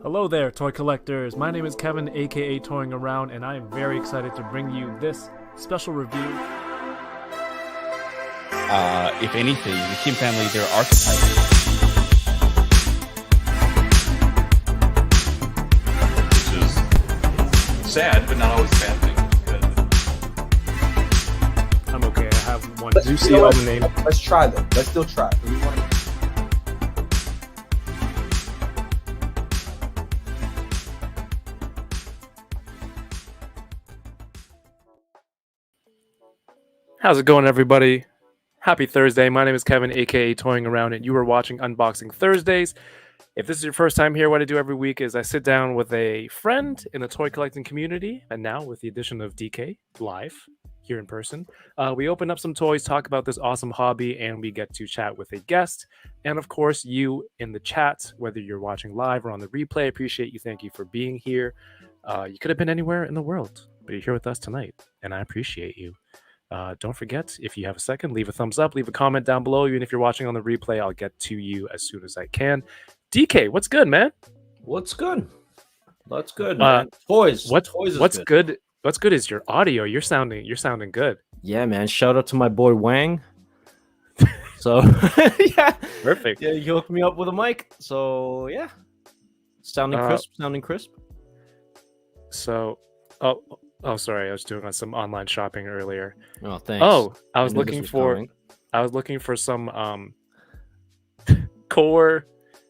Hello there, toy collectors. My name is Kevin, aka Toying Around, and I am very excited to bring you this special review. If anything, the Kim family, their archetype. Which is sad, but not always a bad thing. I'm okay, I have one juicy on the name. Let's try them. Let's still try. How's it going, everybody? Happy Thursday. My name is Kevin, aka Toying Around, and you are watching Unboxing Thursdays. If this is your first time here, what I do every week is I sit down with a friend in the toy collecting community, and now with the addition of DK live here in person, we open up some toys, talk about this awesome hobby, and we get to chat with a guest. And of course, you in the chat, whether you're watching live or on the replay, appreciate you. Thank you for being here. You could have been anywhere in the world, but you're here with us tonight, and I appreciate you. Don't forget, if you have a second, leave a thumbs up, leave a comment down below. Even if you're watching on the replay, I'll get to you as soon as I can. DK, what's good, man? What's good? What's good, man? Toys. What's good? What's good is your audio. You're sounding good. Yeah, man. Shout out to my boy Wang. So yeah, Perfect. Yeah, you hooked me up with a mic. So yeah, sounding crisp. So, oh, sorry, I was doing some online shopping earlier. Oh, thanks. Oh, I was looking for some core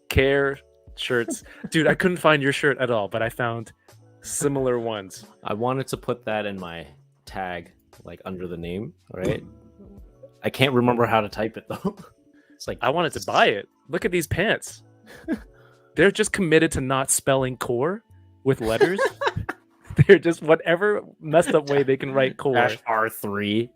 care shirts. Dude, I couldn't find your shirt at all, but I found similar ones. I wanted to put that in my tag, like under the name, right? I can't remember how to type it though. It's like I wanted to buy it. Look at these pants. They're just committed to not spelling core with letters. They're just whatever messed up way they can write core. R3.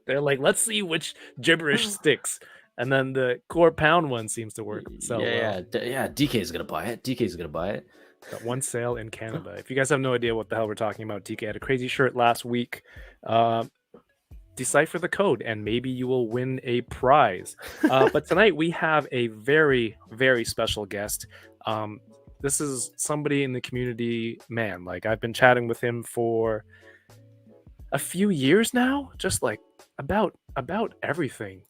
They're like, let's see which gibberish sticks. And then the core pound one seems to work. So yeah. DK's gonna buy it. Got one sale in Canada. If you guys have no idea what the hell we're talking about, DK had a crazy shirt last week. Decipher the code and maybe you will win a prize. But tonight we have a very, very special guest. This is somebody in the community, man. Like, I've been chatting with him for a few years now, just like about everything.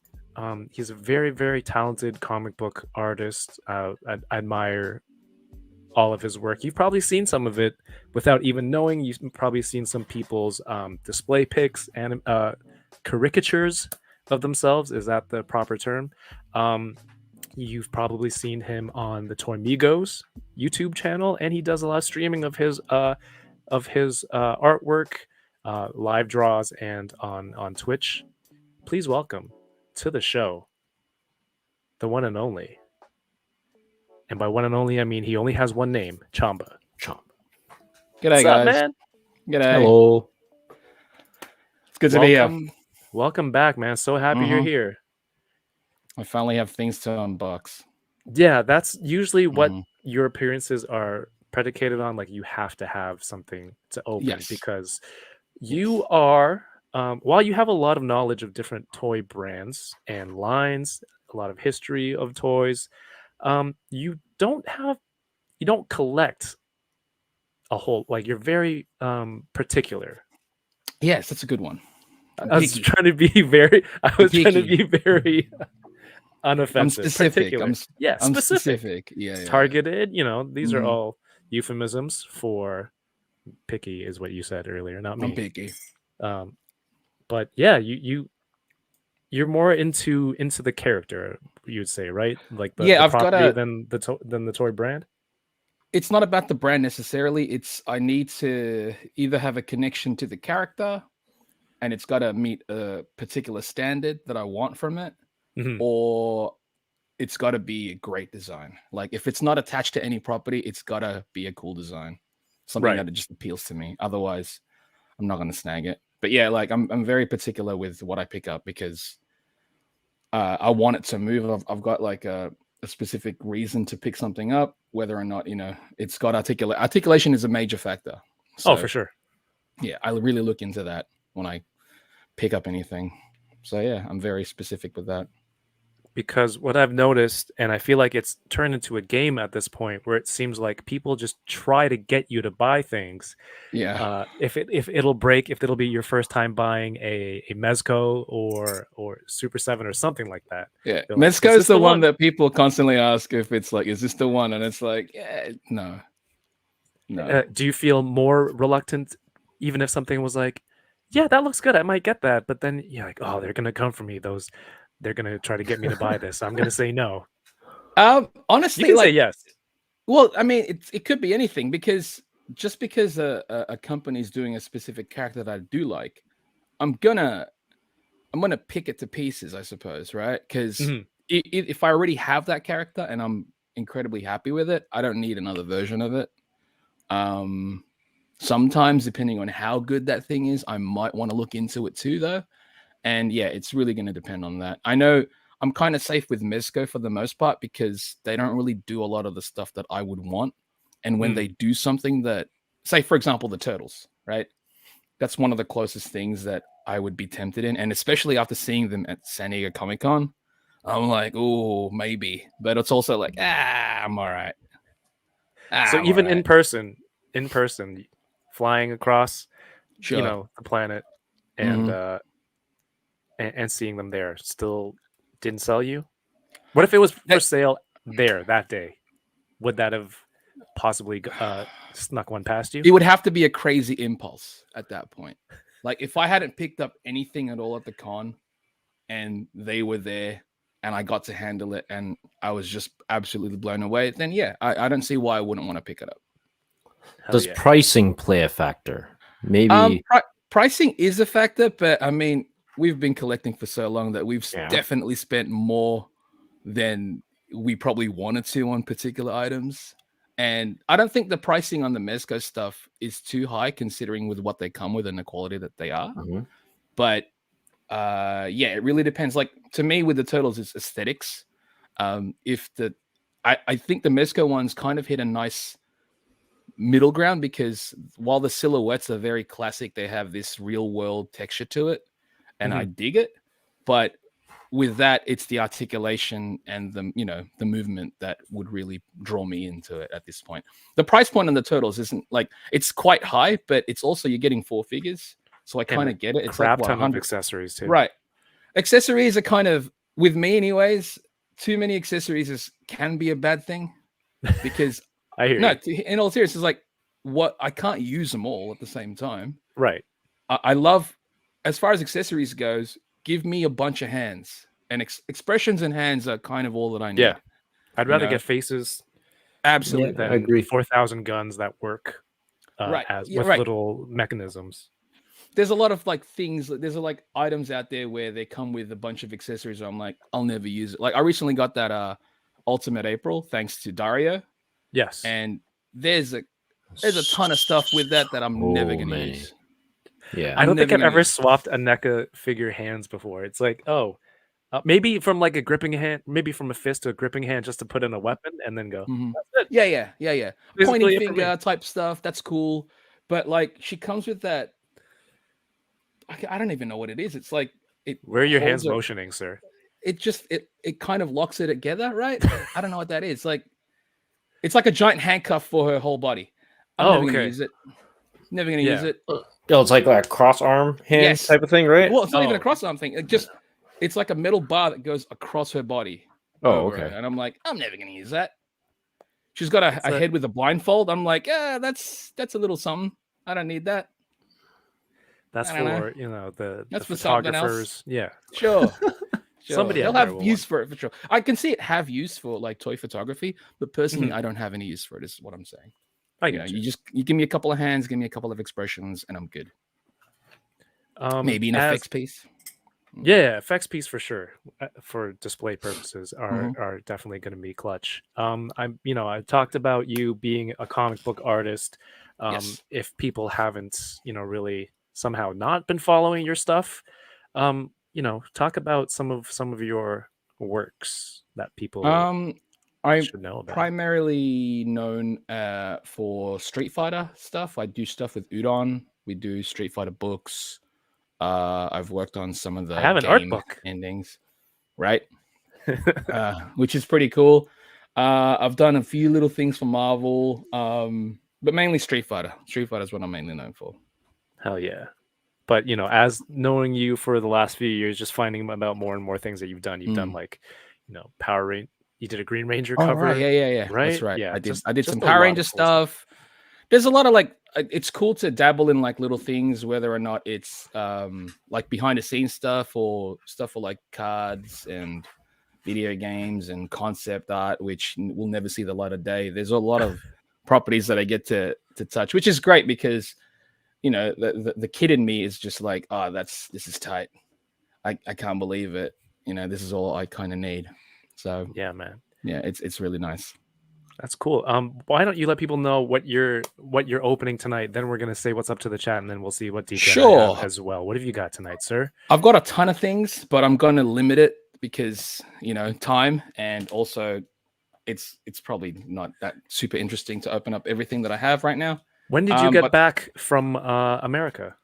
He's a very, very talented comic book artist. I admire all of his work. You've probably seen some of it without even knowing. You've probably seen some people's display pics and caricatures of themselves. Is that the proper term? You've probably seen him on the Toy Migos YouTube channel, and he does a lot of streaming of his artwork, live draws, and on Twitch. Please welcome to the show the one and only, and by one and only I mean he only has one name, Chamba. G'day, What's guys. up, man? G'day. Hello. It's good to be here. Welcome back, man. So happy you're here. I finally have things to unbox. Yeah, that's usually what your appearances are predicated on. Like, you have to have something to open because you are, while you have a lot of knowledge of different toy brands and lines, a lot of history of toys, you don't collect a whole, like, you're very particular. Yes, that's a good one. I was trying to be very unoffensive. I'm specific. I'm specific. Yeah. Targeted. These are all euphemisms for picky, is what you said earlier. Not me. I'm picky. But yeah, you're more into the character, you'd say, right? Like I've got than the toy brand. It's not about the brand necessarily. I need to either have a connection to the character, and it's got to meet a particular standard that I want from it. Or it's got to be a great design. Like, if it's not attached to any property, it's got to be a cool design, something that just appeals to me. Otherwise, I'm not going to snag it. But yeah, like, I'm very particular with what I pick up because I want it to move. I've got like a specific reason to pick something up, whether or not it's got articulation is a major factor. So, for sure. Yeah, I really look into that when I pick up anything. So yeah, I'm very specific with that. because what I've noticed, and I feel like it's turned into a game at this point, where it seems like people just try to get you to buy things. Yeah. If it'll break, if it'll be your first time buying a Mezco or Super 7 or something like that. Yeah. They're like, Mezco "Is is this the the one one?" that people constantly ask if it's like, is this the one? And it's like, yeah, no. No. Do you feel more reluctant, even if something was like, "Yeah, that looks good. I might get that," but then you're like, "Oh, they're gonna come for me. They're gonna try to get me to buy this. I'm gonna say no." You Honestly, can say like, yes. well, I mean, it could be anything, because just because a company's doing a specific character that I do like, I'm gonna pick it to pieces, I suppose, right? Because Mhm. if I already have that character and I'm incredibly happy with it, I don't need another version of it. Sometimes, depending on how good that thing is, I might want to look into it too, though. And yeah, it's really going to depend on that. I know I'm kind of safe with Mezco for the most part, because they don't really do a lot of the stuff that I would want. And when they do something that, say, for example, the turtles, right? That's one of the closest things that I would be tempted in. And especially after seeing them at San Diego Comic Con, I'm like, oh, maybe. But it's also like, I'm all right. So I'm all even right. in person, flying across, Sure. the planet and Mhm. and seeing them there still didn't sell you? What if it was for sale there that day? Would that have possibly snuck one past you? It would have to be a crazy impulse at that point. Like, if I hadn't picked up anything at all at the con and they were there and I got to handle it and I was just absolutely blown away, then yeah, I don't see why I wouldn't want to pick it up. Hell Does yeah. pricing play a factor? Maybe. Pricing is a factor, but I mean, we've been collecting for so long that we've definitely spent more than we probably wanted to on particular items. And I don't think the pricing on the Mezco stuff is too high, considering with what they come with and the quality that they are. Mhm. But yeah, it really depends. Like, to me, with the turtles, it's aesthetics. If the I think the Mezco ones kind of hit a nice middle ground, because while the silhouettes are very classic, they have this real world texture to it, and I dig it. But with that, it's the articulation and the movement that would really draw me into it at this point. The price point on the turtles isn't like, it's quite high, but it's also, you're getting 4 figures, so I kind And of get it. It's like, crap what, ton of 100, accessories too. right? Accessories are kind of, with me anyways, too many accessories can be a bad thing, because I hear no, you. in all seriousness, like, what, I can't use them all at the same time. Right. I love, as far as accessories goes, give me a bunch of hands, and expressions and hands are kind of all that I need. Yeah. I'd rather know? get faces Absolutely. Yeah, I than agree. 4,000 guns that work Right. as Yeah, with right. little mechanisms. There's a lot of like things, there's like items out there where they come with a bunch of accessories where I'm like, I'll never use it. Like, I recently got that Ultimate April thanks to Dario, Yes. and there's a ton of stuff with that I'm never going to many. use. Yeah. I don't think never I've gonna ever use it. swapped a NECA figure hands before. It's like, oh, maybe from like a gripping hand, maybe from a fist to a gripping hand, just to put in a weapon and then go. Mhm. That's it. Yeah. Basically Pointing it for me. finger type stuff, that's cool. But like, she comes with that, I don't even know what it is. It's like, it Where are your hands holds her, motioning, sir? it just it kind of locks it together, right? I don't know what that is. Like, it's like a giant handcuff for her whole body. I'm Oh, never gonna okay. use it. Never gonna Yeah. use it. Oh, it's like a cross arm hand Yes. type of thing, right? Well, it's not even a Oh. cross arm thing. It's like a metal bar that goes across her body. Oh, over her. okay. And I'm like, I'm never gonna use that. She's got a So- head with a blindfold. I'm like, that's a little something. I don't need that. That's I don't know. for the That's for something else. photographers. Yeah. Sure. Somebody they'll out there have will use for it for sure. I can see it have use for like toy photography, but personally, Mhm. I don't have any use for it. Is what I'm saying. I You know, get you. you give me a couple of hands, give me a couple of expressions, and I'm good. Maybe an as- effects piece. Yeah, effects piece for sure. For display purposes Mhm. are definitely going to be clutch. I talked about you being a comic book artist. Yes. If people haven't, really somehow not been following your stuff, talk about some of your works that people I'm should know about. primarily known for Street Fighter stuff. I do stuff with Udon. We do Street Fighter books. I've worked on some of the I have an art game book. endings, right? which is pretty cool. I've done a few little things for Marvel, but mainly Street Fighter. Street Fighter is what I'm mainly known for. Hell yeah. But as knowing you for the last few years, just finding about more and more things that you've done. You've done like, Power Ranger. You did a Green Ranger cover. Right. Yeah. Right? That's right. Yeah. I did just some a Power lot Ranger of cool stuff. stuff. There's a lot of like, it's cool to dabble in like little things, whether or not it's like behind the scenes stuff or stuff for like cards and video games and concept art, which will never see the light of day. There's a lot of properties that I get to touch, which is great because the kid in me is just like, oh, this is tight. I can't believe it. This is all I kind of need. So yeah, man. Yeah, it's really nice. That's cool. Why don't you let people know what you're opening tonight? Then we're gonna say what's up to the chat, and then we'll see what details Sure. have as well. What have you got tonight, sir? I've got a ton of things, but I'm gonna limit it because time, and also it's probably not that super interesting to open up everything that I have right now. When did you get back from America?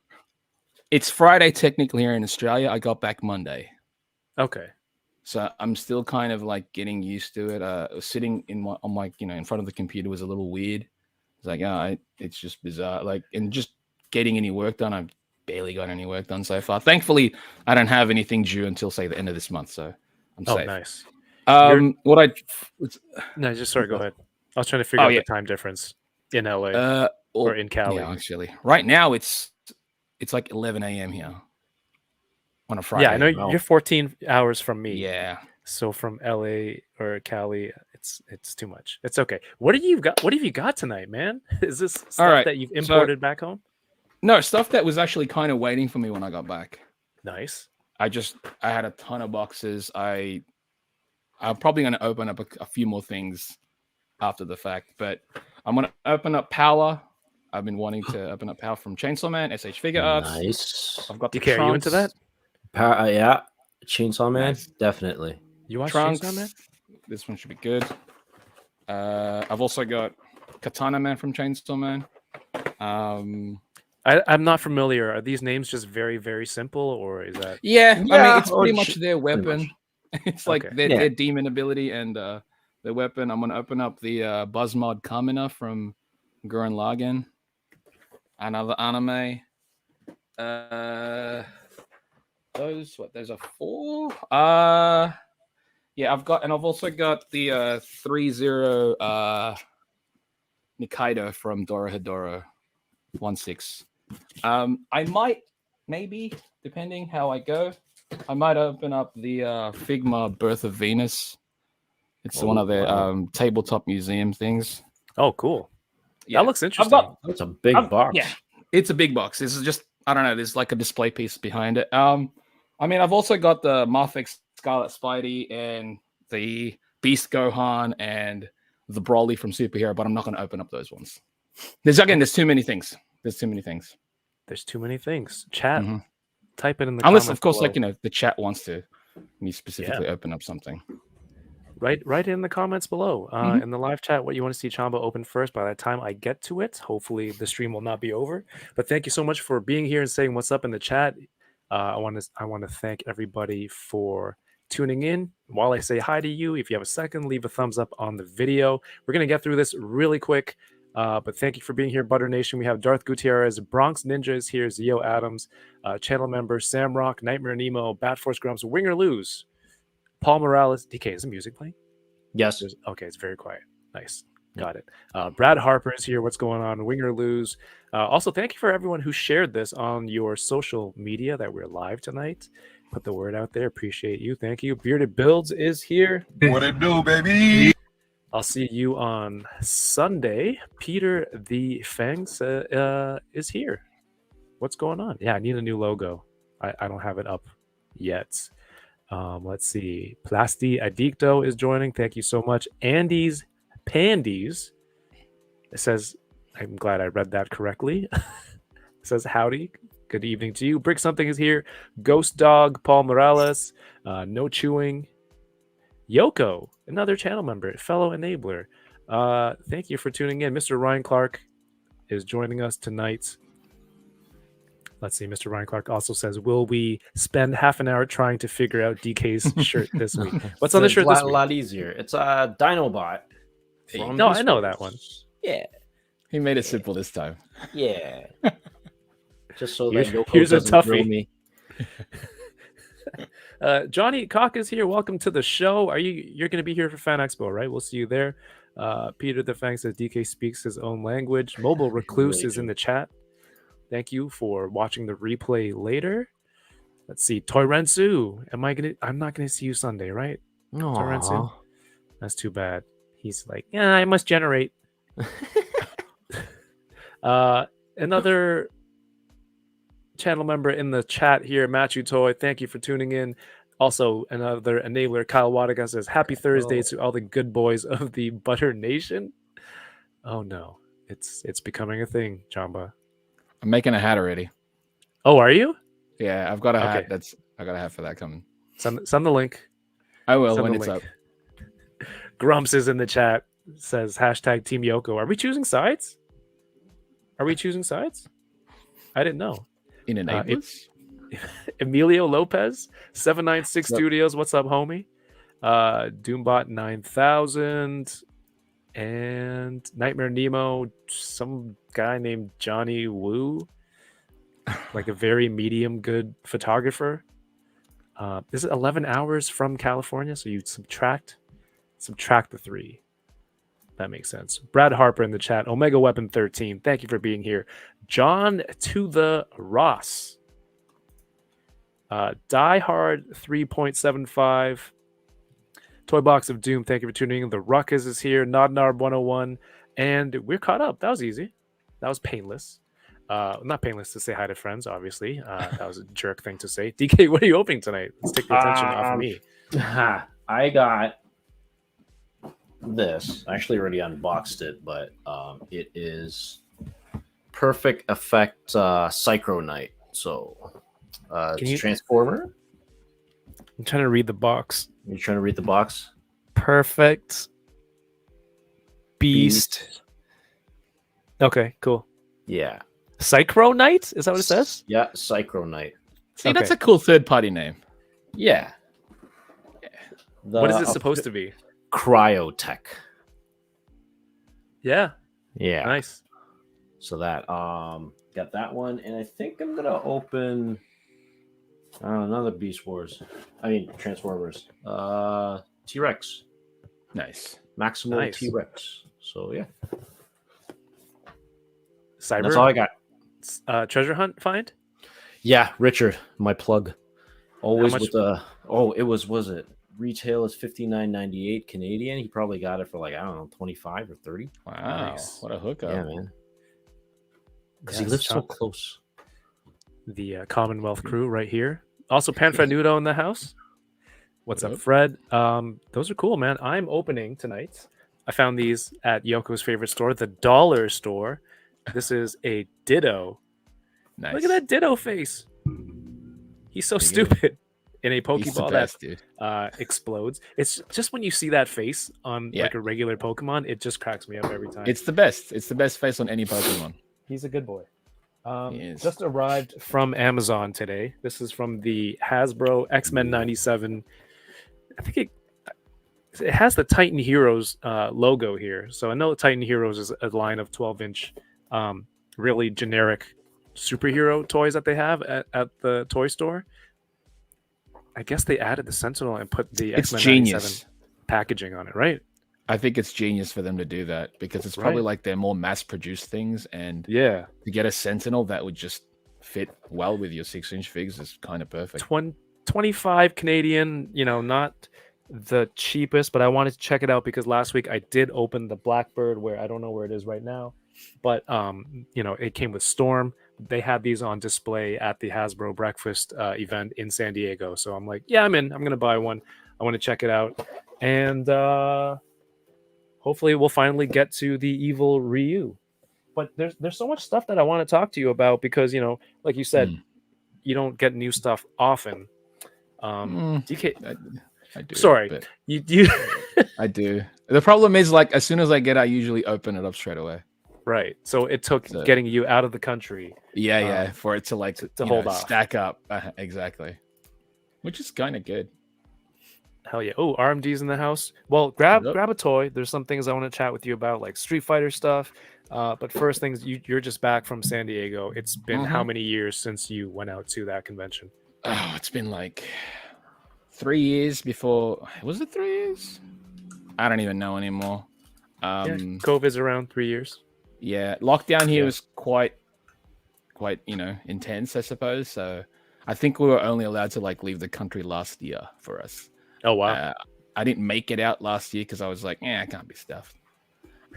It's Friday technically here in Australia. I got back Monday. Okay. So I'm still kind of like getting used to it. Sitting in front of the computer was a little weird. It's like, it's just bizarre. Like, and just getting any work done, I've barely got any work done so far. Thankfully, I don't have anything due until say the end of this month, so I'm safe. Nice. No, just sorry. Go ahead. I was trying to figure out the time difference in LA or in Cali. Yeah, actually, right now it's like 11 a.m. here on a Friday. Yeah, I know you're 14 hours from me. Yeah. So from LA or Cali, it's too much. It's okay. What have you got tonight, man? Is this stuff that you've imported back home? No, stuff that was actually kind of waiting for me when I got back. Nice. I had a ton of boxes. I'm probably going to open up a few more things after the fact, but I'm going to open up Power. I've been wanting to open up Power from Chainsaw Man, SH Figure Arts. Nice. I've got the DK, are you into that? Yeah. Chainsaw Man? Nice. Definitely. You watch Trunks. Chainsaw Man? This one should be good. I've also got Katana Man from Chainsaw Man. I'm not familiar. Are these names just very, very simple, or is that? Yeah, I mean, it's pretty much their weapon. It's like their demon ability and their weapon. I'm gonna open up the Buzzmod Kamina from Gurren Lagann. Another anime. Those are 4. Yeah, I've also got the 3-0 Nikaido from Dorohedoro 1-6. I might, maybe, depending how I go, I might open up the Figma Birth of Venus. It's one of their tabletop museum things. Oh, cool. Yeah, that looks interesting. It's a big box. Yeah, it's a big box. This is just, I don't know, there's like a display piece behind it. I mean, I've also got the Marfix Scarlet Spidey and the Beast Gohan and the Broly from Superhero, but I'm not going to open up those ones. There's too many things. There's too many things. Chat, type it in the comments. Unless, of course, below. The chat wants to me specifically open up something. Write in the comments below in the live chat what you want to see Chamba open first. By the time I get to it, hopefully the stream will not be over. But thank you so much for being here and saying what's up in the chat. I want to thank everybody for tuning in. While I say hi to you, if you have a second, leave a thumbs up on the video. We're gonna get through this really quick. But thank you for being here, Butter Nation. We have Darth Gutierrez, Bronx Ninja is here, Zio Adams, channel member Sam Rock, Nightmare Nemo, Bat Force Grumps, Wing or Lose, Paul Morales. DK, is the music playing? Yes. Okay, it's very quiet. Nice. Got it. Brad Harper is here. What's going on? Wing or Lose. Also, thank you for everyone who shared this on your social media that we're live tonight. Put the word out there. Appreciate you. Thank you. Bearded Builds is here. What it do, baby? I'll see you on Sunday. Peter the Fangs is here. What's going on? Yeah, I need a new logo. I don't have it up yet. Let's see. Plasti Adicto is joining. Thank you so much. Andy's Pandies. It says, I'm glad I read that correctly. It says, howdy. Good evening to you. Brick Something is here. Ghost Dog, Paul Morales, No Chewing. Yoko, another channel member, fellow enabler. Thank you for tuning in. Mr. Ryan Clark is joining us tonight. Let's see. Mr. Ryan Clark also says, "Will we spend half an hour trying to figure out DK's shirt this week? What's on the shirt this a week?" lot easier. It's a Dinobot. From No, Beast I know Wars. that one. Yeah, He made it simple this time. yeah. Just so Here's- that Yoko here's a doesn't grill toughie. me. Johnny Cock is here. Welcome to the show. You're going to be here for Fan Expo, right? We'll see you there. Peter the Fang says DK speaks his own language. Mobile Recluse Really is in do. the chat. Thank you for watching the replay later. Let's see. Toyrensu. I'm not gonna see you Sunday, right? Toyrensu? Aww. That's too bad. He's like, yeah, I must generate. Another channel member in the chat here, Matthew Toy. Thank you for tuning in. Also, another enabler, Kyle Wadiga, says, "Happy Thursday to all the good boys of the Butter Nation." Oh no, it's becoming a thing, Chamba. I'm making a hat already. Oh, are you? Yeah, I've got a hat. Okay. I got a hat for that coming. Send the link. I will Send when the it's link. up. Grumps is in the chat. Says hashtag Team Yoko. Are we choosing sides? I didn't know. In enablers? Emilio Lopez, 796 Yep. Studios. What's up, homie? Doombot 9000 and Nightmare Nemo. Some guy named Johnny Woo, like a very medium good photographer. This is 11 hours from California, so you subtract the 3. That makes sense. Brad Harper in the chat. Omega Weapon 13. Thank you for being here. John to the Ross. Die Hard 3.75. Toy Box of Doom. Thank you for tuning in. The Ruckus is here. Nodnarb 101. And we're caught up. That was easy. That was painless. Not painless to say hi to friends, obviously. That was a jerk thing to say. DK, what are you opening tonight? Let's take the attention off of me. I got this. I actually already unboxed it, but it is Perfect Effect Psycho Knight. So it's you- Transformer. I'm trying to read the box. You're trying to read the box? Perfect Beast. Okay, cool. Yeah. Psycho Knight? Is that what it says? Yeah, Psycho Knight. See, that's Okay. a cool third-party name. Yeah. What is it supposed to be? Cryotech. Yeah, Yeah. nice. So that got that one, and I think I'm gonna open another Beast Wars. I mean Transformers. T-Rex. Nice. Maximal Nice. T-Rex. So yeah. Cyber. That's all I got. Treasure hunt find? Yeah, Richard, my plug. Always much- with the was it retail is $59.98 Canadian. He probably got it for like, I don't know, 25 or 30. Wow. Nice. What a hookup. Yeah, man. Because he Yes, lives so Chomp. close. The Commonwealth crew right here. Also, Panfranudo in the house. What's up, Yep. Fred? Those are cool, man. I'm opening tonight. I found these at Yoko's favorite store, the Dollar Store. This is a Ditto. Nice. Look at that Ditto face. He's so Look at stupid. In a He's the Pokeball best, dude. that explodes. It's just when you see that face on Yeah. like a regular Pokemon, it just cracks me up every time. It's the best. It's the best face on any Pokemon. He's a good boy. He is. Just arrived from Amazon today. This is from the Hasbro X-Men 97. I think it has the Titan Heroes logo here. So I know Titan Heroes is a line of 12-inch really generic superhero toys that they have at the toy store. I guess they added the Sentinel and put the It's X-Men genius. 97 packaging on it, right? I think it's genius for them to do that because it's probably Right. like they're more mass-produced things, and Yeah. to get a Sentinel that would just fit well with your 6-inch figs is kind of perfect. 25 Canadian, not the cheapest, but I wanted to check it out because last week I did open the Blackbird where I don't know where it is right now, but it came with Storm. They had these on display at the Hasbro breakfast event in San Diego. So I'm like, yeah, I'm in. I'm going to buy one. I want to check it out. And hopefully we'll finally get to the evil Ryu. But there's so much stuff that I want to talk to you about because, like you said, you don't get new stuff often. DK, I do. sorry, but you I do. The problem is, like, as soon as I get, I usually open it up straight away. Right. So it took So- getting you out of the country Yeah, for it to like to you hold know, off. stack up exactly, which is kind of good. Hell yeah. Oh, RMD's in the house. Well, grab Yep. a toy. There's some things I want to chat with you about, like Street Fighter stuff. But first things, you're just back from San Diego. It's been how many years since you went out to that convention? Oh, it's been like 3 years before. Was it 3 years? I don't even know anymore. Yeah, COVID's around 3 years. Yeah, lockdown here Yeah. was quite intense, I suppose. So I think we were only allowed to like leave the country last year for us. Oh wow. I didn't make it out last year because I was like, I can't be stuffed.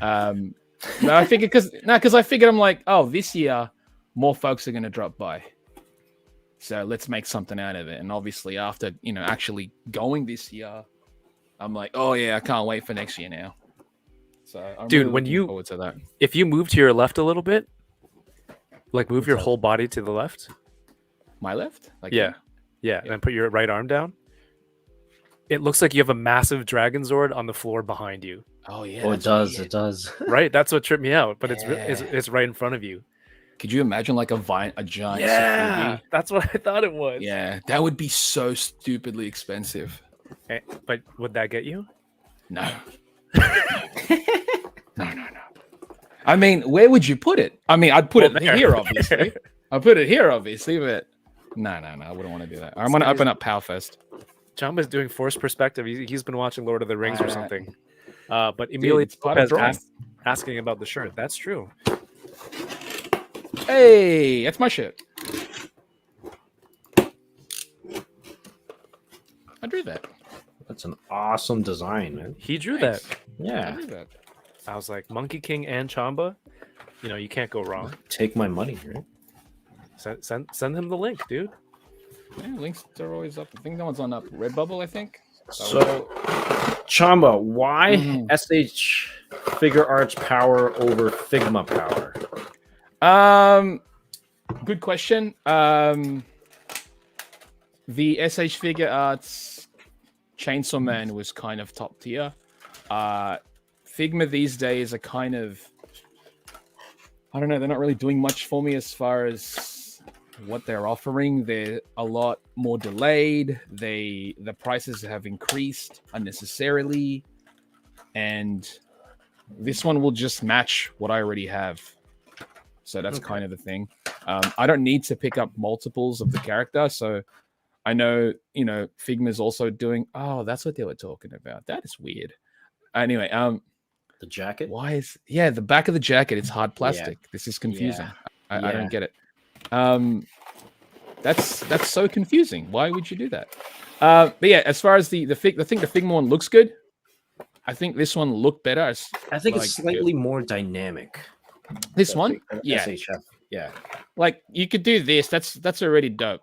No, I figured because I figured I'm like, oh, this year more folks are gonna drop by, so let's make something out of it. And obviously, after actually going this year, I'm like, oh yeah, I can't wait for next year now. So, I'm Dude, really when looking you- forward to that, If you move to your left a little bit, like move your What's up? whole body to the left. my left, like Yeah. Yeah, and then put your right arm down. It looks like you have a massive dragon zord on the floor behind you. Oh yeah, Oh, it that's does. weird. It does. Right? That's what tripped me out. But it's Yeah. right in front of you. Could you imagine like a giant? Safugi? That's what I thought it was. Yeah, that would be so stupidly expensive. But would that get you? No. No. I mean, where would you put it? I mean, I'd put Well, it there. here, obviously. I'd put it here, obviously, but no, I wouldn't want to do that. I'm going to open up Powerfest. Chamba's doing forced perspective. He's been watching Lord of the Rings or Alright. something. But Emilio it's part of Lopez drawing. asking about the shirt. That's true. Hey, that's my shit. I drew that. That's an awesome design, man. He drew Thanks. that. I Yeah. drew that. I was like, Monkey King and Chamba. You can't go wrong. Take my money, right? Send him the link, dude. Yeah, links are always up. I think that one's on up. Redbubble, I think. So, Chamba, why Mhm. SH Figure Arts power over Figma power? Good question. The SH Figure Arts Chainsaw Man was kind of top tier. Figma these days are kind of, I don't know, they're not really doing much for me as far as what they're offering. They're a lot more delayed. The prices have increased unnecessarily, and this one will just match what I already have. So that's kind of the thing. I don't need to pick up multiples of the character, so I know Figma's also doing. Oh, that's what they were talking about. That is weird. Anyway, The jacket? why is the back of the jacket? It's hard plastic. This is confusing. I Yeah. don't get it. That's so confusing. Why would you do that? But yeah, as far as the Figma one looks good. I think this one looked better. I think it's like, slightly more dynamic. This The one, yeah, SHF. Yeah. like you could do this. That's already dope.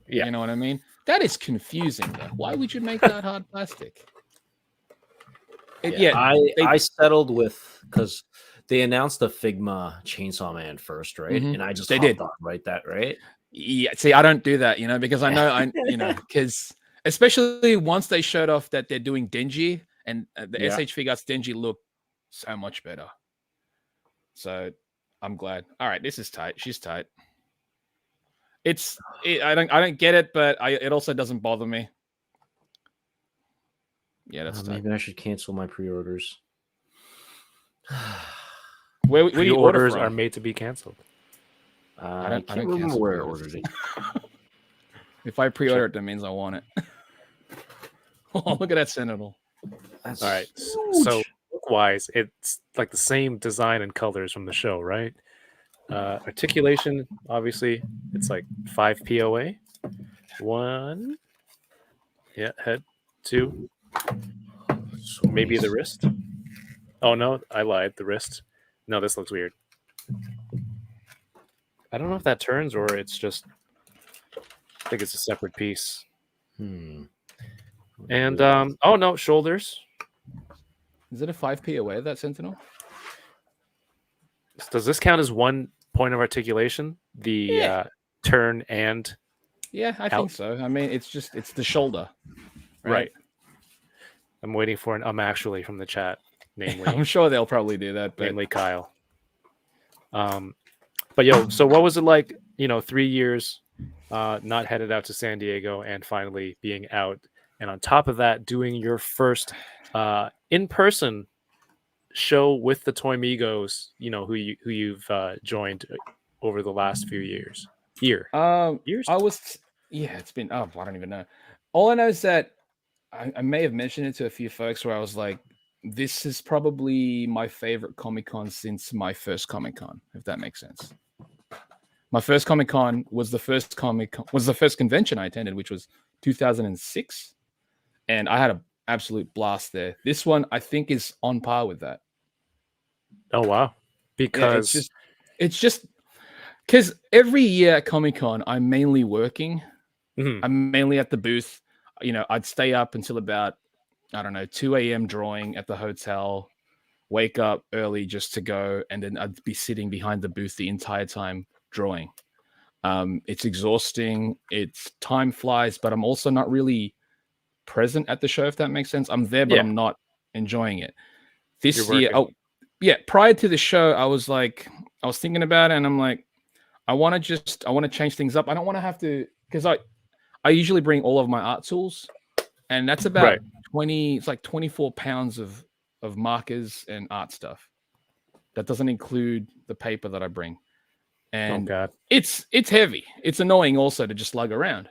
Yeah. You know what I mean? That is confusing though. Why would you make that hard plastic? I settled with because they announced the Figma Chainsaw Man first, right? Mhm. And I just They hopped did. on, right? That right? Yeah, see, I don't do that, because I know because especially once they showed off that they're doing Denji and the Yeah. SH Figures Denji look so much better. So I'm glad. All right, this is tight. She's tight. I don't get it, but it also doesn't bother me. Yeah, that's tight. Maybe I should cancel my pre-orders. Where do you order Pre-orders from? are made to be canceled. I don't can't remember cancel where I pre-orders. ordered it. If I pre-order it, that means I want it. Oh, look at that Sentinel. That's All right. So look-wise, it's like the same design and colors from the show, right? Articulation, obviously, it's like 5 POA. 1. Yeah, head. 2. Maybe the wrist. Oh no, I lied. The wrist. No, this looks weird. I don't know if that turns or it's just. I think it's a separate piece. And oh no, shoulders. Is it a 5 POA, that Sentinel? Does this count as 1 point of articulation? The turn and Yeah, I think so. I mean, it's the shoulder. right. I'm waiting for an actually from the chat, namely I'm sure they'll probably do that, but namely Kyle. But yo, so what was it like? 3 years, not headed out to San Diego, and finally being out, and on top of that, doing your first in-person show with the Toy Migos. Who you've joined over the last few years. Years. I was, yeah, it's been, oh, I don't even know. All I know is that I may have mentioned it to a few folks where I was like, this is probably my favorite Comic Con since my first Comic Con, if that makes sense. My first Comic Con was the first convention I attended, which was 2006, and I had an absolute blast there. This one I think is on par with that. Oh wow! Because Yeah, it's just because every year at Comic Con I'm mainly working. I'm mainly at the booth. I'd stay up until about, I don't know, 2 a.m. drawing at the hotel, wake up early just to go, and then I'd be sitting behind the booth the entire time drawing. It's exhausting. Time flies, but I'm also not really present at the show, if that makes sense. I'm there, but I'm not enjoying it. This year, prior to the show, I was thinking about it, and I'm like, I want to change things up. I don't want to have to, because I usually bring all of my art tools, and that's about 24 pounds of markers and art stuff. That doesn't include the paper that I bring. And it's heavy. It's annoying also to just lug around.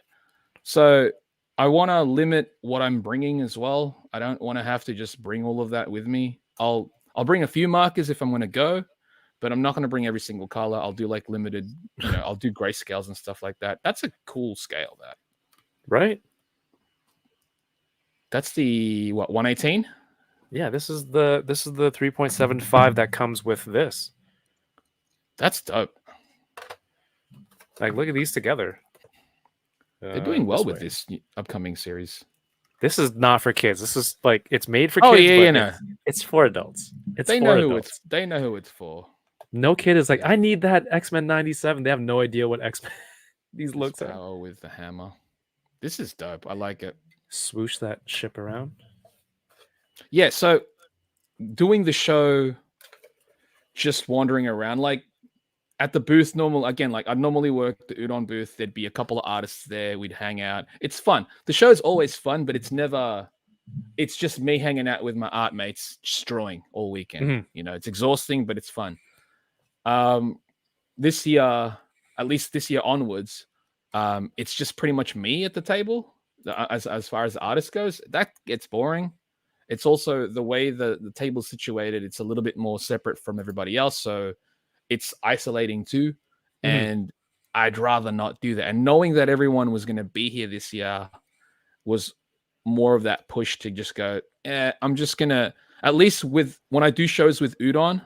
So I want to limit what I'm bringing as well. I don't want to have to just bring all of that with me. I'll bring a few markers if I'm going to go, but I'm not going to bring every single color. I'll do like limited, I'll do grayscales and stuff like that. That's a cool scale, that. Right? That's the 118? Yeah, this is the 3.75 that comes with this. That's dope. Like, look at these together. They're doing well with this upcoming series. This is not for kids. This is like, it's made for kids. Oh yeah, it's for adults. They know who it's for. No kid is like, I need that X-Men 97. They have no idea what X-Men these looks like. Power with the hammer. This is dope. I like it. Swoosh that ship around. Yeah, so doing the show, just wandering around, like at the booth, I'd normally work the Udon booth. There'd be a couple of artists there. We'd hang out. It's fun. The show's always fun, but it's just me hanging out with my art mates, just drawing all weekend. It's exhausting, but it's fun. This year, at least this year onwards, it's just pretty much me at the table. As far as the artist goes, that gets boring. It's also the way the table's situated. It's a little bit more separate from everybody else, so it's isolating too. And I'd rather not do that. And knowing that everyone was going to be here this year was more of that push to just go, I'm just going to, at least when I do shows with Udon,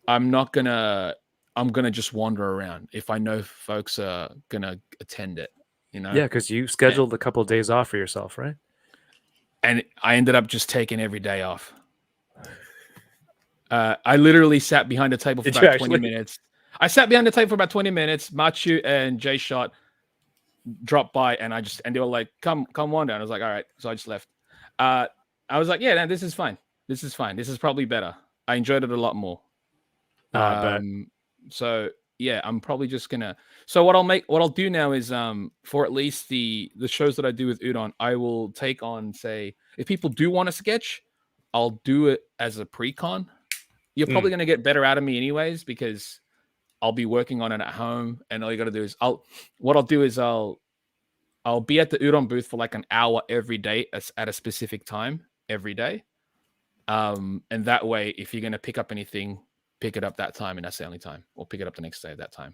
I'm going to just wander around if I know folks are going to attend it, Yeah, because you scheduled a couple of days off for yourself, right? And I ended up just taking every day off. I literally sat behind the table for about 20 minutes. I sat behind the table for about 20 minutes. Machu and Jay Shot dropped by, and they were like, come wander. And I was like, all right. So I just left. I was like, yeah, this is fine. This is fine. This is probably better. I enjoyed it a lot more. So yeah, I'm probably just gonna. So what I'll do now is, for at least the shows that I do with Udon, I will take on, say, if people do want a sketch, I'll do it as a pre-con. You're probably gonna get better out of me anyways, because I'll be working on it at home, and all you gotta do is I'll be at the Udon booth for like an hour every day at a specific time every day. And that way, if you're gonna pick up anything, pick it up that time, and that's the only time, or pick it up the next day at that time.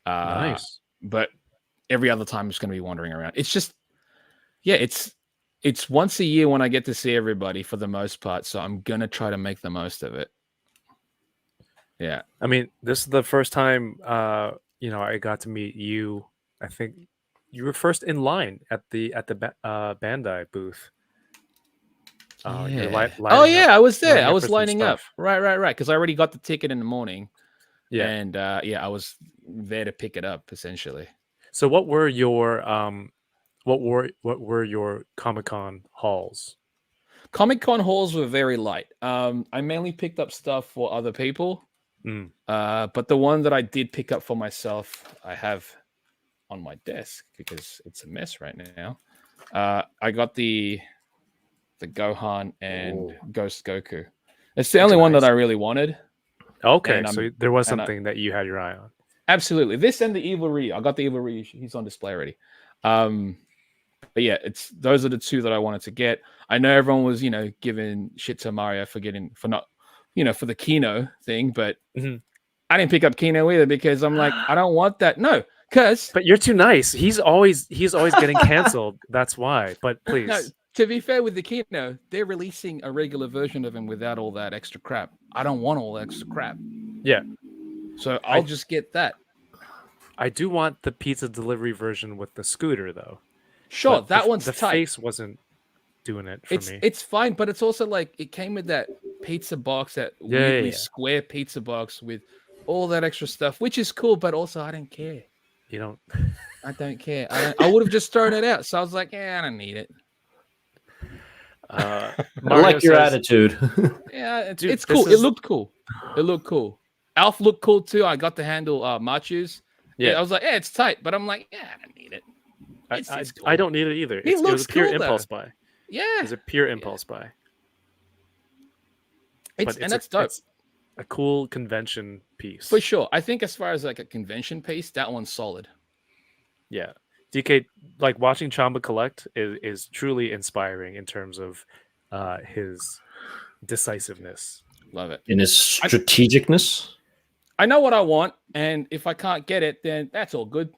Nice. But every other time I'm just going to be wandering around. It's just, yeah, it's once a year when I get to see everybody for the most part. So I'm going to try to make the most of it. Yeah. I mean, this is the first time, I got to meet you. I think you were first in line at the Bandai booth. Yeah. I was there. I was lining up. Right. Because I already got the ticket in the morning. Yeah. And I was there to pick it up essentially. So what were your Comic-Con hauls? Comic-Con hauls were very light. I mainly picked up stuff for other people. But the one that I did pick up for myself, I have on my desk because it's a mess right now. I got the Gohan and Ghost Goku. It's the only one that I really wanted. Okay, so there was something that you had your eye on. Absolutely. This and the Evil Ryu. I got the Evil Ryu. He's on display already. But yeah, those are the two that I wanted to get. I know everyone was, giving shit to Mario for not, for the Kino thing, but I didn't pick up Kino either because I'm like, I don't want that. No, but you're too nice. He's always getting canceled. That's why. But please. No, to be fair with the Kino, they're releasing a regular version of him without all that extra crap. I don't want all that extra crap. Yeah. So I'll just get that. I do want the pizza delivery version with the scooter, though. Sure, but that one's the tight. face wasn't doing it for me. It's fine, but it's also like it came with that pizza box, that weirdly square pizza box with all that extra stuff, which is cool, but also I don't care. You don't? I don't care. I would have just thrown it out. So I was like, I don't need it. I like your attitude. Yeah, it's cool. It looked cool. Alf looked cool too. I got to handle Machu's. Yeah, I was like, it's tight, but I'm like, I don't need it. It's cool. I don't need it either. It was a pure impulse buy. Yeah, it's a pure impulse buy. That's dope. It's a cool convention piece for sure. I think as far as like a convention piece, that one's solid. Yeah, DK, like watching Chamba collect is truly inspiring in terms of his decisiveness. Love it. In his strategicness. I know what I want, and if I can't get it, then that's all good.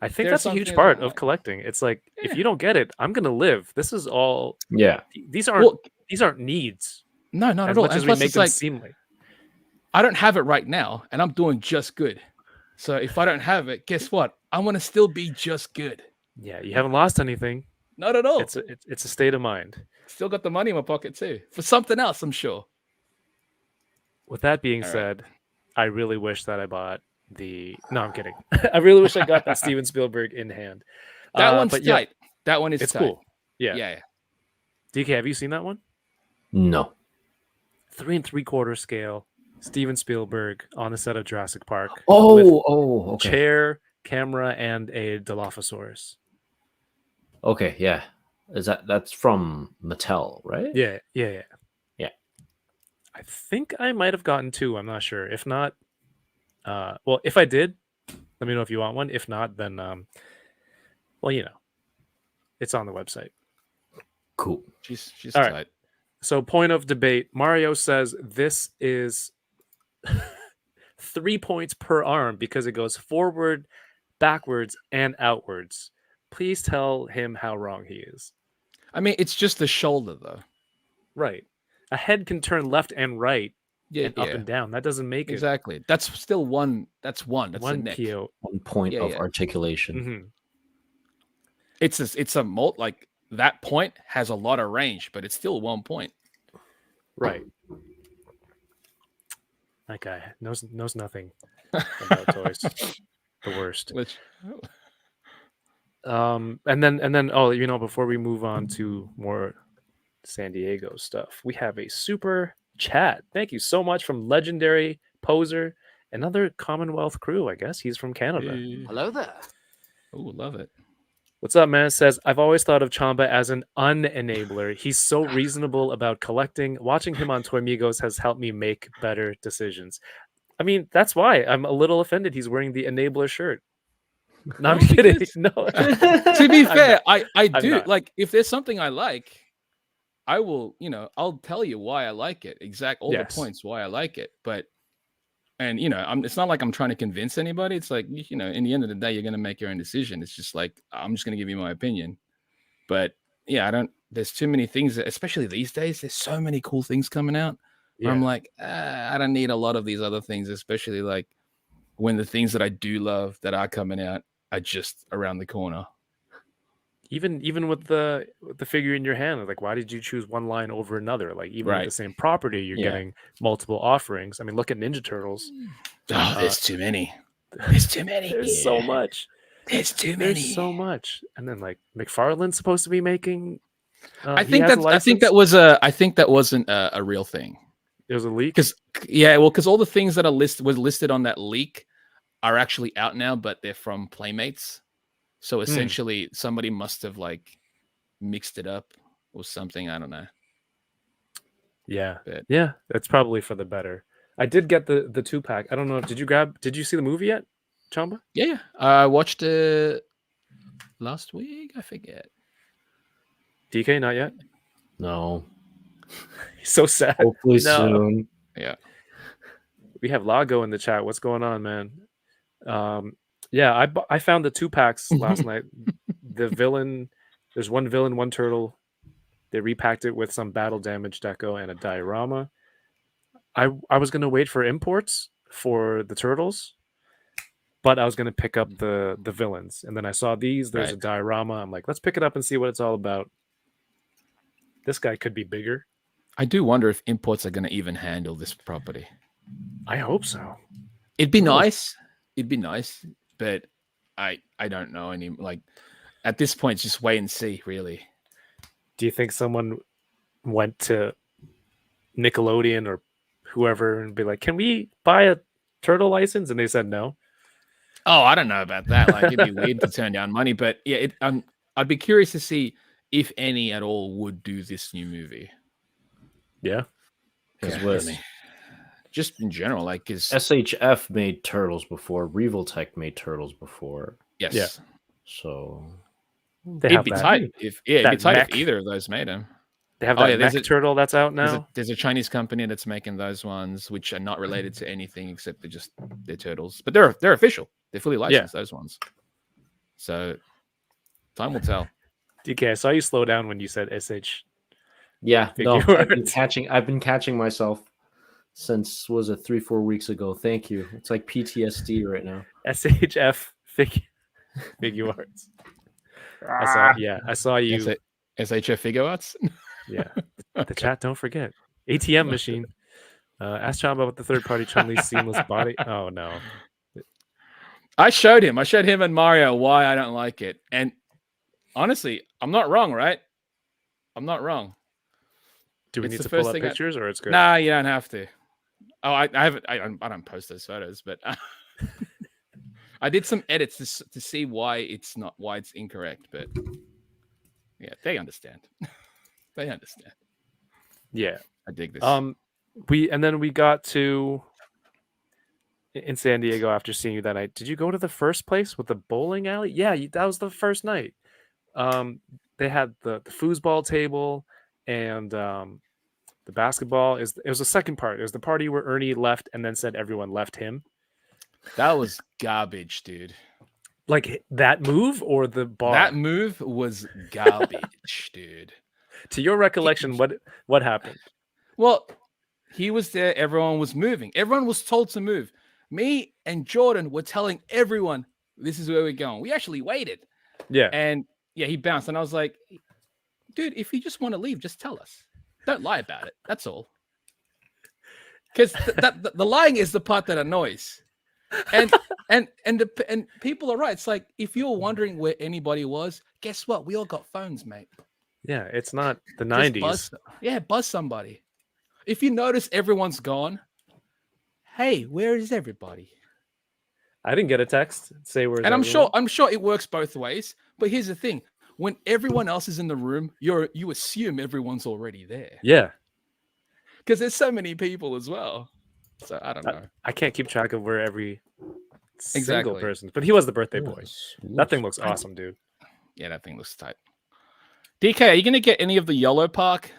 I think that's a huge part of collecting. It's like if you don't get it, I'm gonna live. This is all. Yeah. These aren't needs. No, not at all. As we make them seem like. I don't have it right now, and I'm doing just good. So if I don't have it, guess what? I'm gonna still be just good. Yeah, you haven't lost anything. Not at all. It's a state of mind. Still got the money in my pocket too for something else, I'm sure. With that being said, I really wish that I bought the. No, I'm kidding. I really wish I got that Steven Spielberg in hand. That one's tight. Yeah, that one is. It's tight. cool. Yeah. Yeah. DK, have you seen that one? No. 3 3/4 scale. Steven Spielberg on the set of Jurassic Park. Okay. Chair, camera, and a Dilophosaurus. Okay, yeah. That's from Mattel, right? Yeah. I think I might have gotten 2. I'm not sure. If not, well, if I did, let me know if you want one. If not, then, it's on the website. Cool. She's all tight. Right. So, point of debate. Mario says this is 3 points per arm because it goes forward, backwards, and outwards. Please tell him how wrong he is. I mean, it's just the shoulder, though. Right. A head can turn left and right, and up and down. That doesn't make it. Exactly. That's still one. That's one. That's one neck. PO. 1 point of articulation. Mm-hmm. It's a molt like that point has a lot of range, but it's still 1 point. Right. That guy knows nothing about toys. The worst. And then before we move on to more San Diego stuff, we have a super chat. Thank you so much from Legendary Poser, another Commonwealth crew, I guess. He's from Canada. Hello there. Oh, love it. What's up, man? It says, I've always thought of Chamba as an unenabler. He's so reasonable about collecting. Watching him on Toy Migos has helped me make better decisions. I mean, that's why I'm a little offended he's wearing the enabler shirt. No, I'm kidding. No. To be fair, I do. Like, if there's something I like, I will, I'll tell you why I like it. The points why I like it. But, and, it's not like I'm trying to convince anybody. It's like, in the end of the day, you're going to make your own decision. It's just like, I'm just going to give you my opinion. But yeah, there's too many things, especially these days. There's so many cool things coming out. Yeah. I'm like, I don't need a lot of these other things, especially like when the things that I do love that are coming out are just around the corner. Even with the figure in your hand, like, why did you choose one line over another? Like, even with the same property, you're getting multiple offerings. I mean, look at Ninja Turtles. Oh, there's too many. There's too many. There's so much. There's too many. There's so much. And then like McFarlane's supposed to be making. I think that wasn't a real thing. It was a leak. Because all the things that was listed on that leak are actually out now, but they're from Playmates. So essentially, somebody must have like mixed it up or something. I don't know. Yeah, But yeah, it's probably for the better. I did get the 2-pack. I don't know. Did you see the movie yet, Chamba? yeah, I watched it last week. I forget. DK, not yet. No. He's so sad. Hopefully No. soon. Yeah. We have Lago in the chat. What's going on, man? Yeah, I found the 2-packs last night. The villain, there's one villain, one turtle. They repacked it with some battle damage deco and a diorama. I was gonna wait for imports for the turtles, but I was gonna pick up the villains, and then I saw these. There's a diorama. I'm like, let's pick it up and see what it's all about. This guy could be bigger. I do wonder if imports are going to even handle this property. I hope so. It'd be nice. It'd be nice, but I don't know any. Like at this point, just wait and see. Really. Do you think someone went to Nickelodeon or whoever and be like, "Can we buy a turtle license?" And they said no. Oh, I don't know about that. Like it'd be weird to turn down money, but yeah, I'd be curious to see if any at all would do this new movie. Yeah, Because just in general, like is SHF made turtles before, Revoltech made turtles before. yes, yeah. So it'd be tight if if either of those made them. They have that mech turtle that's out now. There's a Chinese company that's making those ones, which are not related to anything except they're turtles, but they're official. They're fully licensed. Those ones. So time will tell. DK, I saw you slow down when you said SH. Yeah, no, I've been catching myself since 3-4 weeks ago. Thank you. It's like PTSD right now. SHF figure arts. I saw you. SHF figure arts. Yeah, the chat. Don't forget ATM machine. Ask Chamba about the third-party Chun-Li's seamless body. Oh no. I showed him and Mario why I don't like it, and honestly, I'm not wrong, right? I'm not wrong. Do we need to pull up pictures, or it's good? Nah, you don't have to. Oh, I haven't. I don't post those photos, but I did some edits to see why it's incorrect. But yeah, they understand. They understand. Yeah, I dig this. We got to in San Diego after seeing you that night. Did you go to the first place with the bowling alley? Yeah, that was the first night. They had the foosball table and the basketball. It was the second part. It was the party where Ernie left and then said everyone left him. That was garbage, dude. Like that move or the bar? That move was garbage, dude. To your recollection, what happened? Well, he was there. Everyone was moving. Everyone was told to move. Me and Jordan were telling everyone, this is where we're going. We actually waited. Yeah. And yeah, he bounced. And I was like, dude, if you just want to leave, just tell us. Don't lie about it. That's all. Because the lying is the part that annoys. And people are right. It's like, if you're wondering where anybody was, guess what? We all got phones, mate. Yeah, it's not the 90s. Buzz somebody. If you notice everyone's gone, hey, where is everybody? I didn't get a text say where. And I'm sure it works both ways. But here's the thing: when everyone else is in the room, you assume everyone's already there. Yeah, because there's so many people as well. So I don't know. I can't keep track of where every single person. But he was the birthday boy. That thing looks awesome, dude. Yeah, that thing looks tight. DK, are you gonna get any of the Yellow Park?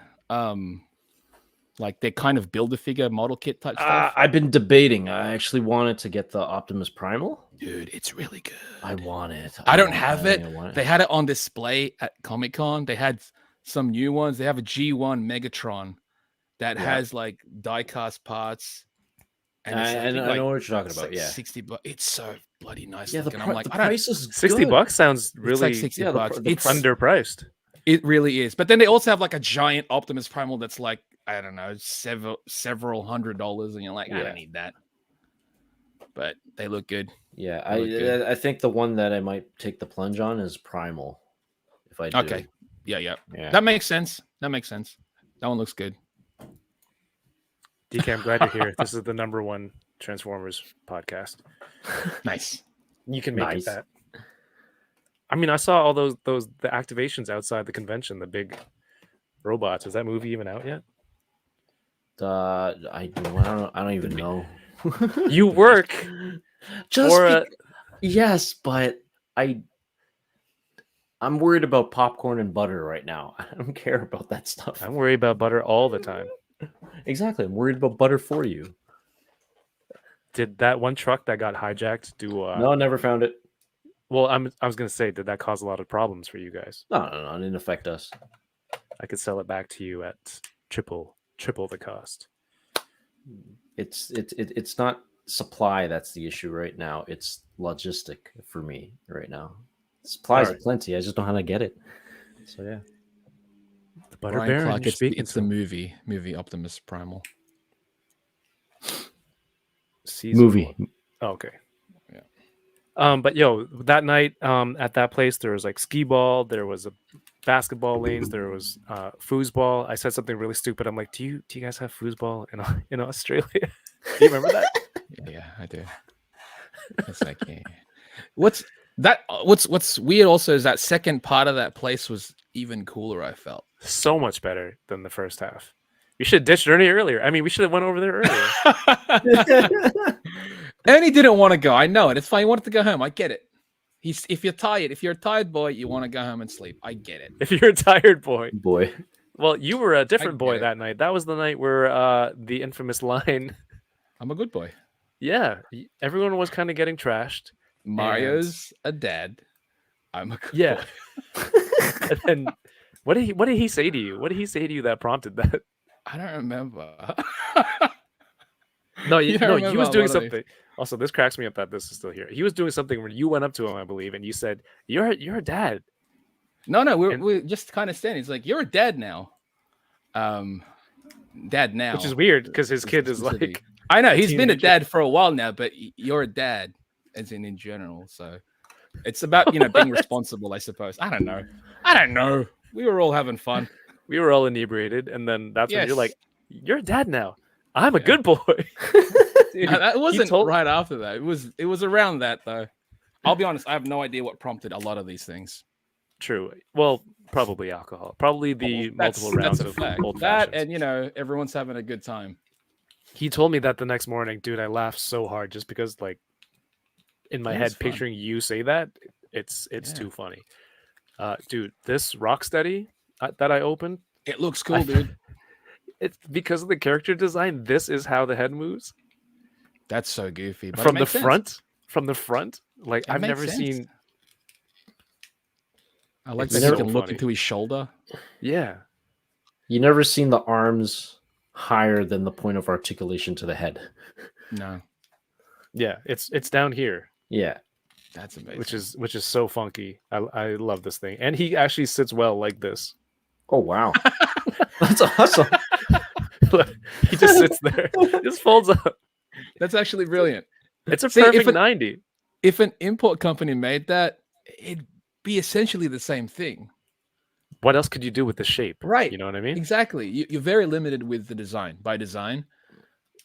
Like they kind of build a figure model kit type stuff? I've been debating. I actually wanted to get the Optimus Primal. Dude, it's really good. I want it. I don't have it. They had it on display at Comic-Con. They had some new ones. They have a G1 Megatron that has like die-cast parts. And I know what you're talking about. Like $60. It's so bloody nice. Yeah, looking. the price is $60 sounds really it's like $60. It's underpriced. It really is. But then they also have like a giant Optimus Primal that's like, I don't know, several $100s, and you're like, I don't need that. But they look good. Yeah, I think the one that I might take the plunge on is Primal. If I do. Okay. Yeah. That makes sense. That one looks good. DK, I'm glad you're here. This is the #1 Transformers podcast. Nice. You can make it Nice. that. I mean, I saw all the activations outside the convention, the big robots. Is that movie even out yet? I don't even know. You work Just for a, yes, but I'm worried about popcorn and butter right now. I don't care about that stuff. I'm worried about butter all the time. Exactly. I'm worried about butter for you. Did that one truck that got hijacked do? No, I never found it. Well, I was gonna say, did that cause a lot of problems for you guys? No, it didn't affect us. I could sell it back to you at triple the cost. It's not supply that's the issue right now. It's logistic for me right now. Supplies Alright. are plenty. I just don't know how to get it. So yeah. The Butter Brian Baron. Clark, You're it's speaking the to movie Optimus Primal. season Movie. 1. Oh, okay. Yeah. But yo, that night at that place there was like skee ball, there was a basketball lanes, there was foosball. I said something really stupid. I'm like, do you guys have foosball in Australia? Do you remember that? Yeah, I do. It's like, yeah. What's weird also is that second part of that place was even cooler, I felt. So much better than the first half. We should have ditched Ernie earlier. I mean, we should have went over there earlier. Ernie didn't want to go. I know it. It's fine. He wanted to go home. I get it. If you're a tired boy, you want to go home and sleep. I get it. If you're a tired boy. Boy. Well, you were a different boy it. that night. That was the night where the infamous line. I'm a good boy. Yeah, everyone was kind of getting trashed. Mario's a dad. I'm a good Yeah. boy. And then what did he say to you? What did he say to you that prompted that? I don't remember. No, You don't he remember was a doing lot of these. something. Also, this cracks me up that this is still here. He was doing something where you went up to him, I believe, and you said, "You're a dad." No, And- we're just kind of standing. He's like, "You're a dad now." Dad now. Which is weird because his kid is specificity. like, I know he's been a teenager. dad for a while now, but you're a dad, as in general. So it's about being responsible, I suppose. I don't know. We were all having fun. we were all inebriated, and then that's when you're Yes. like, "You're a dad now. I'm a good boy." Dude, That wasn't told- right after that. It was around that though. I'll be honest. I have no idea what prompted a lot of these things. True. Well, probably alcohol. Probably the multiple rounds that's a of fact. old That fashions. and everyone's having a good time. He told me that the next morning, dude. I laughed so hard just because, like, in my It head, was fun. picturing you say that, it's Yeah. too funny. Dude, this Rocksteady that I opened, It looks cool, I- dude. it's because of the character design. This is how the head moves That's so goofy. But it from the makes sense. front. From the front, like It I've makes never sense. seen. I like It's that so you can look funny. into his shoulder. Yeah, You never seen the arms higher than the point of articulation to the head. No, yeah, it's down here, Yeah. that's amazing. which is so funky. I love this thing, and he actually sits well like this. Oh wow. That's awesome. Look, he just sits there, just folds up. That's actually brilliant. It's a See, if perfect it- 90. If an import company made that, it'd be essentially the same thing. What else could you do with the shape? Right. You know what I mean? Exactly. You're very limited with the design. By design,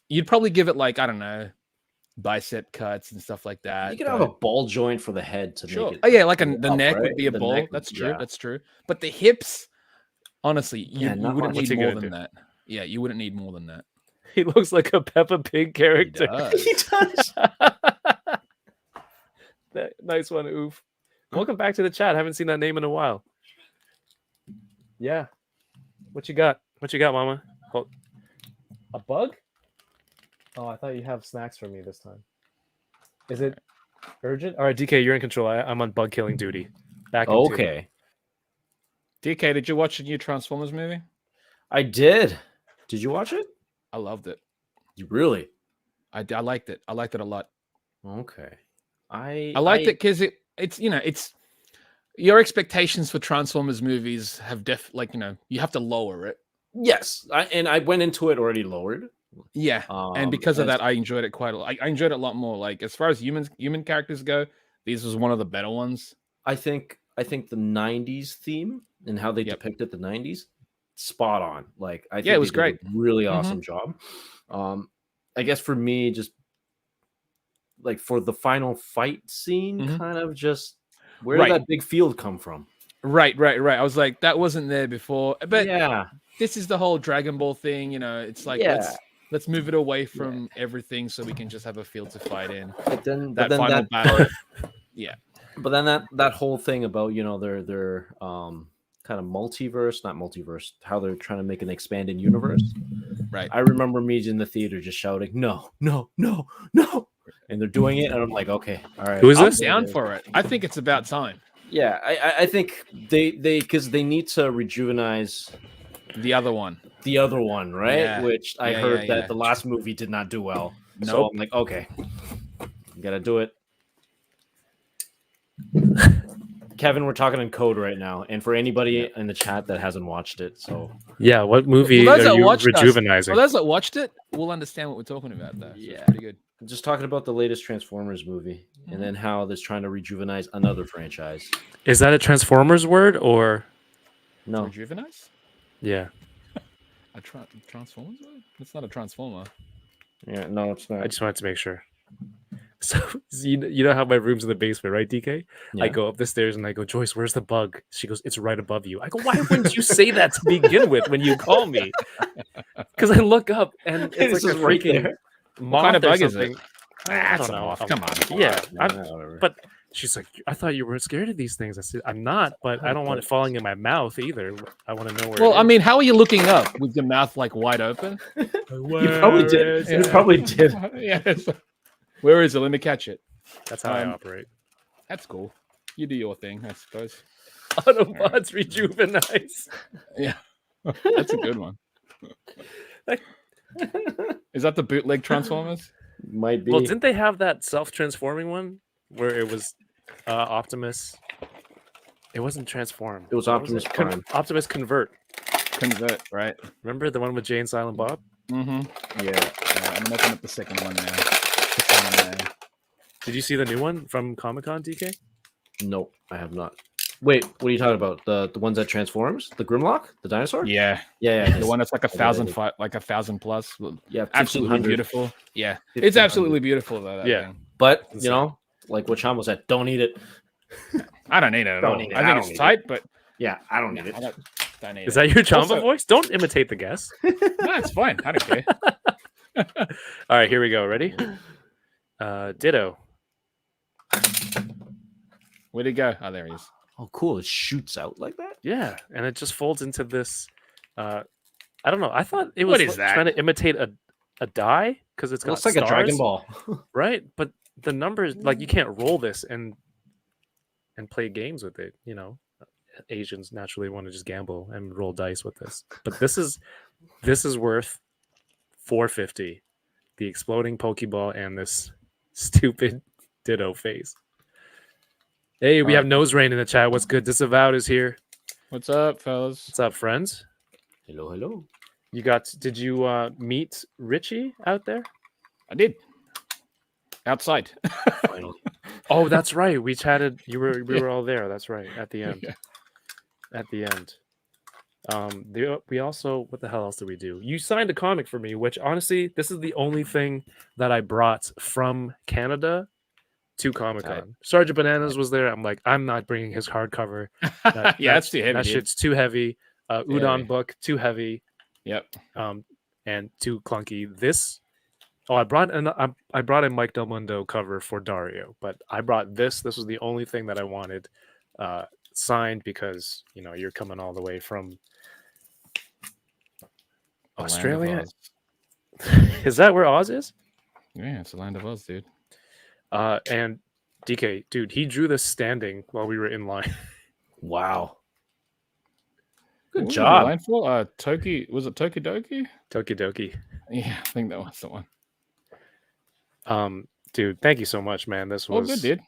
you'd probably give it like, I don't know, bicep cuts and stuff like that. You could have a ball joint for the head to Sure. make it. Oh yeah, like the up, neck right? would be a The ball. neck would- That's true. yeah. That's true. But the hips, honestly, Yeah, you not wouldn't much. need What's he more gonna than do? that. Yeah, you wouldn't need more than that. He looks like a Peppa Pig He character. does. He does. Nice one, Oof. Welcome back to the chat. Haven't seen that name in a while. Yeah. What you got? What you got, Mama? Hold. A bug? Oh, I thought you have snacks for me this time. Is it urgent? All right, DK, you're in control. I'm on bug killing duty. Back in two. Okay. DK, did you watch the new Transformers movie? I did. Did you watch it? I loved it. You really? I liked it. I liked it a lot. Okay. I liked it because it's your expectations for Transformers movies have you have to lower it. Yes. I went into it already lowered. Yeah. And because of as- that, I enjoyed it quite a lot. I enjoyed it a lot more. Like as far as human characters go, these was one of the better ones. I think the '90s theme and how they Yep. depicted the '90s, spot on. Like I think Yeah, it was they did great. a really awesome job. I guess for me, just like for the final fight scene, kind of just where did Right. that big field come from? Right. I was like, that wasn't there before. But Yeah, this is the whole Dragon Ball thing, it's like yeah. let's move it away from everything so we can just have a field to fight in. But then That final battle. Yeah. But then that whole thing about their kind of multiverse, not multiverse, how they're trying to make an expanded universe. Right. I remember me in the theater just shouting, "No, no, no, no!" And they're doing it, and I'm like, "Okay, all right." Who is I'm this? down for it. I think it's about time. Yeah, I think they because they need to rejuvenize The other one. the other one, right? Yeah. Which I Yeah, heard yeah. that the last movie did not do well. So Nope. I'm like, okay, you gotta do it. Kevin, we're talking in code right now, and for anybody in the chat that hasn't watched it, so Yeah, what movie For those are that you watched us- rejuvenizing? For those that watched it, we'll understand what we're talking about, though. So Yeah. it's pretty good. I'm just talking about the latest Transformers movie, and then how they're trying to rejuvenize another franchise. Is that a Transformers word or? No, Rejuvenize? Yeah. A Transformers? It's not a Transformer. yeah, no, it's I not. just wanted to make sure. So you know how my room's in the basement, right, DK? Yeah. I go up the stairs and I go, Joyce, where's the bug? She goes, it's right above you. I go, why wouldn't you say that to begin with when you call me? Because I look up and it's It's like just a right freaking there. moth kind of or bug is something. it? I It's don't a know. moth. Come on. Yeah, Whatever. but she's like, I thought you were scared of these things. I said, I'm not, but I don't want it falling in my mouth either. I want to know where. Well, it I is. mean, how are you looking up with your mouth like wide open? You probably did. You probably did. Yes. Where is it? Let me catch it. That's how I operate. That's cool. You do your thing, I suppose. Autobots rejuvenize. Yeah. That's a good one. Is that the bootleg Transformers? Might be. Well, didn't they have that self-transforming one where it was Optimus? It wasn't transform. It was What Optimus it? Prime. Optimus convert. Convert, right? Remember the one with Jay and Silent Bob? Mm-hmm. Yeah. I'm gonna open up the second one now. To find a name. Did you see the new one from Comic-Con, DK? Nope, I have not. Wait, what are you talking about? The ones that transforms? The Grimlock? The dinosaur? Yeah, Yeah. the one that's like a did. 1,000 plus. Yeah, Absolutely 1,500. beautiful. Yeah, it's 1,500. absolutely beautiful though. That Yeah. thing. But Insane. you know, like what Chamba said, don't eat it. I don't need it at Don't all. need it. I I think don't it's need tight, but Yeah, I don't need I it. don't need Is it. that your Chamba Also- voice? Don't imitate the guest. No, it's fine. I don't care. All right, here we go. Ready? Ditto. Where'd he go? Oh, there he is. Oh, cool. It shoots out like that? Yeah, and it just folds into this. I don't know. I thought it was What is that? trying to imitate a die because it's It got looks like a Dragon stars, Ball. right? But the numbers, like you can't roll this and play games with it. You know, Asians naturally want to just gamble and roll dice with this. But this is worth $450. The exploding Pokeball and this stupid Ditto face. Hey, we have Nose Rain in the chat. What's good? Disavowed is here. What's up, fellas? What's up, friends? Hello. Did you meet Richie out there? I did. Outside. Finally. Oh, that's right. We chatted. We were all there. That's right. At the end. Yeah. At the end. We also, what the hell else did we do? You signed a comic for me, which honestly, this is the only thing that I brought from Canada to Comic-Con. Right. Sergeant Bananas was there. I'm like, I'm not bringing his hardcover. Yeah, that's too heavy. That dude. shit's too heavy. Udon Yeah. book, too heavy. Yep. And too clunky. I brought a Mike Del Mundo cover for Dario, but I brought this. This was the only thing that I wanted signed because you're coming all the way from The land of Australia. Oz. Is that where Oz is? Yeah, it's the land of Oz, dude. And DK, dude, he drew this standing while we were in line. Wow. What Good was job. the line for? Toki, was it Tokidoki? Tokidoki. Yeah, I think that was the one. Dude, thank you so much, man. This Oh, was good, dude.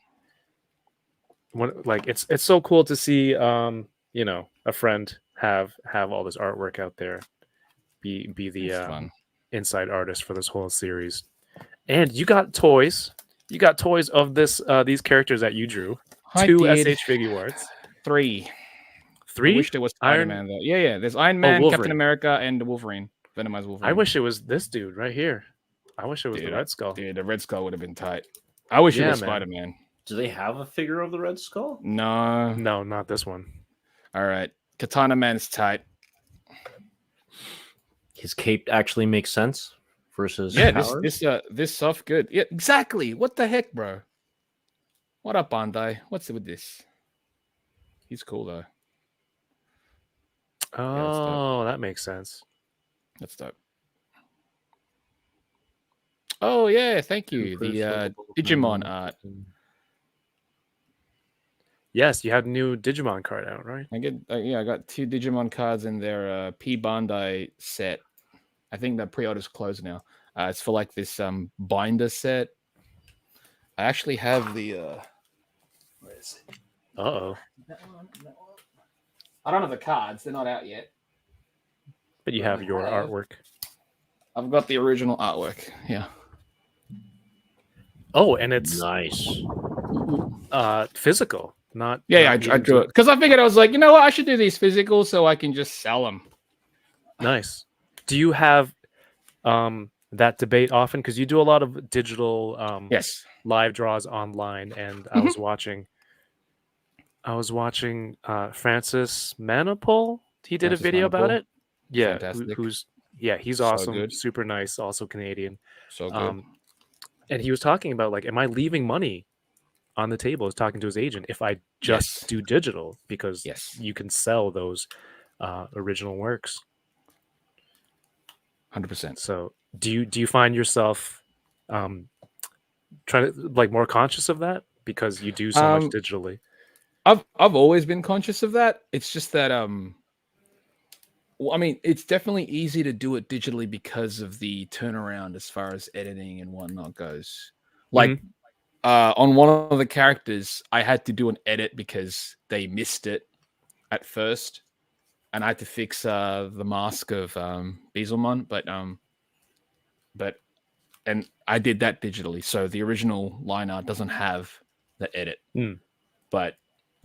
it's so cool to see a friend have all this artwork out there. Be It's the fun. inside artist for this whole series. And you got toys. You got toys of these characters that you drew. I Two did SH figure arts. 3. 3? I wish there was Iron- Spider-Man though. Yeah. There's Iron Man, Captain Wolverine. America, and Wolverine. Venomized Wolverine. I wish it was this dude right here. I wish it was the Red Skull. Dude, the Red Skull would have been tight. I wish it Yeah, was man. Spider-Man. Do they have a figure of the Red Skull? No. No, not this one. All right. Katana Man's tight. His cape actually makes sense versus Yeah, powers? this stuff good. Yeah, exactly. What the heck, bro? What up, Bandai? What's it with this? He's cool though. Oh, that makes sense. That's dope. Oh yeah, thank you. The Digimon art. Yes, you had a new Digimon card out, right? I got 2 Digimon cards in their P Bandai set. I think that pre-order's closed now. It's for like this binder set. I actually have the where is it? Uh-oh. That one. I don't have the cards, they're not out yet. But you have your artwork. I've got the original artwork. Yeah. Oh, and it's Nice. physical, not I drew it because I figured I was like, you know what, I should do these physical so I can just sell them. Nice. Do you have that debate often? Because you do a lot of digital Yes. live draws online, and I was watching Francis Manipul. He did Francis a video about Manipul. it. Yeah, Fantastic. He's So awesome, good. super nice, also Canadian. So good. And he was talking about like, am I leaving money on the table? He's talking to his agent if I just do digital, because you can sell those original works. 100%. So do you find yourself trying to like more conscious of that because you do so much digitally? I've always been conscious of that. It's just that I mean, it's definitely easy to do it digitally because of the turnaround as far as editing and whatnot goes. Like on one of the characters, I had to do an edit because they missed it at first, and I had to fix the mask of Beelzemon, but I did that digitally. So the original line art doesn't have the edit, but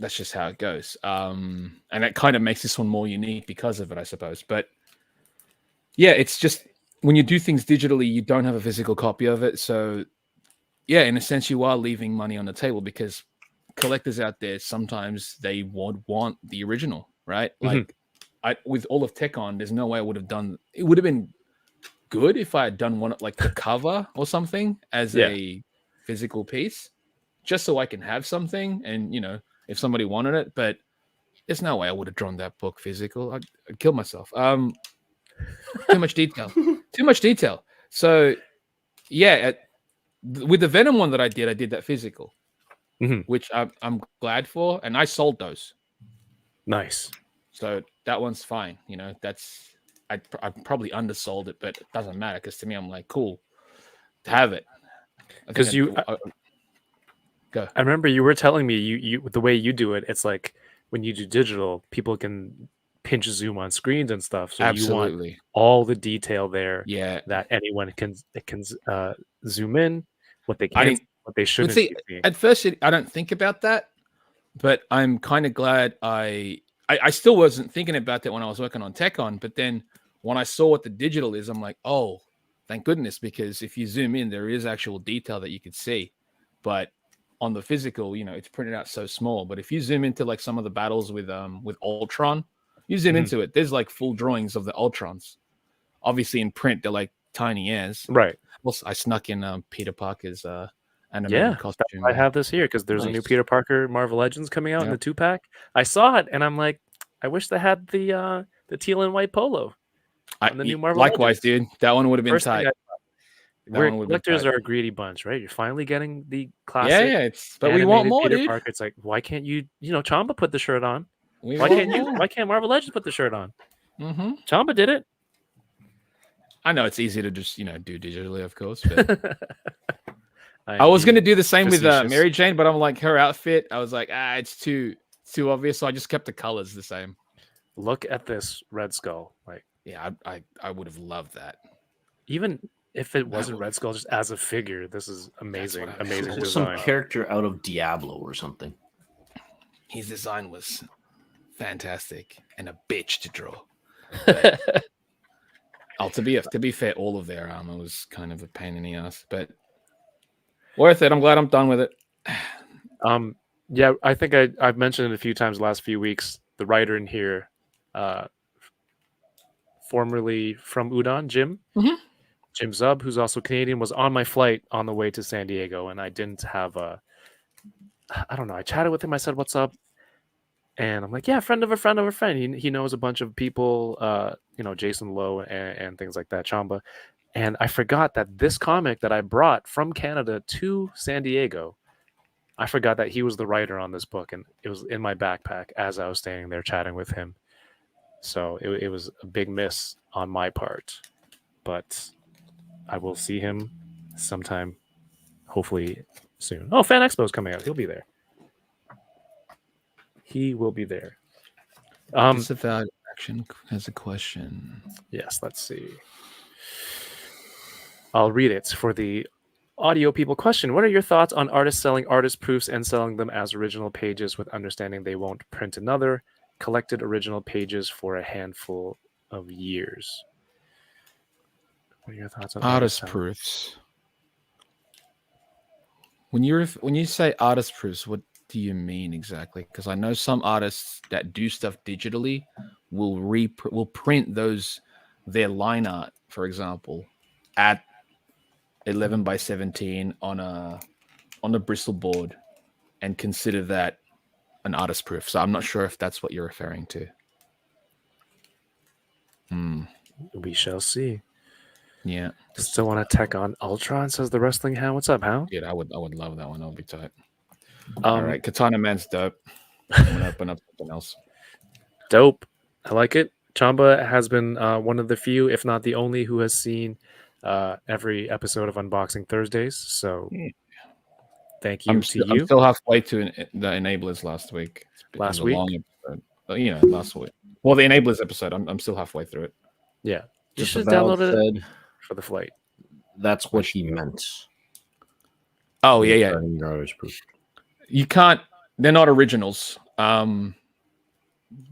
that's just how it goes. And it kind of makes this one more unique because of it, I suppose. But yeah, it's just when you do things digitally, you don't have a physical copy of it. So yeah, in a sense, you are leaving money on the table because collectors out there, sometimes they would want the original, right? Like with all of Tekon, there's no way I would have done. It would have been good if I had done one like the cover or something as a physical piece, just so I can have something and, you know, if somebody wanted it, but there's no way I would have drawn that book physical. I'd kill myself. Too much detail. Too much detail. So, yeah, with the Venom one that I did that physical, which I'm glad for, and I sold those. Nice. So that one's fine. You know, I probably undersold it, but it doesn't matter because to me, I'm like, cool to have it. Because Go. I remember you were telling me you the way you do it, it's like when you do digital, people can pinch zoom on screens and stuff. So you want all the detail there that anyone can zoom in, what they can, what they shouldn't be seeing. At first, I don't think about that, but I'm kind of glad I still wasn't thinking about that when I was working on Tekon. But then when I saw what the digital is, I'm like, oh, thank goodness, because if you zoom in, there is actual detail that you could see. But on the physical, you know, it's printed out so small. But if you zoom into like some of the battles with Ultron, you zoom into it, there's like full drawings of the Ultrons. Obviously in print, they're like tiny as. Right. Also, I snuck in Peter Parker's animated costume. I have this here because there's a new Peter Parker Marvel Legends coming out in the 2-pack. I saw it and I'm like, I wish they had the teal and white polo on the new Marvel Likewise, Legends. dude. That one would have been tight. Collectors are a greedy bunch, right? You're finally getting the classic. But we want more, Peter dude. Parker. It's like, why can't Chamba put the shirt on? Why can't Marvel Legends put the shirt on? Chamba did it. I know it's easy to just do digitally, of course. But I was gonna do the same with Mary Jane, but I'm like her outfit. I was like, it's too obvious, so I just kept the colors the same. Look at this Red Skull. Like, yeah, I would have loved that. Even if it wasn't Red Skull, just as a figure, this is amazing. Amazing design. Some character out of Diablo or something. His design was fantastic and a bitch to draw. But, to be fair, all of their armor was kind of a pain in the ass, but worth it. I'm glad I'm done with it. Yeah, I think I've mentioned it a few times the last few weeks. The writer in here, formerly from Udon, Jim Zub, who's also Canadian, was on my flight on the way to San Diego, and I didn't have I don't know. I chatted with him. I said, "What's up?" And I'm like, "Yeah, friend of a friend of a friend." He knows a bunch of people, Jason Lowe and things like that, Chamba. And I forgot that this comic that I brought from Canada to San Diego, I forgot that he was the writer on this book, and it was in my backpack as I was standing there chatting with him. So it was a big miss on my part, but I will see him sometime, hopefully soon. Oh, Fan Expo's coming out. He'll be there. He will be there. Disavowed Action has a question. Yes, let's see. I'll read it for the audio people. Question: what are your thoughts on artists selling artist proofs and selling them as original pages with understanding they won't print another collected original pages for a handful of years? What are your thoughts on Artist proofs? When you say artist proofs, what do you mean exactly? Because I know some artists that do stuff digitally will print their line art, for example, at 11 by 17 on a Bristol board and consider that an artist proof. So I'm not sure if that's what you're referring to. We shall see. Yeah. Still want to tech on Ultron, says the Wrestling Hound. What's up, Hound? Yeah, I would love that one. That would be tight. All right, Katana Man's dope. I'm gonna open up something else. Dope. I like it. Chamba has been one of the few, if not the only, who has seen every episode of Unboxing Thursdays. So thank you to you. I'm still halfway to the Enablers last week. Last week? A long episode. Last week. Well, the Enablers episode, I'm still halfway through it. Yeah. You should Disavowed download it said for the flight. that's what he meant. Oh, yeah. Your artist proof. You can't. They're not originals.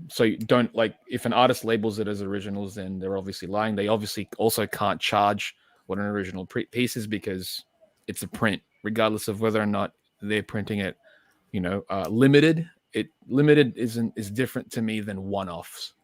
So you don't if an artist labels it as originals, then they're obviously lying. They obviously also can't charge what an original piece is because it's a print, regardless of whether or not they're printing it. Limited. Limited is different to me than one-offs.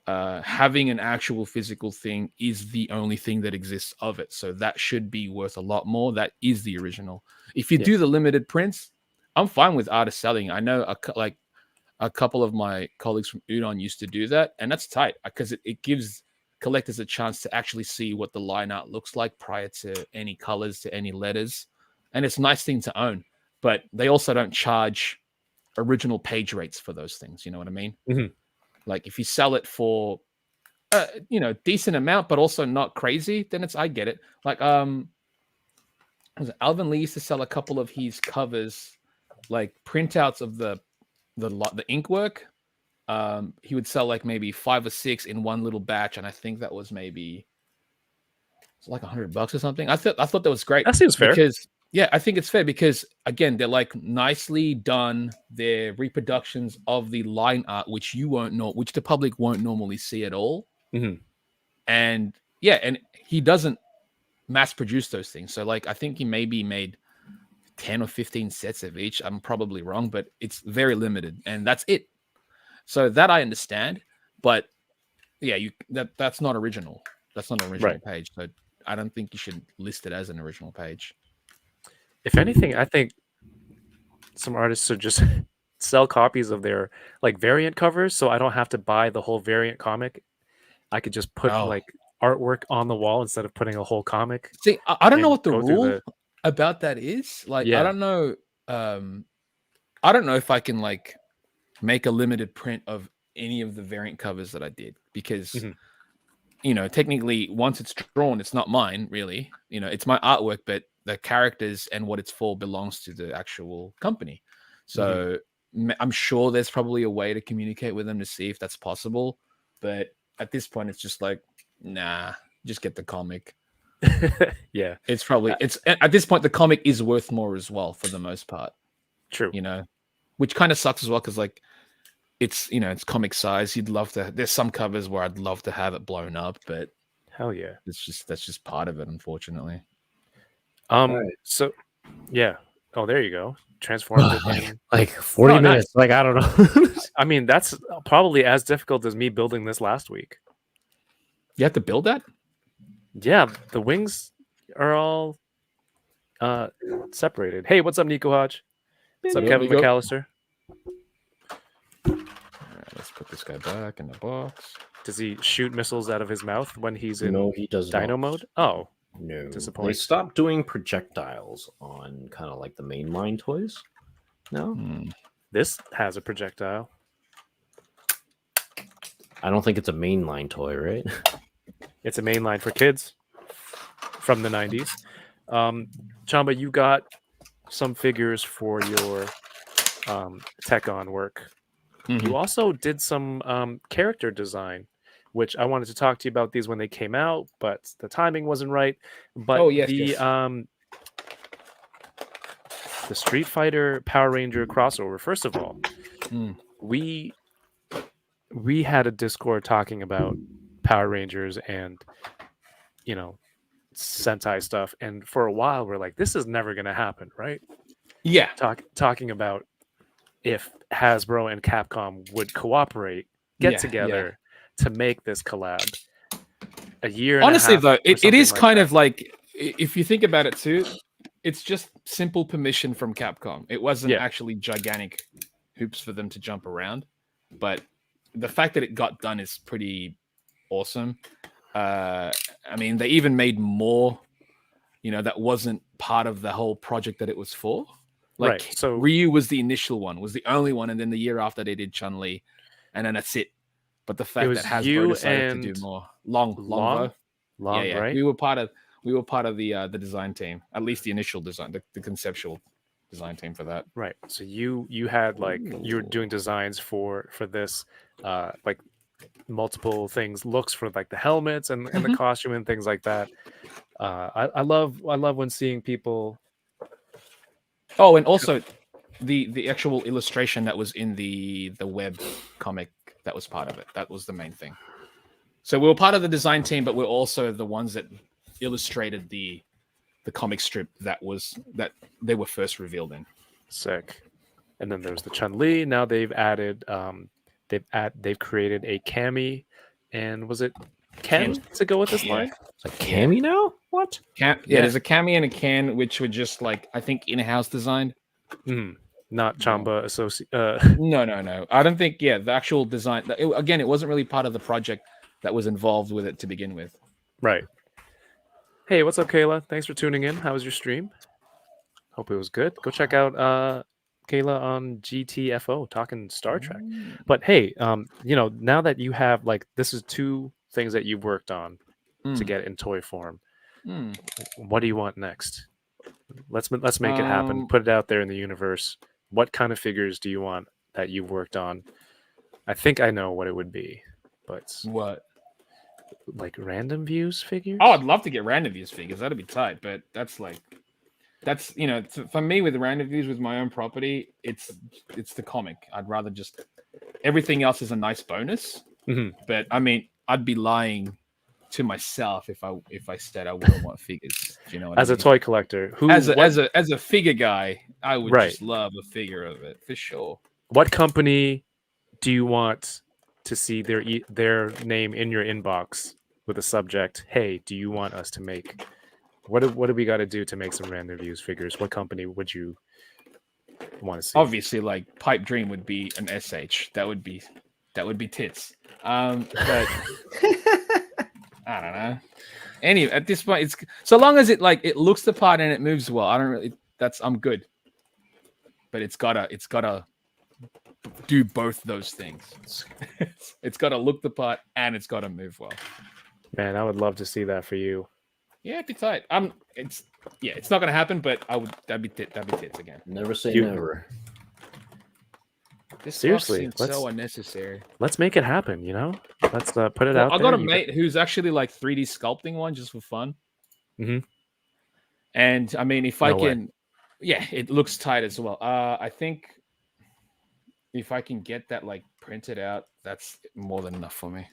Having an actual physical thing is the only thing that exists of it. So that should be worth a lot more. That is the original. If you do the limited prints, I'm fine with artists selling. I know a couple of my colleagues from Udon used to do that, and that's tight because it gives collectors a chance to actually see what the line art looks like prior to any colors, to any letters. And it's a nice thing to own, but they also don't charge original page rates for those things. You know what I mean? Mm-hmm. Like if you sell it for, decent amount, but also not crazy, then I get it. Like, Alvin Lee used to sell a couple of his covers, like printouts of the ink work. He would sell like maybe 5 or 6 in one little batch, and I think that was maybe like $100 or something. I thought that was great. That seems fair. Because I think it's fair because again, they're like nicely done. They're reproductions of the line art, which which the public won't normally see at all. Mm-hmm. And and he doesn't mass produce those things. So I think he maybe made 10 or 15 sets of each. I'm probably wrong, but it's very limited, and that's it. So that I understand, but that's not original. That's not an original page. So I don't think you should list it as an original page. If anything, I think some artists should just sell copies of their variant covers, so I don't have to buy the whole variant comic. I could just put artwork on the wall instead of putting a whole comic. See, I don't know what the rule about that is. I don't know. I don't know if I can make a limited print of any of the variant covers that I did because technically once it's drawn, it's not mine really. It's my artwork, but the characters and what it's for belongs to the actual company. So I'm sure there's probably a way to communicate with them to see if that's possible. But at this point, it's just nah, just get the comic. Yeah. It's probably, at this point, the comic is worth more as well for the most part. True. Which kind of sucks as well. Cause it's it's comic size. You'd love to. There's some covers where I'd love to have it blown up, but Hell yeah. that's just part of it, unfortunately. right. So yeah. Oh, there you go. Transformed it in. Like 40 Oh, nice. minutes. Like, I don't know. I mean, that's probably as difficult as me building this last week. You have to build that. Yeah, the wings are all separated. Hey, what's up, Nico Hodge? What's up, There Kevin we go. McAllister? All right, let's put this guy back in the box. Does he shoot missiles out of his mouth when he's in No, he does Dino not. mode? Oh, No. They disappointing. stopped doing projectiles on kind of like the mainline toys. No, This has a projectile. I don't think it's a mainline toy, right? It's a main line for kids from the 90s. Chamba, you got some figures for your tech on work. Mhm. You also did some character design, which I wanted to talk to you about these when they came out, but the timing wasn't right. But Oh, yes, the yes. the Street Fighter Power Ranger crossover. First of all, Mm. we had a Discord talking about Power Rangers and Sentai stuff, and for a while we're like, this is never going to happen, right? Yeah. Talking about if Hasbro and Capcom would cooperate, get Yeah, together to make this collab. A year and Honestly, a half though, or it something is like kind that. of like, if you think about it too, it's just simple permission from Capcom. It wasn't Yeah. actually gigantic hoops for them to jump around, but the fact that it got done is pretty awesome. I mean, they even made more, that wasn't part of the whole project that it was for. Like, Right, so- Ryu was the initial one, was the only one, and then the year after they did Chun-Li, and then that's it. But the fact was that Hasbro you decided to and do more, Long, yeah, right? we were part of the design team, at least the initial design, the conceptual design team for that. Right. So you had like you were doing designs for this like multiple things, looks for like the helmets and the costume and things like that. I love when seeing people. Oh, and also the actual illustration that was in the web comic, that was part of it. That was the main thing. So we were part of the design team, but we're also the ones that illustrated the comic strip that they were first revealed in. Sick. And then there's the Chun-Li. Now they've added they've created a Cammy, and was it Ken to go with this line? It's like Cammy now? What? Yeah, there's a Cammy and a Can, which were just like, I think, in-house designed. Not Chamba associate. No. I don't think. Yeah, the actual design. Again, it wasn't really part of the project that was involved with it to begin with. Right. Hey, what's up, Kayla? Thanks for tuning in. How was your stream? Hope it was good. Go check out Kayla on GTFO talking Star Trek. But hey, now that you have this is two things that you've worked on to get in toy form. What do you want next? Let's make it happen. Put it out there in the universe. What kind of figures do you want that you've worked on? I think I know what it would be, but what? Like random views figures? Oh, I'd love to get random views figures. That'd be tight, but that's for me with random views with my own property. It's the comic. I'd rather just everything else is a nice bonus. But I mean, I'd be lying to myself if I said I wouldn't want figures. Do you know what as I a mean? toy collector, as a figure guy, I would just love a figure of it for sure. What company do you want to see their name in your inbox with a subject? Hey, do you want us to make? What do we got to do to make some random views figures? What company would you want to see? Obviously, like Pipe Dream would be an SH. That would be tits. But I don't know. Anyway, at this point, it's so long as it looks the part and it moves well. I don't really. I'm good. But it's gotta do both those things. It's gotta look the part and it's gotta move well. Man, I would love to see that for you. Yeah, it'd be tight. It's not gonna happen, but that'd be tits again. Never say never. This seriously, seems so unnecessary. Let's make it happen. Let's put it out. I got a mate who's actually like 3D sculpting one just for fun. And I mean, if I can, it looks tight as well. I think if I can get that print it out. That's more than enough for me.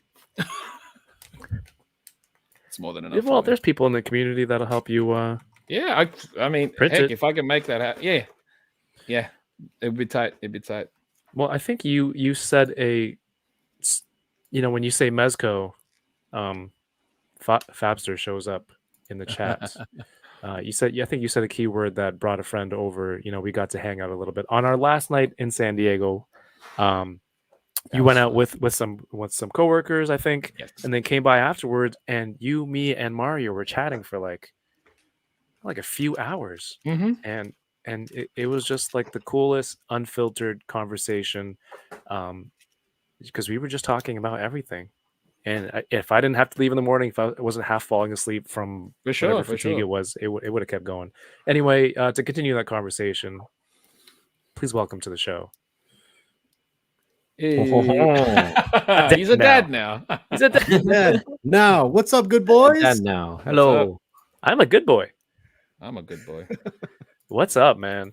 It's more than enough. Well, there's people in the community that'll help you. Yeah, I mean, print heck, it. if I can make that happen, yeah, it'd be tight. It'd be tight. Well, I think you said when you say Mezco, Fabster shows up in the chat. I think you said a keyword that brought a friend over. We got to hang out a little bit on our last night in San Diego. You went out with some coworkers, I think, Yes. and then came by afterwards, and you, me, and Mario were chatting for like a few hours, and it was just like the coolest, unfiltered conversation, because we were just talking about everything. And if I didn't have to leave in the morning, if I wasn't half falling asleep from whatever fatigue it was, it would have kept going. Anyway, to continue that conversation, please welcome to the show. Hey. He's a dad now. He's a dad now. What's up, good boys? Dad now. Hello. I'm a good boy. I'm a good boy. What's up, man?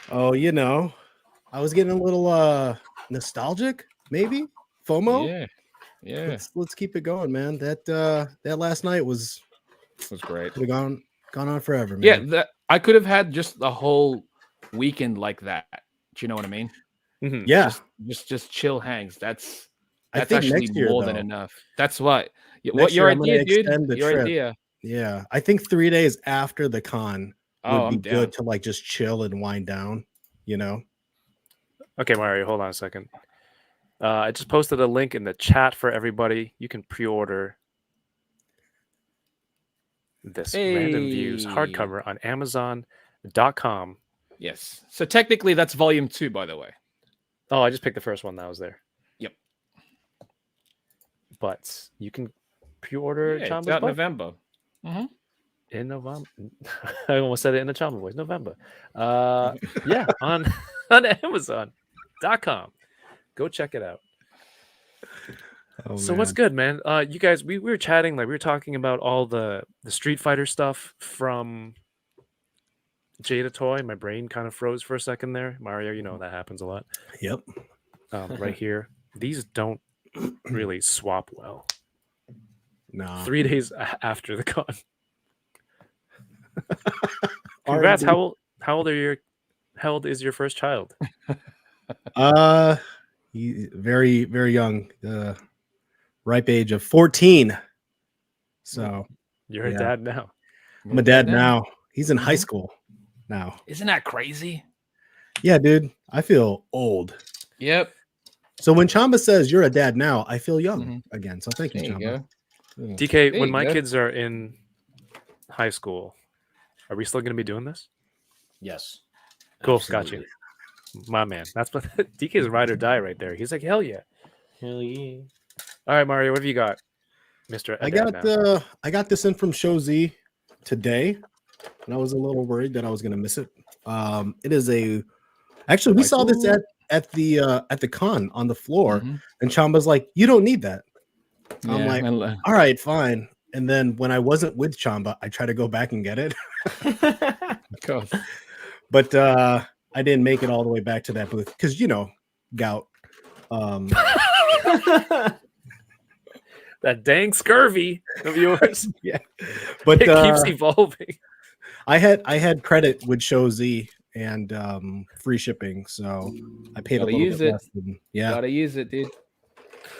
Oh, I was getting a little nostalgic, maybe FOMO. Yeah. Let's keep it going, man. That last night was great. Could have gone on forever, man. Yeah, I could have had just the whole weekend like that. Do you know what I mean? Mm-hmm. Yeah, just chill hangs. That's I think actually next year, more though, than enough. That's what. What next your year, I'm idea, gonna dude? extend the Your trip. idea. Yeah, I think 3 days after the con would I'm be down. good to like just chill and wind down. Okay, Mario, hold on a second. I just posted a link in the chat for everybody. You can pre-order this Random Views hardcover on Amazon.com. Yes. So technically, that's volume 2, by the way. Oh, I just picked the first one that was there. Yep. But you can pre-order It's Chamba's out in book November. in November. I almost said it in the Chamba voice. November. Yeah, on Amazon.com. Go check it out. Oh, So what's good, man? You guys, we were chatting, like we were talking about all the Street Fighter stuff from Jada Toy. My brain kind of froze for a second there. Mario, that happens a lot. Yep. Right here. These don't really swap well. No. 3 days after the con. Congrats. How old is your first child? Very, very young. Ripe age of 14. So You're a dad now. I'm a dad now. He's in high school now. Isn't that crazy? Yeah, dude. I feel old. Yep. So when Chamba says you're a dad now, I feel young again. So thank you, There you Chamba. go. DK, There when you my go. kids are in high school, are we still going to be doing this? Yes. Cool, got you. Absolutely. My man. That's what DK's ride or die right there. He's like, hell yeah. Hell yeah. All right, Mario, what have you got? Mr. I Dad now. got this in from Show Z today, and I was a little worried that I was gonna miss it. It is actually we saw this at the con on the floor, and Chamba's like, you don't need that. I'm like, all right, fine. And then when I wasn't with Chamba, I tried to go back and get it. Of course. But I didn't make it all the way back to that booth because gout. That dang scurvy of yours. Yeah, but it keeps evolving. I had credit with Show Z and free shipping, so I paid Gotta a little use bit it. less than, yeah. Gotta use it, dude.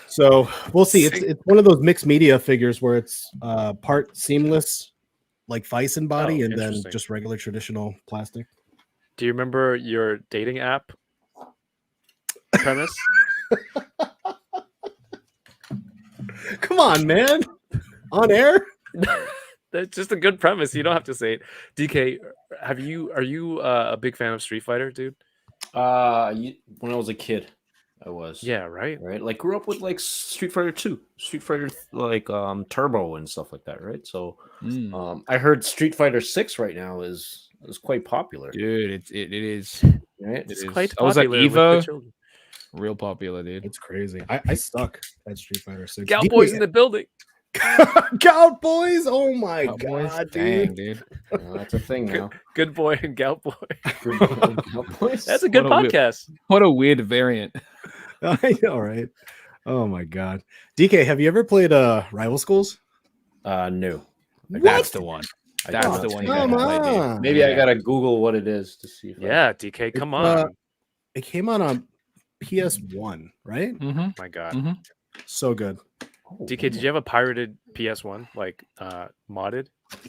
So we'll see. It's one of those mixed media figures where it's part seamless, like Bison body, and then interesting. just regular traditional plastic. Do you remember your dating app premise? Come on, man. On air? That's just a good premise. You don't have to say it. DK, are you a big fan of Street Fighter, dude? When I was a kid, I was. Yeah, right. Like grew up with like Street Fighter 2, Street Fighter like Turbo and stuff like that, right? So I heard Street Fighter 6 right now is quite popular. Dude, it is. Right? It's It is. quite I was at popular with the Evo. children. Real popular, dude. It's crazy. I stuck at Street Fighter 6. Gout boys in the building. Gout boys? Oh my Cowboys? god, Dang, dude. dude. That's a thing now. Good boy and gout boy. That's That's a good What a podcast. What a weird variant. I know, right? Oh my god. DK, have you ever played Rival Schools? No. That's the one. I That's don't the one think you I got to have. play, dude. on. Maybe I gotta Google what it is to see if Yeah, DK, come It's, on. It came out on PS1, right? Mm-hmm. My God. Mm-hmm. So good. DK, did you have a pirated PS1, like modded?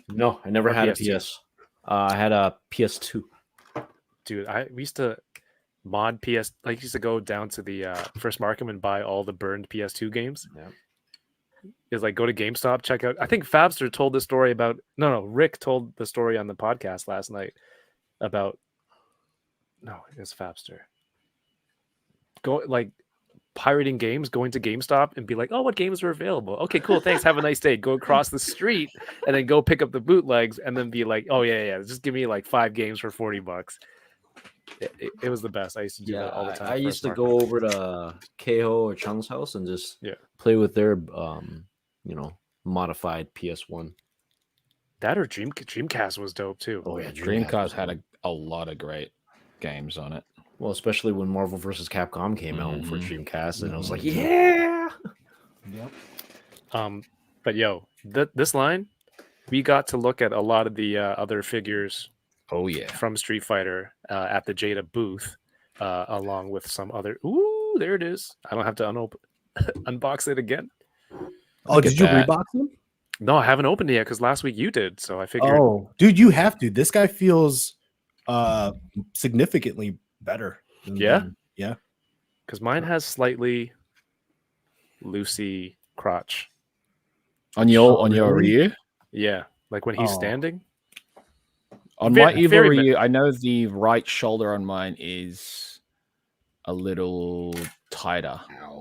No, I never Or had a PS2? PS. I had a PS2. Dude, we used to mod PS. Like, used to go down to the First Markham and buy all the burned PS2 games. Yeah. Is like go to GameStop, check out. I think Fabster told the story about. No, Rick told the story on the podcast last night about. No, it was Fabster. Go like pirating games, going to GameStop and be like, "Oh, what games are available? Okay, cool, thanks. Have a nice day." Go across the street and then go pick up the bootlegs and then be like, "Oh yeah, just give me like 5 games for $40." It was the best. I used to do that all the time. I used to go over to Keho or Chung's house and just play with their modified PS1. That or Dreamcast was dope too. Oh yeah, Dreamcast had a lot of great games on it. Well, especially when Marvel vs. Capcom came out for Dreamcast, and I was like, Mhm. yeah. Yep. But yo, this line, we got to look at a lot of the other figures. Oh yeah, from Street Fighter at the Jada booth, along with some other. Ooh, there it is. I don't have to unbox it again. Oh, did you rebox them? No, I haven't opened it yet because last week you did. So I figured. Oh, dude, you have to. This guy feels significantly better. Yeah? Yeah. Because mine has slightly loosey crotch. on your Ryu. Yeah, like when he's standing. On my Evil Ryu, I know the right shoulder on mine is a little tighter,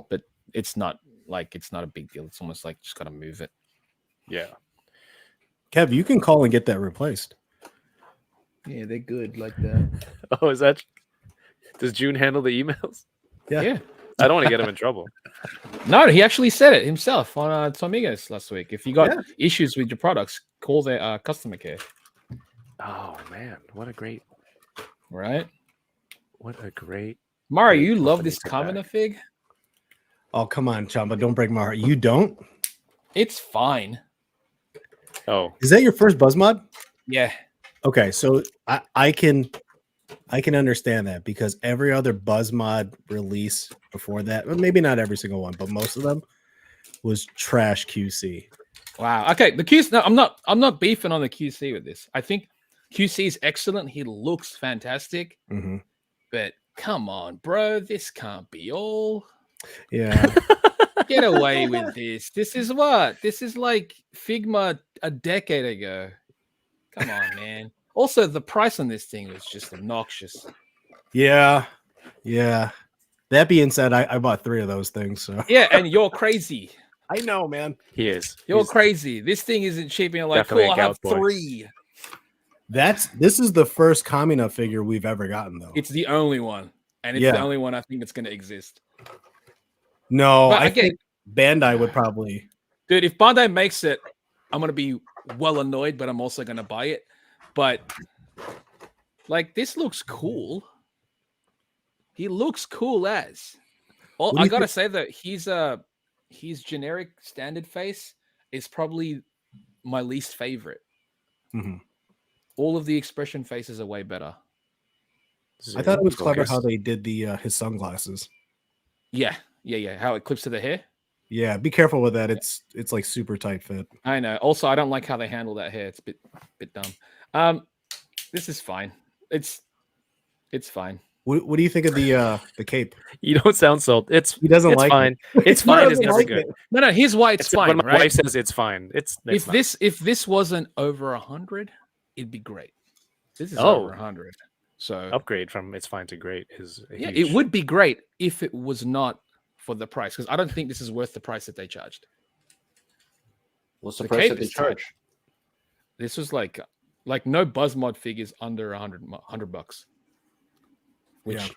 but it's not a big deal. It's almost like just gotta move it. Yeah. Kev, you can call and get that replaced. Yeah, they're good like that. Oh, is that? Does June handle the emails? Yeah. I don't want to get him in trouble. No, he actually said it himself on Tomigos last week. If you got issues with your products, call their customer care. Oh man, what a great, right? What a great Mario. You love this Kamina fig? Oh come on, Chamba, don't break my heart. You don't? It's fine. Oh, is that your first Buzz mod? Yeah. Okay, so I can understand that because every other Buzz mod release before that, well, maybe not every single one, but most of them was trash QC. Wow. Okay, the QC. No, I'm not beefing on the QC with this. I think QC is excellent. He looks fantastic. Mm-hmm. But come on, bro, this can't be all. Yeah. Get away with this. This is what? This is like Figma a decade ago. Come on, man. Also, the price on this thing was just obnoxious. Yeah. That being said, I bought 3 of those things. So yeah, and you're crazy. I know, man. He is. You're crazy. This thing isn't cheap. And you're like, cool, I have 3. This is the first Kamina figure we've ever gotten, though. It's the only one, and it's the only one I think that's going to exist. No, I think Bandai would probably. Dude, if Bandai makes it, I'm going to be well annoyed, but I'm also going to buy it. But like, this looks cool. He looks cool as. Oh, I gotta say that his generic standard face is probably my least favorite. Mm-hmm. All of the expression faces are way better. I thought it was clever how they did the his sunglasses. Yeah. How it clips to the hair. Yeah, be careful with that. It's like super tight fit. I know. Also, I don't like how they handle that hair. It's a bit dumb. This is fine. It's fine. What do you think of the cape? You don't sound so. He doesn't like fine. it. It's fine. It's never like good. it. No. Here's why it's fine. When my right? wife says it's fine, it's if this wasn't over 100, it'd be great. This is over 100. So upgrade from it's fine to great is huge. It would be great if it was not for the price, because I don't think this is worth the price that they charged. What's the price that they charge? This was like no Buzzmod figures under $100. Which,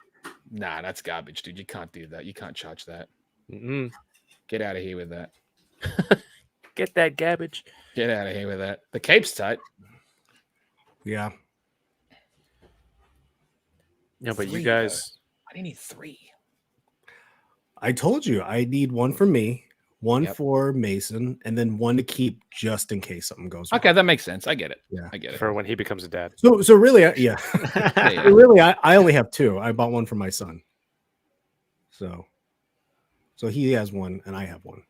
nah, that's garbage, dude. You can't do that. You can't charge that. Mm-mm. Get out of here with that. Get that garbage. Get out of here with that. The cape's tight. Yeah. Yeah, but 3, you guys. I need 3. I told you I need one for me, one Yep. for Mason, and then one to keep just in case something goes wrong. Okay, that makes sense. I get it. Yeah. I get it. For when he becomes a dad. So really, yeah. Yeah. Really, I only have two. I bought one for my son. So he has one and I have one.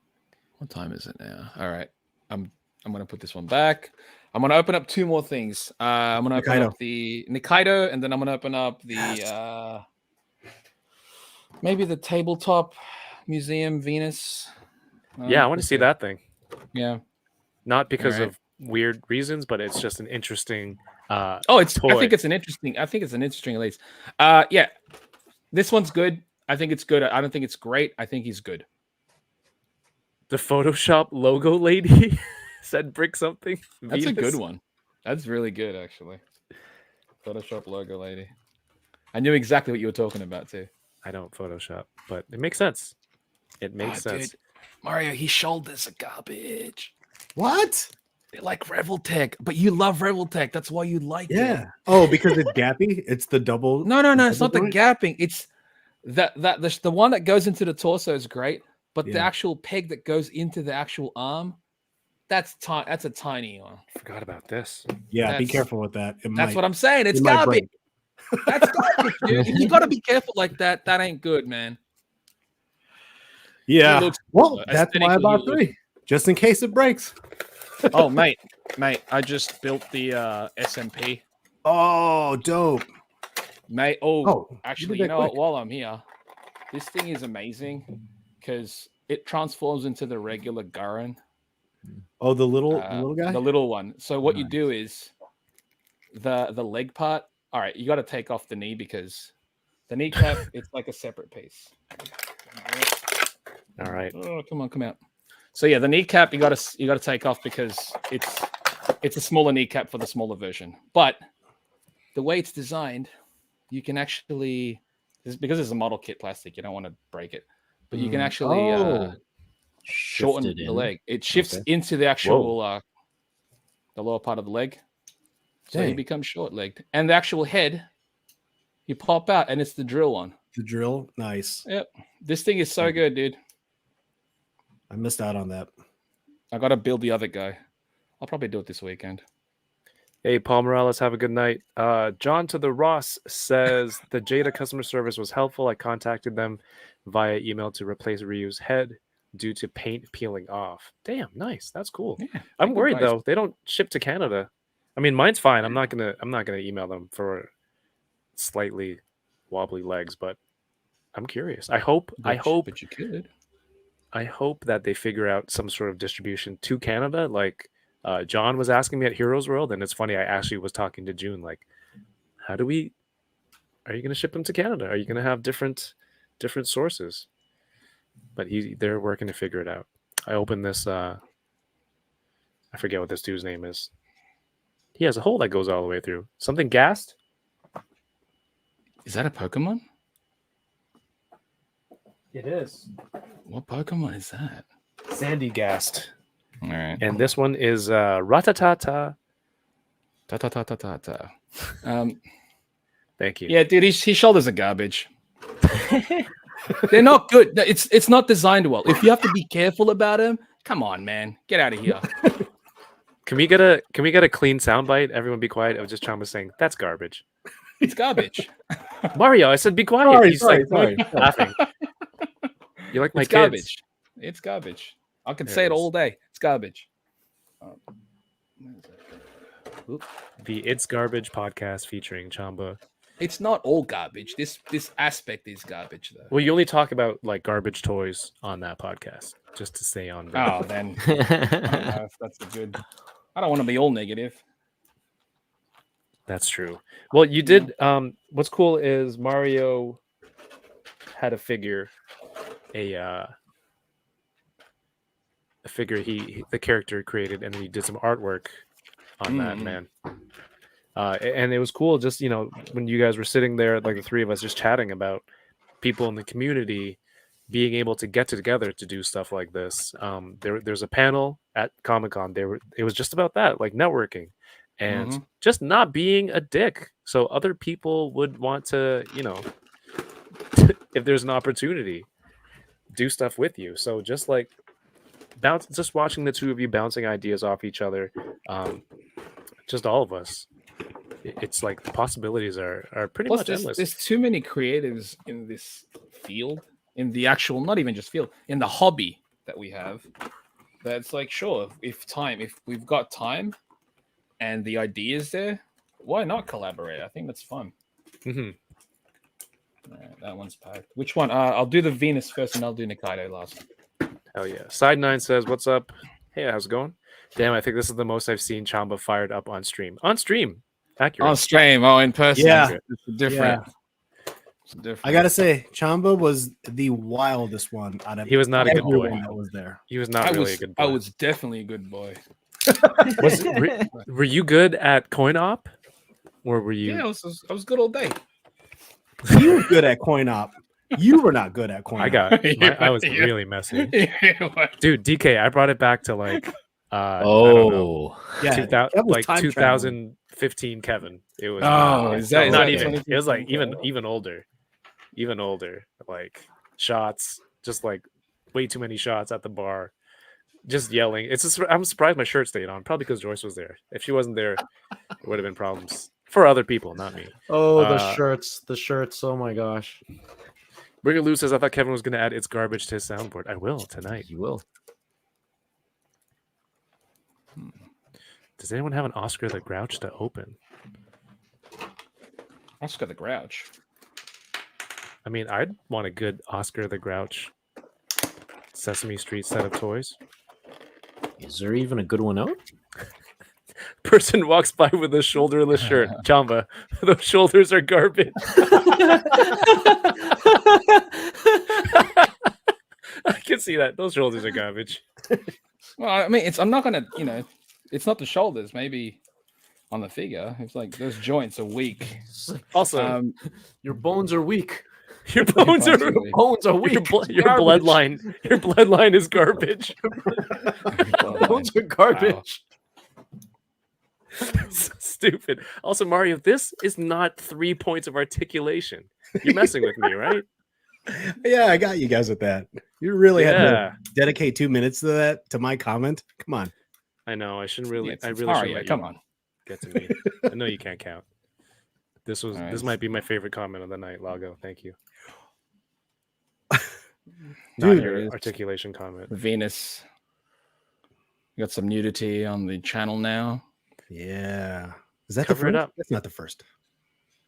What time is it now? All right. I'm gonna put this one back. I'm gonna open up two more things. I'm gonna open Nikaido. up the Nikaido, and then I'm gonna open up the maybe the tabletop museum Venus. Yeah, I want to see that thing. Yeah. Not because Alright. of weird reasons, but it's just an interesting Oh, I toy. think it's an interesting release. Yeah. This one's good. I think it's good. I don't think it's great. I think he's good. The Photoshop logo lady said brick something. That's a Venus. good one. That's really good, actually. Photoshop logo lady. I knew exactly what you were talking about too. I don't Photoshop, but it makes sense. It makes sense. Dude. Mario, his shoulders are garbage. What? They're like Reveltech, but you love Reveltech. That's why you like it. Yeah. Oh, because it's gappy. It's the double. No. It's not the joint? gapping. It's the one that goes into the torso is great, but the Yeah. actual peg that goes into the actual arm, that's a tiny one. Forgot about this. Yeah. Be That's- careful with that. That's what I'm saying. It's it might garbage. break. That's garbage, dude. If you gotta be careful like that, that ain't good, man. Yeah. It looks- Well, that's why I aesthetically, bought it looks- 3, just in case it breaks. Oh, mate, I just built the SMP. Oh, dope. Mate, Oh, actually, did you that know what? quick. While I'm here, this thing is amazing because it transforms into the regular Garen, Oh, the little guy. the little one. So what you Nice. do is the leg part. All right, you got to take off the knee because the kneecap it's like a separate piece. All right. Oh, come out. So yeah, the kneecap you got to take off because it's a smaller kneecap for the smaller version. But the way it's designed, you can actually because it's a model kit plastic, you don't want to break it, but you can actually shorten Shifted the in. leg. It shifts Okay. into the actual the lower part of the leg, so he Dang. becomes short-legged. And the actual head, you pop out, and it's the drill one. The drill. Nice. Yep, this thing is so good, dude. I missed out on that. I got to build the other guy. I'll probably do it this weekend. Hey, Paul Morales, have a good night. John to the Ross says the Jada customer service was helpful. I contacted them via email to replace Ryu's head due to paint peeling off. Damn, nice. That's cool. Yeah, I'm good worried advice. though. They don't ship to Canada. I mean, mine's fine. I'm not gonna email them for slightly wobbly legs, but I'm curious. I hope But you could. I hope that they figure out some sort of distribution to Canada. Like John was asking me at Heroes World, and it's funny. I actually was talking to June. Like, are you going to ship them to Canada? Are you going to have different sources? But they're working to figure it out. I opened this. I forget what this dude's name is. He has a hole that goes all the way through. Something gassed. Is that a Pokemon? It is. What Pokemon is that? Sandy gassed. All right. And this one is Ratatata. Ta. Thank you. Yeah, dude, his shoulders are garbage. They're not good. It's not designed well. If you have to be careful about him, come on, man, get out of here. Can we get a clean soundbite? Everyone be quiet. I was just Chamba saying that's garbage. It's garbage. Mario, I said be quiet. Sorry, He's sorry, like laughing. You like my It's kids. garbage. It's garbage. I can There say it it all day. It's garbage. The It's Garbage podcast featuring Chamba. It's not all garbage. This aspect is garbage, though. Well, you only talk about like garbage toys on that podcast, just to stay on. Oh, then I don't know if that's a good. I don't want to be all negative. That's true. Well, you did. What's cool is Mario had a figure, a figure the character created, and then he did some artwork on that, man. And it was cool. Just when you guys were sitting there, like the three of us, just chatting about people in the community being able to get together to do stuff like this. There's a panel at Comic-Con. It was just about that, like networking and just not being a dick. So other people would want to, if there's an opportunity. do stuff with you. So just like just watching the two of you bouncing ideas off each other, just all of us. It's like the possibilities are pretty Plus, much endless. there's too many creatives in this field, in the actual, not even just field, in the hobby that we have. That's like, sure, if we've got time and the ideas there, why not collaborate? I think that's fun. That one's packed. Which one? I'll do the Venus first, and I'll do Nikaido last. Hell yeah. Side 9 says, "What's up? Hey, how's it going? Damn, I think this is the most I've seen Chamba fired up on stream. On stream, accurate. On stream, in person. Yeah. It's different. Yeah. It's different. I gotta say, Chamba was the wildest one out of He was not a good boy. everyone that was there. He was not really a good boy. I was definitely a good boy. Were you good at coin op? Or were you? Yeah, I was good all day. You were good at coin op. You were not good at coin op. I was really messy. Dude, DK, I brought it back to like I don't know, Yeah, 2000, that was like time 2015 Kevin. It was is that not is even. that It was like 2015? even older. Like shots, just like way too many shots at the bar, just yelling. I'm surprised my shirt stayed on. Probably because Joyce was there. If she wasn't there, it would have been problems for other people, not me. Oh, the shirts. Oh my gosh. Bringer Lou says, "I thought Kevin was going to add It's Garbage to his soundboard. I will tonight. You will. Does anyone have an Oscar the Grouch to open? Oscar the Grouch. I mean, I'd want a good Oscar the Grouch Sesame Street set of toys." Is there even a good one out? Person walks by with a shoulderless shirt. Chamba, those shoulders are garbage. I can see that. Those shoulders are garbage. Well, I mean, I'm not gonna, it's not the shoulders. Maybe on the figure, it's like those joints are weak. Also, Your bones are weak. your bones are Possibly. Bones are weak. your bloodline is garbage. Bones are garbage. Stupid. Also, Mario, this is not 3 points of articulation. You're messing with me, right? Yeah, I got you guys with that. You really had Yeah. to dedicate 2 minutes to that, to my comment. Come on. I know. I shouldn't really. It's I really Mario, should let come you on. get to me. I know you can't count. This Alright. might be my favorite comment of the night, Lago. Thank you. Dude, Not your there is- articulation comment. Venus. We got some nudity on the channel now. Yeah. Is that Cover the it first? up. That's not the first.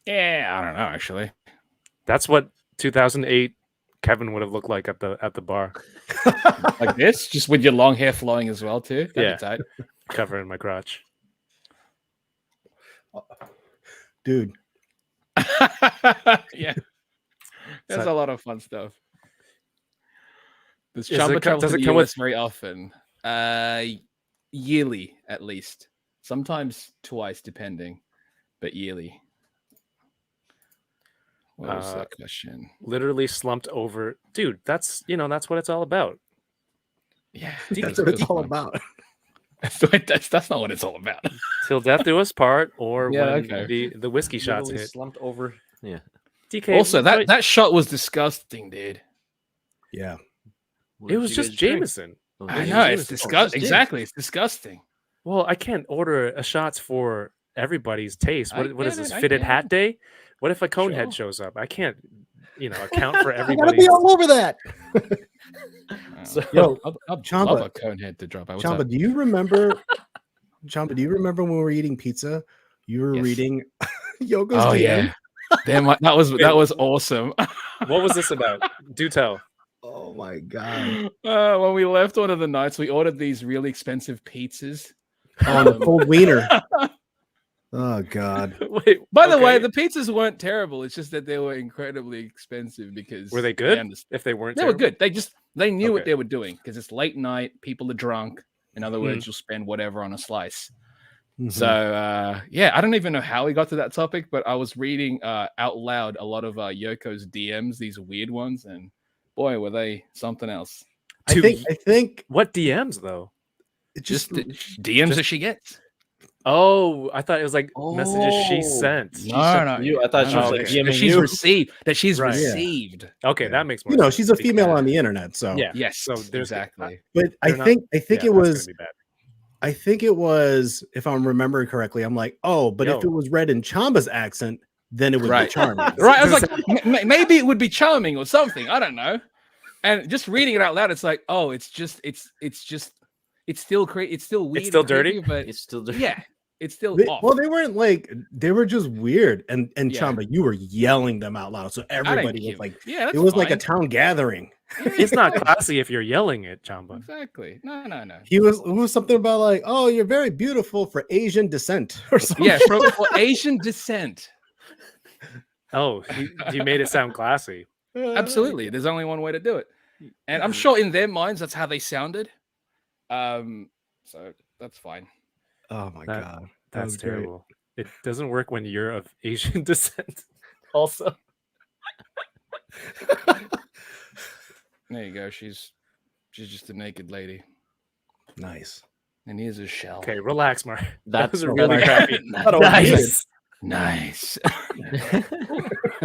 Yeah, I don't know actually. That's what 2008 Kevin would have looked like at the bar, Like this, just with your long hair flowing as well too. That'd Yeah. be tight. covering my crotch. Dude, Yeah. There's So- a lot of fun stuff. Does Is it Chamba co- travel does to it the come US with- very often? Yearly, at least. Sometimes twice, depending, but yearly. What was that question? Literally slumped over, dude. That's what it's all about. Yeah, that's what it's all about. That's not what it's all about. Till death do us part, or Yeah, when okay. the whiskey shots Literally hit. slumped over. Yeah. DK. Also, enjoy- that shot was disgusting, dude. Yeah. What it did was you just guys drink? Jameson. Oh, I yeah, know, Jameson. it's Oh, disgusting. just Exactly, it's disgusting. Well, I can't order a shots for everybody's taste. I What is get this, it, I fitted get hat it. day? What if a cone Sure. head shows up? I can't, account for I gotta everybody. be all over that. So- Yo, I'd Chamba. love a cone head to drop out. What's Chamba, up? do you remember? Chamba, do you remember when we were eating pizza? You were Yes. reading Yoko's Oh DM? yeah, damn, that was awesome. What was this about? Do tell. Oh my god! When we left one of the nights, we ordered these really expensive pizzas. Oh, the cold wiener. Oh god! Wait. By the way, okay. the pizzas weren't terrible. It's just that they were incredibly expensive because Were they I good? understand- If they weren't, They were terrible? good. They knew what Okay. they were doing because it's late night. People are drunk. In other Mm. words, you'll spend whatever on a slice. Mhm. So yeah, I don't even know how we got to that topic, but I was reading out loud a lot of Yoko's DMs, these weird ones, and boy, were they something else. I think What DMs though? it Just just the DMs that she gets. Oh, I thought it was like messages she Oh, sent. She sent you. I thought she was no, like okay. DMing she's you. received. That she's Right. Yeah. received. Okay, Yeah. that makes more You know, sense. she's a female because- on the internet, so Yeah. Yes, So there's exactly. But I They're not- think yeah, it that's was gonna be bad. I think it was, if I'm remembering correctly, I'm like, oh, but if Yo. it was read in Chamba's accent, then it would Right. be charming. Right. I was like, maybe it would be charming or something. I don't know. And just reading it out loud, it's like, oh, it's still weird. It's still and dirty? creepy, but It's still yeah, it's still off. Well, they weren't like, they were just weird. And Yeah. Chamba, you were yelling them out loud. So everybody was give- like, yeah, that's it was like a fine. town gathering. It's not classy if you're yelling it, Chamba. Exactly. No. It was something about like, oh, you're very beautiful for Asian descent or something. Yeah, for Asian descent. Oh, he made it sound classy. Absolutely. There's only one way to do it. And I'm sure in their minds that's how they sounded. So that's fine. Oh my That- god. That That's was great. terrible. It doesn't work when you're of Asian descent. Also, There you go. She's just a naked lady. Nice. And here's a shell. okay, relax, Mark. That That's was a really crappy. Nice. Nice.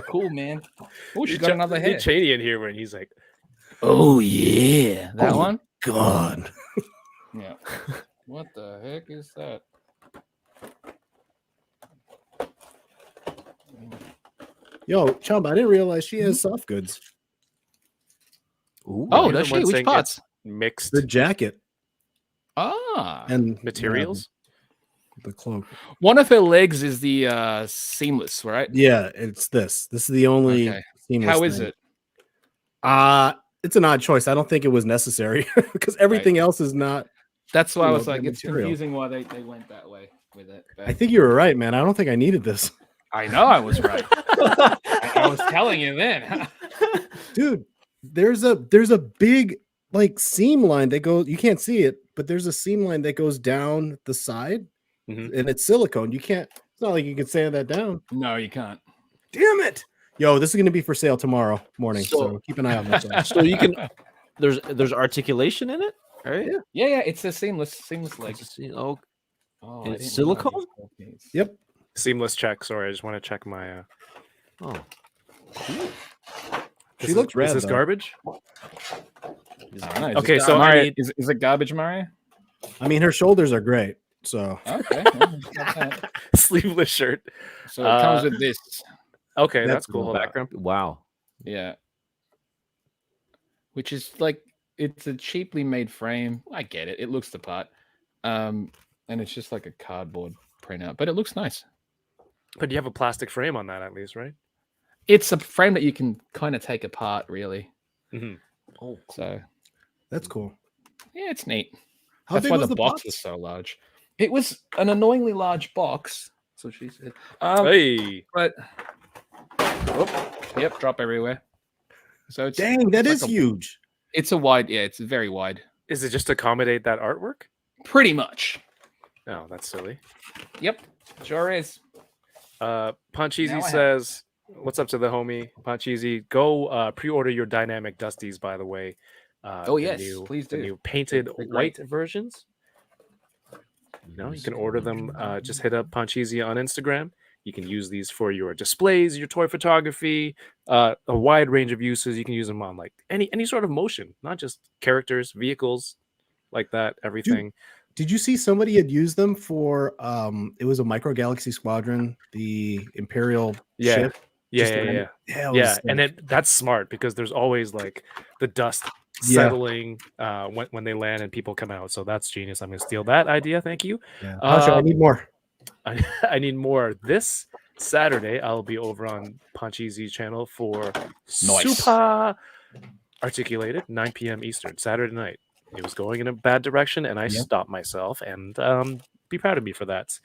Cool, man. Oh, she's got another Lee head. Cheney in here when he's like, Oh yeah. That Oh. one? God. Yeah. What the heck is that? Yo, Chamba, I didn't realize she has soft goods. Ooh. Oh, you're the does one she? Which saying parts? mixed The jacket Ah. and materials. the cloak. One of her legs is the seamless, right? Yeah, it's this. This is the only Okay. seamless How is thing. it? It's an odd choice. I don't think it was necessary because everything else is not. That's why I You was know, like, the it's material. confusing why they went that way with it. But I think you were right, man. I don't think I needed this. I know I was right. I was telling you then. Dude, there's a big like seam line that goes, you can't see it, but there's a seam line that goes down the side Mhm. and it's silicone. It's not like you can sand that down. No, you can't. Damn it. Yo, this is gonna be for sale tomorrow morning. So, So- keep an eye on that. So you can. There's articulation in it, right? Yeah, it's a seamless leg. Oh, Oh, And I it's didn't know silicone? these. Yep. Seamless check. Sorry, I just want to check my. oh. She looks Is rad, this though. garbage? I don't know, is Okay, it so Mario, I need- is it garbage, Mario? I mean, her shoulders are great. So Okay. well, not bad. Sleeveless shirt. So it comes Uh, with this. Okay, That's that's cool. cool. Hold on. Background. Wow. Yeah. Which is like, it's a cheaply made frame. I get it. It looks the part. And it's just like a cardboard printout, but it looks nice. But you have a plastic frame on that at least, right? It's a frame that you can kind of take apart, really. Mhm. Oh, So that's cool. yeah, it's neat. How That's big why was the the box was so large. It was an annoyingly large box. So she said. Hey, But yep, drop everywhere. So it's Dang, that like is a- huge. it's a wide, yeah, it's very wide. is it just to accommodate that artwork? Pretty much. Oh, that's silly. Yep, sure is. Punch Now Easy I have- says, "What's up to the homie Punch Easy? Go pre-order your dynamic dusties, by the way. Oh, the yes, new, please the do. new painted They're white great. versions. You can order them. Just hit up Punch Easy on Instagram. You can use these for your displays, your toy photography, a wide range of uses. You can use them on like any sort of motion, not just characters, vehicles, like that. Everything. Did you see somebody had used them for it was a Micro Galaxy Squadron, the Imperial Yeah. ship? Yeah, Just yeah, around- yeah. Yeah, it was Yeah, sick. and that's smart because there's always like the dust Yeah. settling when they land and people come out. So that's genius. I'm gonna steal that idea. Thank you. Yeah. Pasha, I need more. I need more. This Saturday, I'll be over on Punch Easy's channel for Nice. Super Articulated, 9 p.m. Eastern, Saturday night. It was going in a bad direction, and I Yep. stopped myself. And be proud of me for that.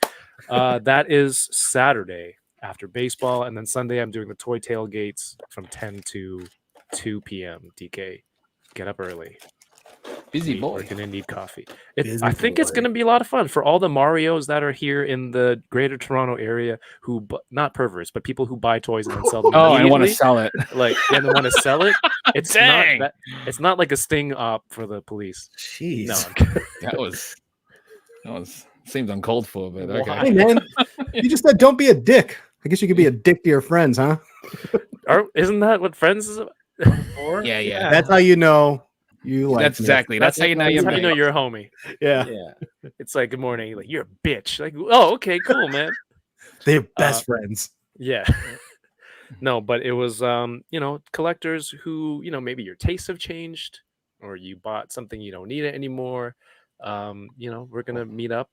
That is Saturday after baseball, and then Sunday I'm doing the toy tailgates from 10 to 2 p.m. DK, get up early. Busy We're boy. gonna need coffee. Busy I think it's boy. gonna be a lot of fun for all the Marios that are here in the Greater Toronto area who, not perverts, but people who buy toys and then sell them. Oh, I want to immediately. sell it. Like, yeah, they want to sell it. It's Dang. not that. It's not like a sting op for the police. Jeez. No, I'm kidding. That was Seems uncalled for, but okay. Hey, man, you just said don't be a dick. I guess you could be a dick to your friends, huh? Isn't that what Friends is about? Yeah. That's how you know you like. That's me. exactly. That's how you know That's you're how you know mate. you're a homie. Yeah, Yeah. It's like, good morning. Like, you're a bitch. Like, oh, okay, cool, man. they're best friends. Yeah. No, but it was collectors who, maybe your tastes have changed or you bought something you don't need it anymore. We're gonna meet up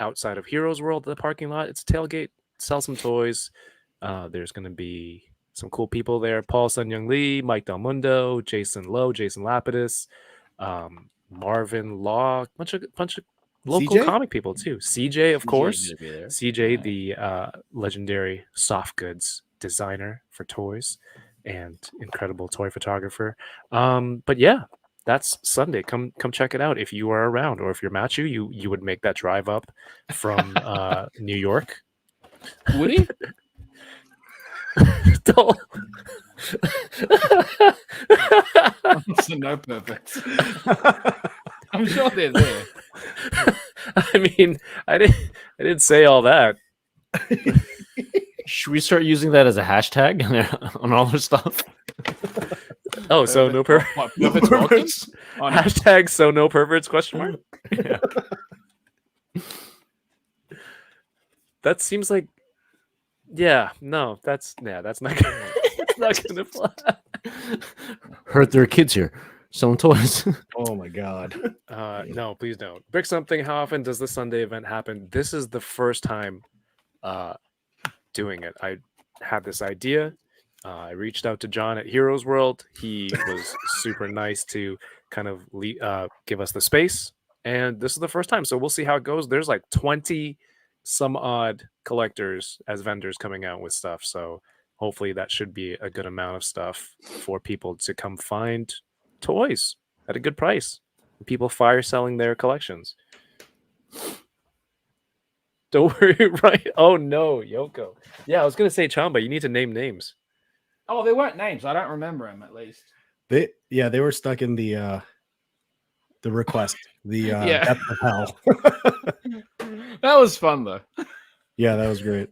outside of Heroes World, the parking lot. It's a tailgate, sell some toys. There's gonna be some cool people there. Paul Sun Young Lee, Mike Del Mundo, Jason Lowe, Jason Lapidus, Marvin Law, bunch of local CJ? comic people too. CJ, of course. gonna be there. CJ, the legendary soft goods designer for toys and incredible toy photographer. But yeah, that's Sunday. Come check it out if you are around, or if you're Matthew, you would make that drive up from New York. Would he? Don't- So no purpose. I'm sure they're there. I mean, I didn't say all that. Should we start using that as a hashtag on all our stuff? Oh, so no perverts. What, perverts walking? Oh, no. Hashtag so no perverts question mark. Yeah. That seems like, yeah, no, that's not gonna, it's not gonna fly. Heard there are kids here selling toys. Oh my god. No, please don't. Brick something. How often does the Sunday event happen? This is the first time doing it. I had this idea. I reached out to John at Heroes World. He was super nice to kind of give us the space. And this is the first time. So we'll see how it goes. There's like 20 some odd collectors as vendors coming out with stuff. So hopefully that should be a good amount of stuff for people to come find toys at a good price. People fire selling their collections. Don't worry, right? Oh no, Yoko. Yeah, I was gonna say Chamba. You need to name names. Oh, they weren't names. I don't remember them, at least. They were stuck in the request, the depth of hell. That was fun, though. Yeah, that was great.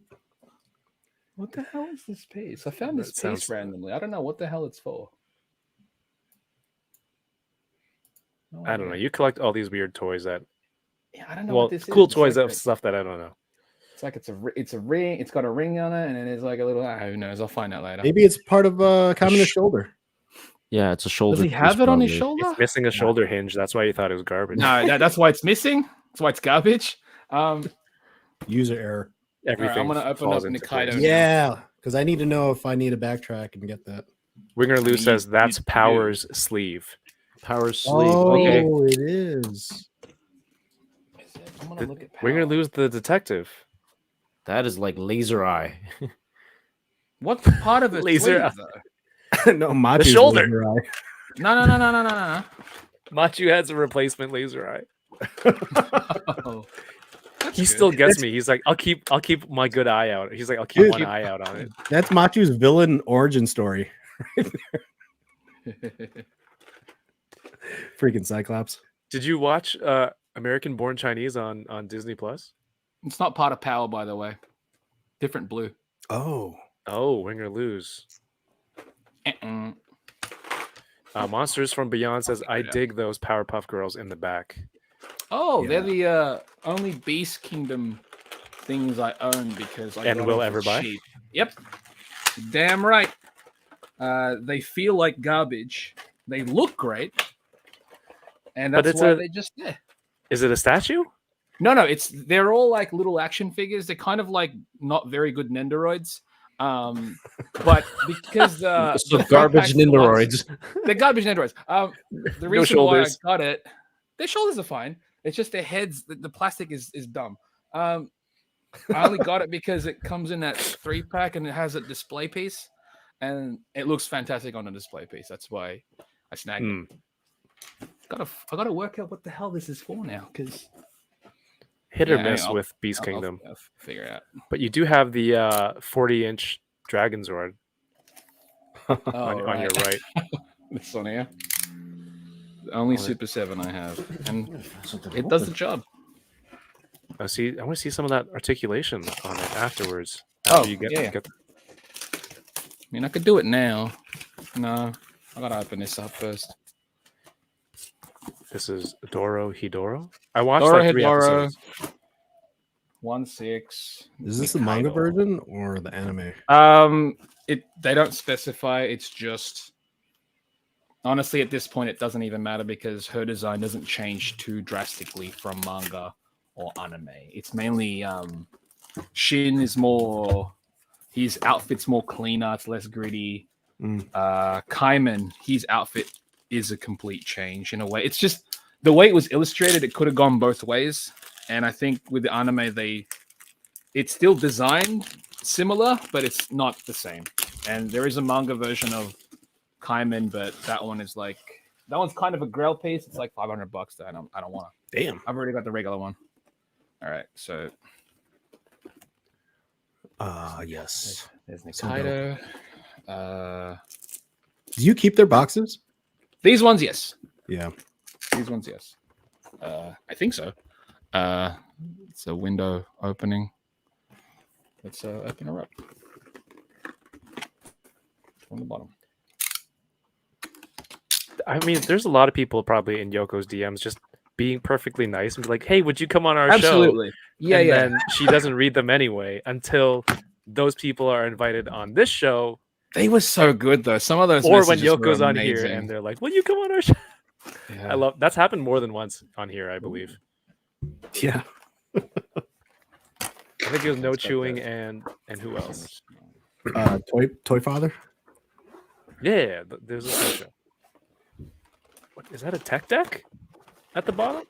What the hell is this piece? I found this That piece sounds- randomly. I don't know what the hell it's for. No I don't know. idea. You collect all these weird toys that, Yeah, I don't know well, what this cool is. It's toys like of a- stuff that I don't know. It's like it's a ring. It's got a ring on it, and then there's like a little. Who knows? I'll find out later. Maybe it's part of Communist shoulder. Yeah, it's a shoulder. Does he have piece, it on his probably. shoulder? It's missing a shoulder hinge. That's why you thought it was garbage. No, that's why it's missing. That's why it's garbage. User error. Everything. I'm gonna open falls up into Nikaido place. now. Yeah, because I need to know if I need to backtrack and get that. Winger Lou mean, says you that's do. Power's sleeve. Power sleeve. Oh, Okay. it is. I'm gonna look at Winger power. Lou's the detective. That is like laser eye. What part of it? Laser Sleeve, eye. though? No, Machi's shoulder. laser eye. No. Machu has a replacement laser eye. Oh, He still gets me. He's like, I'll keep my good eye out. He's like, I'll keep one eye out on it. That's Machu's villain origin story. Freaking Cyclops. Did you watch American Born Chinese on Disney Plus? It's not part of power, by the way. Different blue. Oh. Oh, Winger Lou's. Uh-uh. Monsters from Beyond says, I Yeah. dig those Powerpuff Girls in the back. Oh, Yeah. they're the only Beast Kingdom things I own because I And got will them ever for buy? cheap. Yep. Damn right. They feel like garbage. They look great. And But that's it's why a- they're just there. Is it a statue? No, they're all like little action figures. They're kind of like not very good Nendoroids. But because So the garbage Fat Pack Nendoroids. they're garbage Nendoroids. The reason why I shoulders. got it, their shoulders are fine. It's just their heads. The plastic is dumb. I only got it because it comes in that 3-pack and it has a display piece, and it looks fantastic on a display piece. That's why I snagged it. I gotta work out what the hell this is for now, because Hit or Yeah, miss I'll- with Beast Kingdom. I'll figure it out. But you do have the 40-inch Dragon Zord Oh, on your right. This one here. The only Oh, Super 7 I have, and it does the job. I see. I want to see some of that articulation on it afterwards. Oh, After you get I mean, I could do it now. No, I gotta open this up first. This is Doro Hidoro. I watched Doro like 3 Hidoro. episodes. 1/6. Is this the manga version or the anime? They don't specify. It's just honestly at this point it doesn't even matter because her design doesn't change too drastically from manga or anime. It's mainly Shin is more. His outfit's more cleaner. It's less gritty. Kaiman, his outfit is a complete change in a way. It's just the way it was illustrated. It could have gone both ways, and I think with the anime, it's still designed similar, but it's not the same. And there is a manga version of Kaiman, but that one's kind of a grail piece. It's like $500 though, and I don't want to. Damn. I've already got the regular one. All right, so yes. there's So Nikaido. Do you keep their boxes? These ones, yes. Yeah. These ones, yes. I think so. It's a window opening. Let's open her up from the bottom. I mean, there's a lot of people probably in Yoko's DMs just being perfectly nice and be like, "Hey, would you come on our show?" Absolutely. Yeah, and yeah. then she doesn't read them anyway until those people are invited on this show. They were so good though. Some of those Or when messages were Yoko's on here amazing. and they're like, "Will you come on our show?" Yeah. I love that's happened more than once on here, I believe. Yeah. I think it was No Chewing and who else? Toy Father. Yeah, there's a show. What is that? A tech deck at the bottom?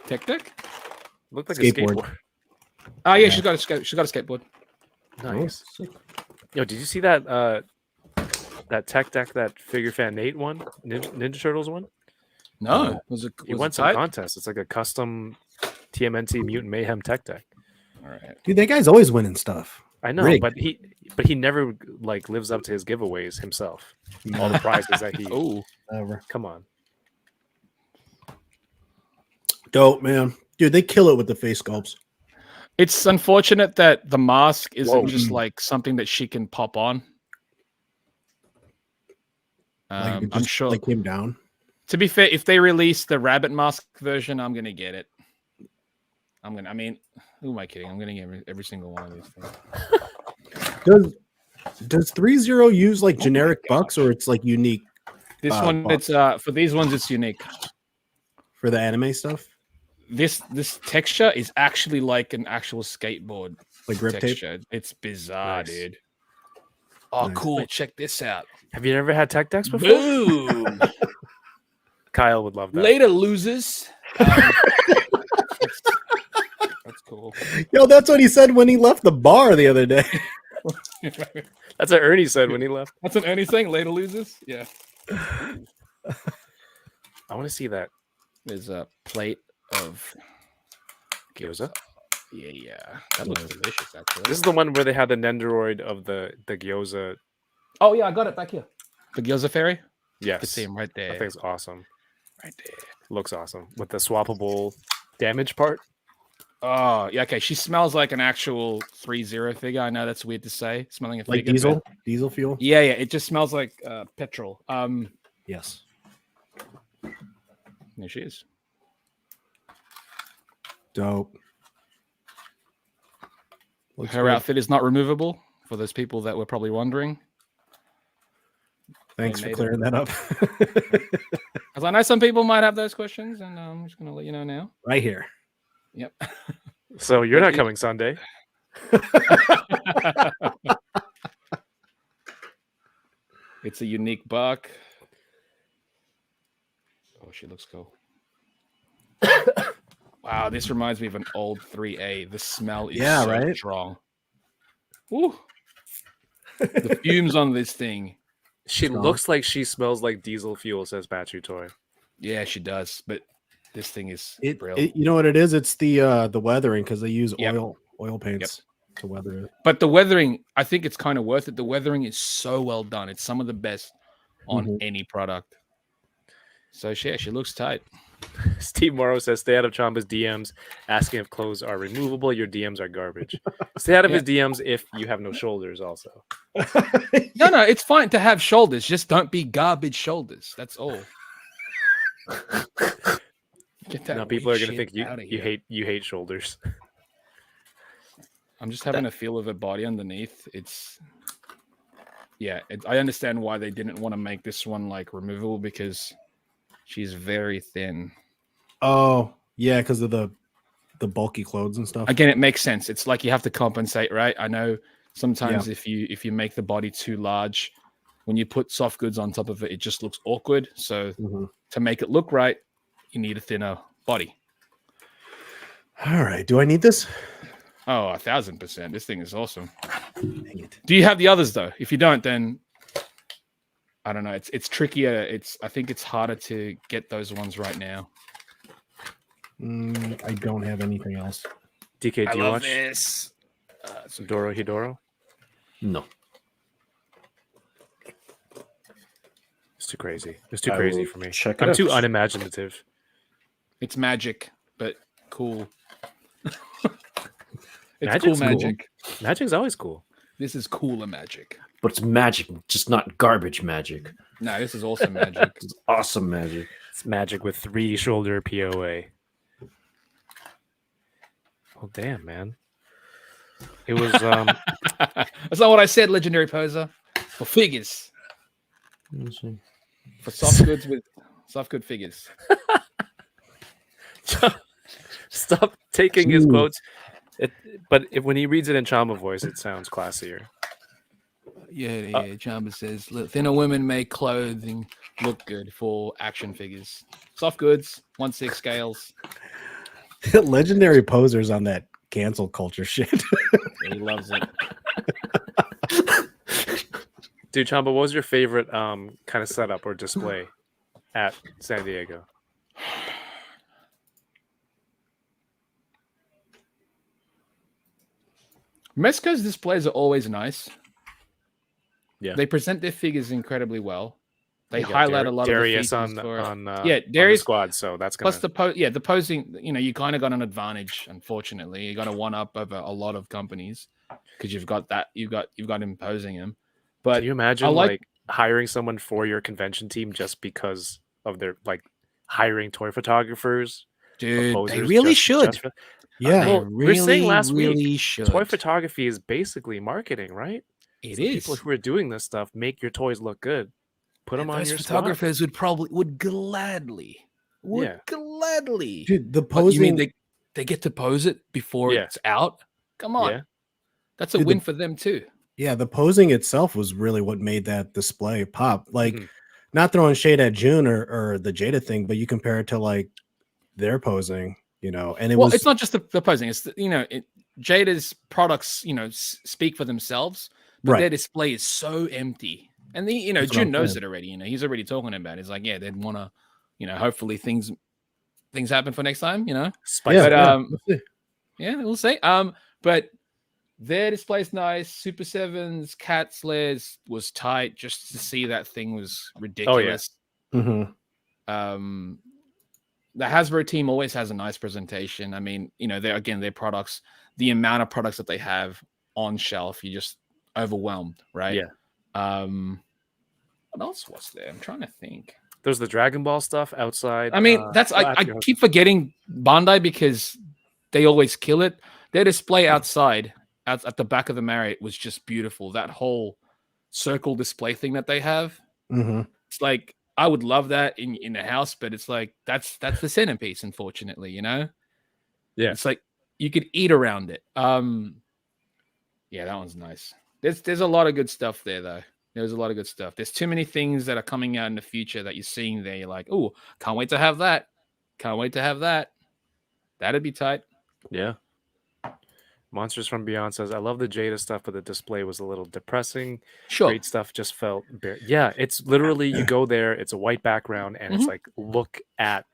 Tech deck? Looked like Skateboard. a skateboard. Oh yeah, she's got a skateboard. Nice. Yo, did you see that that tech deck that Figure Fan Nate won? Ninja Turtles one? No, He won some contest. It's like a custom TMNT Mutant Mayhem tech deck. All right. Dude, that guy's always winning stuff. I know, Rigged. but he never like lives up to his giveaways himself. All the prizes that he. Oh, Whatever. Come on. Dope, man. Dude, they kill it with the face sculpts. it's unfortunate that the mask isn't Whoa. just like something that she can pop on. Like, it I'm just, sure. like came down. To be fair, if they release the rabbit mask version, I'm gonna get it. I mean, who am I kidding? I'm gonna get every single one of these things. Does 3-0 use like generic bucks or it's like unique This one, bucks it's for these ones, it's unique. for the anime stuff? This texture is actually like an actual skateboard Like grip tape? texture. It's bizarre, Nice. dude. Oh, Nice. cool! Check this out. Have you ever had tech decks before? Boom! Kyle would love that. Later, losers. That's cool. Yo, that's what he said when he left the bar the other day. That's what Ernie said when he left. That's an Ernie thing. Later, losers. Yeah. I want to see that. There's a plate of Gyoza. Yeah. That looks delicious, actually. This is the one where they had the Nendoroid of the gyoza. Oh yeah, I got it back here. The Gyoza Fairy. You can Yes, see him right there. I think it's awesome. Right there. Looks awesome with the swappable damage part. Oh yeah. Okay. She smells like an actual 3-0 figure. I know that's weird to say. Smelling a Like figure. diesel? but- Diesel fuel? Yeah. Yeah. It just smells like petrol. Yes. There she is. Dope. Looks Her good. outfit is not removable for those people that were probably wondering. Thanks for made it. clearing that up. Because I know some people might have those questions, and I'm just going to let you know now. Right here. Yep. So you're not coming Sunday. It's a unique buck. Oh, she looks cool. Wow, this reminds me of an old 3A. The smell is Yeah, so right? strong. Woo. The fumes on this thing. She Strong. looks like she smells like diesel fuel, says Battery Toy. Yeah, she does. But this thing is real. You know what it is? It's the weathering because they use Yep. oil paints to weather it. But the weathering, I think it's kind of worth it. The weathering is so well done. It's some of the best on Mhm. any product. So yeah, she looks tight. Steve Morrow says, "Stay out of Chamba's DMs, asking if clothes are removable. Your DMs are garbage. Stay out of his DMs if you have no shoulders. Also, No, it's fine to have shoulders. Just don't be garbage shoulders. That's all. Get that now people are weak gonna think shit outta you here. hate shoulders. I'm just having a feel of her body underneath. I understand why they didn't want to make this one like removable because she's very thin. Oh, yeah, because of the bulky clothes and stuff. Again, it makes sense. It's like you have to compensate, right? I know sometimes if you make the body too large, when you put soft goods on top of it, it just looks awkward. So to make it look right, you need a thinner body. All right. Do I need this? Oh, 1,000%. This thing is awesome. Dang it. Do you have the others though? If you don't, then I don't know. It's trickier. I think it's harder to get those ones right now. I don't have anything else. DK, do you watch this? some Doro Hidoro? No. It's too crazy. It's too crazy for me. Check it I'm out. too unimaginative. It's magic, but cool. It's Magic's cool cool. magic. Magic's always cool. This is cooler magic. But it's magic, just not garbage magic. No, this is also magic. It's awesome magic. It's magic with 3 shoulder POA. Oh damn, man! It was That's not what I said, legendary poser. For figures. Let's see. For soft goods with soft good figures. stop taking his quotes. When he reads it in Chamba voice, it sounds classier. Yeah. Chamba says thinner women make clothing look good for action figures. Soft goods, 1/6 scales. Legendary posers on that cancel culture shit. Yeah, he loves it. Dude, Chamba, what was your favorite kind of setup or display at San Diego? Mezco's displays are always nice. Yeah. They present their figures incredibly well. They You got highlight a lot Darius of the features on yeah, the Darius squad, so that's gonna plus the the posing. You know, you kind of got an advantage. Unfortunately, you got a one up over a lot of companies because you've got him posing him. But can you imagine I like hiring someone for your convention team just because of their like hiring toy photographers? dude, they posers really should. Yeah. Well, we were saying last week, really should. toy photography is basically marketing, right? It So is. people who are doing this stuff make your toys look good. Put them on Those your photographers would gladly Dude, the But posing. you mean they get to pose it before Yeah. it's out? Come on. Yeah. That's a Dude, win for them too. Yeah, the posing itself was really what made that display pop. Like, Mhm. not throwing shade at June or the Jada thing, but you compare it to like their posing, and It's not just the posing. It's Jada's products, speak for themselves, but Right. their display is so empty. And That's what June I'm knows saying. it already. He's already talking about it. It's like, yeah, they'd want to, hopefully things happen for next time. Spice Yeah, it up. let's see. Yeah, we'll see. But their display's nice. Super Sevens, Cat Slares was tight. Just to see that thing was ridiculous. Mhm. The Hasbro team always has a nice presentation. I mean, their products, the amount of products that they have on shelf, you're just overwhelmed, right? Yeah. What else was there? I'm trying to think. There's the Dragon Ball stuff outside. I mean, I keep forgetting Bandai because they always kill it. Their display outside at the back of the Marriott was just beautiful. That whole circle display thing that they have. Mhm. It's like I would love that in the house, but it's like that's the centerpiece, unfortunately, Yeah. It's like you could eat around it. Yeah, that one's nice. There's a lot of good stuff there though. There's a lot of good stuff. There's too many things that are coming out in the future that you're seeing there. You're like, oh, can't wait to have that. Can't wait to have that. That'd be tight. Yeah. Monsters from Beyond says, I love the Jada stuff, but the display was a little depressing. Sure. Great stuff just felt bare. Yeah, it's literally you go there, it's a white background, and it's like look at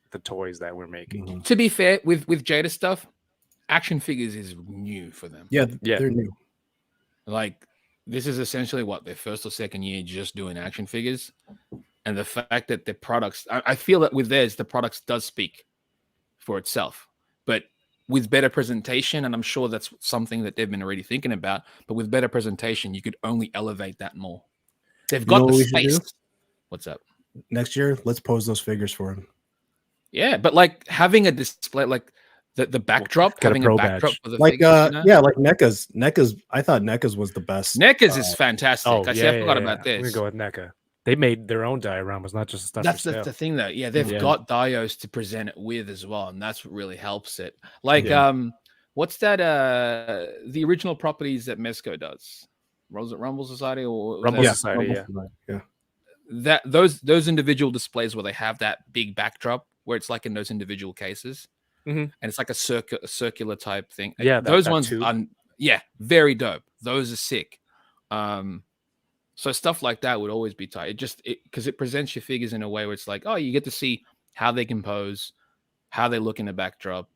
the toys that we're making. Mhm. To be fair, with Jada stuff, action figures is new for them. Yeah, Yeah. they're new. Like this is essentially what their first or second year just doing action figures, And the fact that the products, I feel that with theirs, the products does speak for itself. But with better presentation, and I'm sure that's something that they've been already thinking about, but with better presentation, you could only elevate that more. They've got the space. What's up? Next year, let's pose those figures for him. Yeah, but like having a display, like the backdrop, having a backdrop for the like figures, yeah, like NECA's. I thought NECA's was the best. NECA's is fantastic. Oh, I forgot about this. I'm gonna go with NECA. They made their own dioramas, not just stuff. That's the thing, though. Yeah, they've got dios to present it with as well, and that's what really helps it. Like, what's that? The original properties that Mezco does. Was it Rumble Society or Rumble Society? Yeah. That those individual displays where they have that big backdrop, where it's like in those individual cases, and it's like a circular type thing. Yeah, those ones are very dope. Those are sick. So stuff like that would always be tight. It just because it presents your figures in a way where it's like, oh, you get to see how they compose, how they look in the backdrop,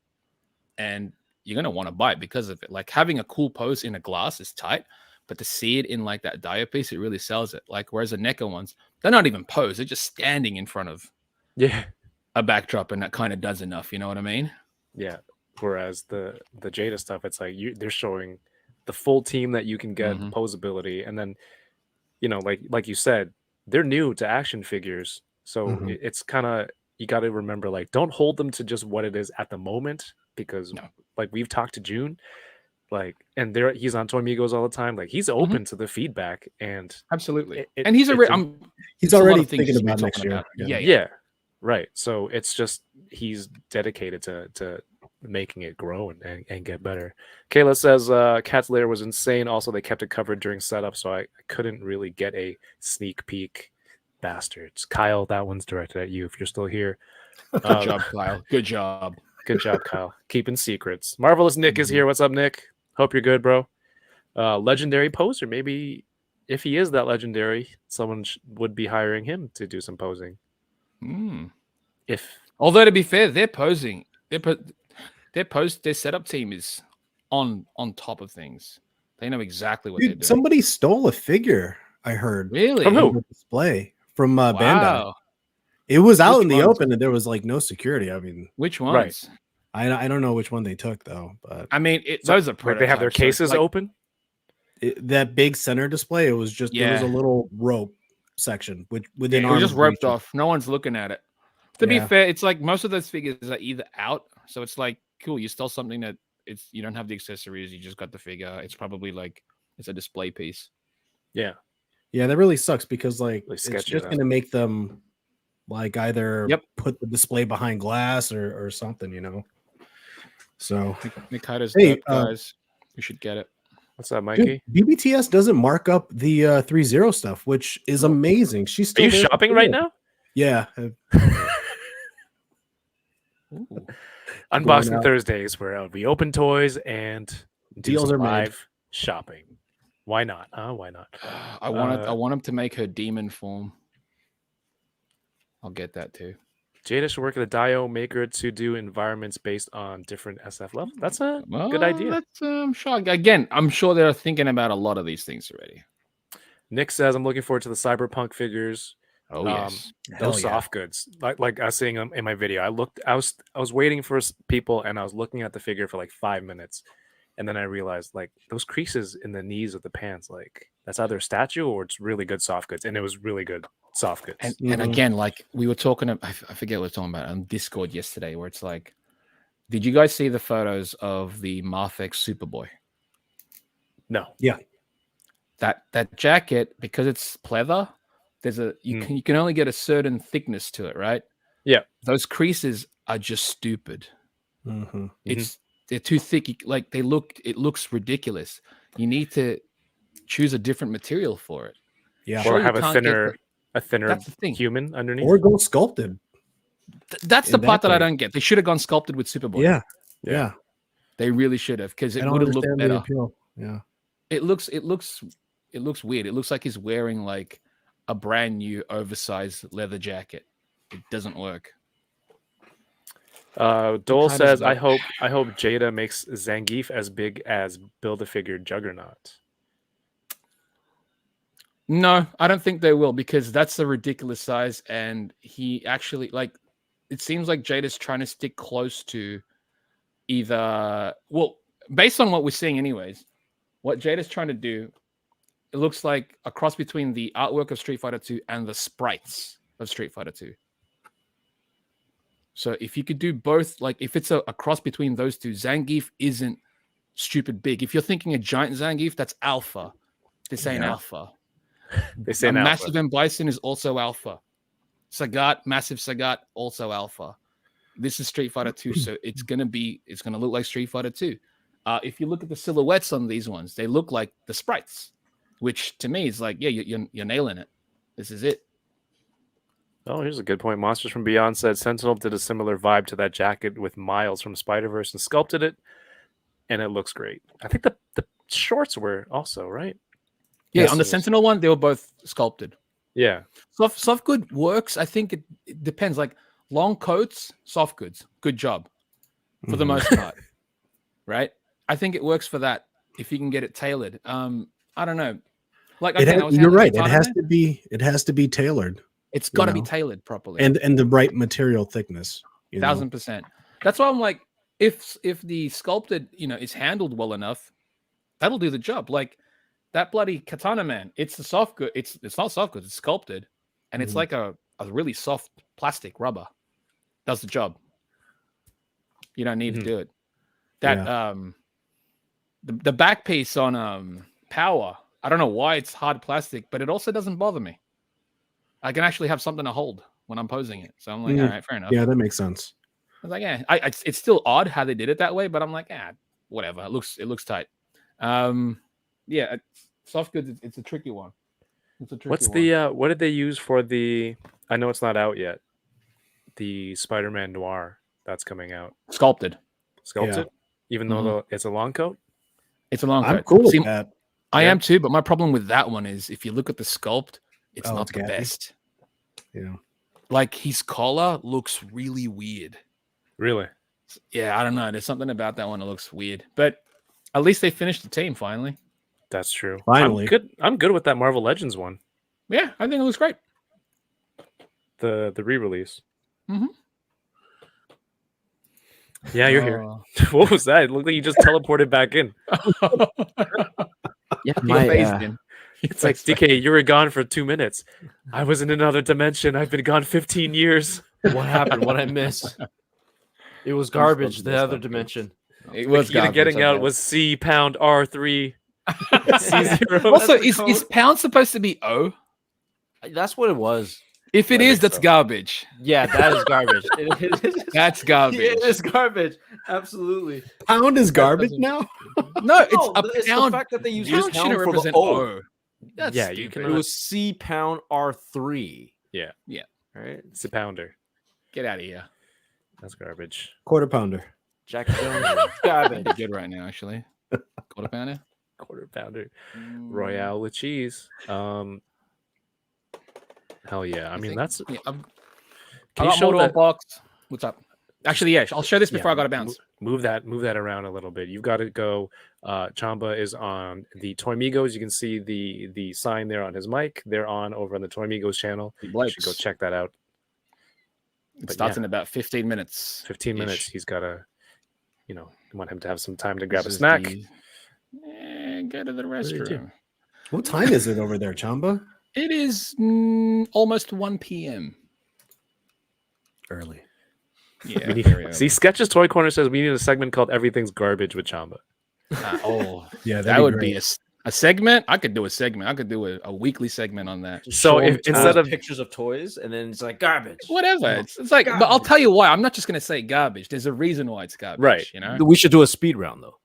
and you're gonna want to buy it because of it. Like having a cool pose in a glass is tight, but to see it in like that dio piece, it really sells it. Like whereas the NECA ones, they're not even posed; they're just standing in front of a backdrop, and that kind of does enough. You know what I mean? Yeah. Whereas the Jada stuff, it's like they're showing the full team that you can get, posability, and then. You know, like you said, they're new to action figures, so it's kind of you got to remember, like, don't hold them to just what it is at the moment, because like we've talked to June, like, and he's on Toy Migos all the time, like he's open to the feedback, and absolutely, and he's already thinking about next year. Yeah, right. So it's just he's dedicated to making it grow and get better. Kayla says Cat's Lair was insane. Also, they kept it covered during setup, so I couldn't really get a sneak peek. Bastards. Kyle, that one's directed at you if you're still here. Good job, Kyle. Good job. Good job, Kyle. Keeping secrets. Marvelous Nick is here. What's up, Nick? Hope you're good, bro. Legendary poser. Maybe if he is that legendary, someone would be hiring him to do some posing. Although to be fair, they're posing. Their setup team is on top of things. They know exactly what they're doing. Somebody stole a figure, I heard. Really? From who? Display from Bandai. It was out in the open and there was like no security. I mean, which ones? Right. I don't know which one they took though, but I mean, those are like they have their cases open. That big center display, it was just there was a little rope section within. It was just roped off. No one's looking at it. To be fair, it's like most of those figures are either out, so it's like cool. You stole something that you don't have the accessories. You just got the figure. It's probably like it's a display piece. Yeah, that really sucks because like it's just going to make them like either put the display behind glass or something, you know. So Nikaido's guys, you should get it. What's up, Mikey? Dude, BBTS doesn't mark up the 3-0 stuff, which is amazing. She's still Are you shopping right now? Yeah. Unboxing Thursdays where we open toys and deals are live shopping. Why not? Why not? I want him to make her demon form. I'll get that too. Jada should work at a dio maker to do environments based on different SF levels. That's a good idea. I'm sure. Again, I'm sure they're thinking about a lot of these things already. Nick says, I'm looking forward to the cyberpunk figures. Oh yes, those soft goods. Like I was saying in my video, I was waiting for people and I was looking at the figure for like 5 minutes, and then I realized like those creases in the knees of the pants, like that's either a statue or it's really good soft goods, and it was really good soft goods. And again, like we were talking, I forget what we were talking about on Discord yesterday, where it's like, did you guys see the photos of the Marthex Superboy? No. Yeah. That jacket, because it's pleather. There's you can only get a certain thickness to it, right? Yeah. Those creases are just stupid. They're too thick. It looks ridiculous. You need to choose a different material for it. Yeah. Or have a thinner human underneath. Or go sculpted. That's the part that I don't get. They should have gone sculpted with Superboy. Yeah. They really should have, because it would have looked better. Yeah. It looks weird. It looks like he's wearing like a brand new oversized leather jacket. It doesn't work. Dole says, I hope Jada makes Zangief as big as Build-A-Figure Juggernaut. No, I don't think they will, because that's a ridiculous size, and he actually like. It seems like Jada's trying to stick close to either. Well, based on what we're seeing, anyways, what Jada's trying to do, it looks like a cross between the artwork of Street Fighter 2 and the sprites of Street Fighter 2. So if you could do both, like if it's a cross between those two, Zangief isn't stupid big. If you're thinking a giant Zangief, that's alpha. This ain't alpha. They say A alpha. massive M. Bison is also alpha. Sagat, massive Sagat, also alpha. This is Street Fighter 2, so it's gonna look like Street Fighter 2. If you look at the silhouettes on these ones, they look like the sprites, which to me is like, yeah, you're nailing it. This is it. Oh, here's a good point. Monsters from Beyond said Sentinel did a similar vibe to that jacket with Miles from Spider-Verse and sculpted it, and it looks great. I think the shorts were also, right? Yeah, Yes, on the it was. Sentinel one, they were both sculpted. Yeah. Soft good works. I think it depends. Like long coats, soft goods, good job for the most part, right? I think it works for that if you can get it tailored. I don't know. Like again, I was you're handling right. Katana. It has to be tailored, It's got to be know? tailored properly. and the right material thickness. 1000%. That's why I'm like, if the sculpted, is handled well enough, that'll do the job. Like that bloody Katana Man, it's the soft good. It's not soft good. It's sculpted, and it's like a really soft plastic rubber. Does the job. You don't need to do it. That the back piece on Power, I don't know why it's hard plastic, but it also doesn't bother me. I can actually have something to hold when I'm posing it. So I'm like, all right, fair enough. Yeah, that makes sense. I was like, yeah, it's still odd how they did it that way, but I'm like, whatever. It looks tight. Yeah, soft goods. It's a tricky one. What's the what did they use for the? I know it's not out yet. The Spider-Man Noir that's coming out. Sculpted. Sculpted, even though it's a long coat. It's a long coat. I'm cool See, with that. I am too, but my problem with that one is if you look at the sculpt, it's not it's the gappy. best. Yeah. Like his collar looks really weird. Really? Yeah, I don't know. There's something about that one that looks weird, but at least they finished the team finally. That's true. Finally. I'm good with that Marvel Legends one. Yeah, I think it looks great. The re-release. Mhm. Yeah, you're here. What was that? It looked like you just teleported back in. Yeah, He phased in. It's like, DK, you were gone for 2 minutes. I was in another dimension. I've been gone 15 years. what happened? What I miss? It was garbage. The other dimension. It The was key to garbage, getting I out guess. was C pound R3 C0. Also, is pound supposed to be O? That's what it was. If it I is, think that's so. garbage. Yeah, that is garbage. It is. That's garbage. It is garbage. Absolutely. Pound is garbage doesn't- now. No, it's No, a it's pound. the fact that they use Pound pound shouldn't for the represent O. O. That's Yeah, you stupid. cannot- It was C pound R3. Yeah. Right. It's a pounder. Get out of here. That's garbage. Quarter pounder. Jack Jones. Garbage. Pretty good right now, actually. Quarter pounder. Quarter pounder. Royale with cheese. Hell yeah. I mean, that's. Yeah, Can I you got show Mortal that? Box. What's up? Actually, yeah, I'll show this before Yeah, I got to bounce. Move that around a little bit. You've got to go. Chamba is on the Toy Migos. You can see the sign there on his mic. They're on over on the Toy Migos channel. You should go check that out. It But starts yeah. in about 15 minutes. 15 minutes. Ish. He's got to, you want him to have some time to grab a This is snack. Go to the do you do? restroom. What time is it over there, Chamba? It is almost 1 p.m. Early. Yeah. We need- very early. see, Sketches Toy Corner says we need a segment called Everything's Garbage with Chamba. Yeah, that would be a segment. I could do a segment. I could do a weekly segment on that. So if instead of pictures of toys, and then it's like garbage. Whatever. It's like, but I'll tell you why. I'm not just going to say garbage. There's a reason why it's garbage. Right. You know? We should do a speed round though.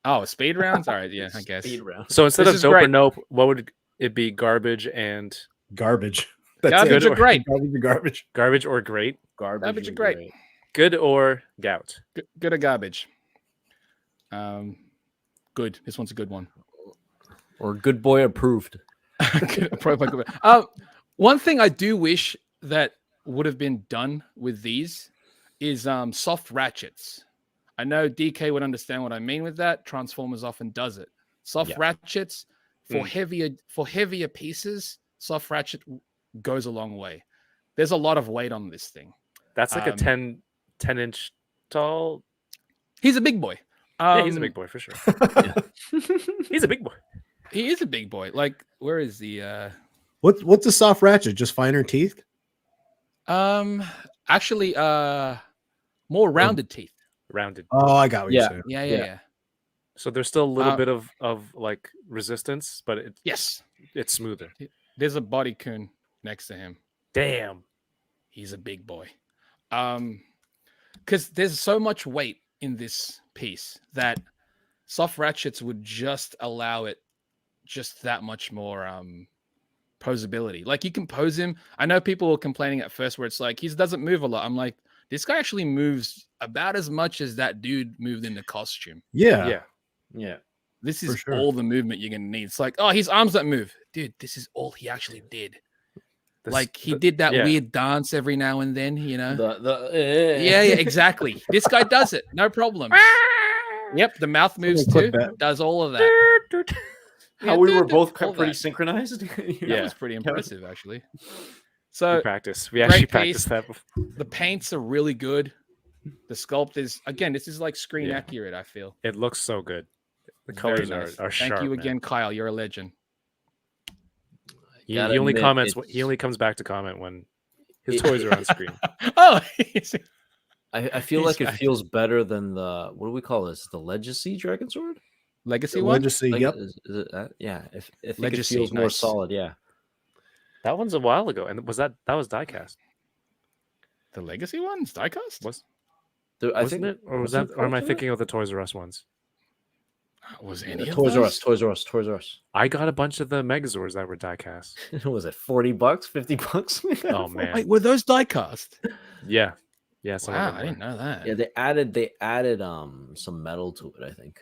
Oh, speed rounds? All right. Yeah, I guess. Speed round. so instead This of is dope or great. nope, what would it be? Garbage and garbage. That's Garbage it. are great. Garbage or garbage. garbage or great? Garbage are great. Good or gout? Good or garbage? Good. This one's a good one. Or good boy approved. One thing I do wish that would have been done with these is soft ratchets. I know DK would understand what I mean with that. Transformers often does it. Soft ratchets for heavier pieces, soft ratchet goes a long way. There's a lot of weight on this thing. That's like a 10-inch tall. He's a big boy. Yeah, he's a big boy for sure. He's a big boy. He is a big boy. Like, where is the What's a soft ratchet? Just finer teeth? actually more rounded teeth. Rounded. Oh, I got what you're saying. Yeah. So there's still a little bit of like resistance, but Yes. it's smoother. There's a body coon next to him. Damn. He's a big boy. Because there's so much weight in this piece that soft ratchets would just allow it just that much more posability. Like, you can pose him. I know people were complaining at first where it's like, he doesn't move a lot. I'm like, this guy actually moves about as much as that dude moved in the costume. Yeah. This is sure. all the movement you're gonna need. It's like, oh, his arms don't move. Dude, this is all he actually did. Like, he did that weird dance every now and then, you know? Yeah, exactly. This guy does it. No problem. Yep, the mouth moves too. Does all of that. How we were both pretty synchronized. That was pretty impressive, actually. So we actually practiced that before. The paints are really good. The sculpt is, again, this is like screen accurate, I feel. It looks so good. The colors are sharp. Thank you again, Kyle. You're a legend. He only comments. He only comes back to comment when his toys are on screen. Oh, I feel like it feels better than the, what do we call this? The Legacy Dragon Sword? Legacy one? Legacy, Like, yep. Is it, yeah. If it Legacy, feels more nice. solid, yeah. That one's a while ago, and was that was diecast? The Legacy one's diecast? Wasn't it? Or was that? Or am I thinking of the Toys R Us ones? Was any of Toys R those? Us, Toys R Us. I got a bunch of the Megazords that were diecast. Was it $40, $50? Oh man! Wait, were those diecast? Yeah. Some of Wow, them I were. didn't know that. Yeah, they added some metal to it, I think.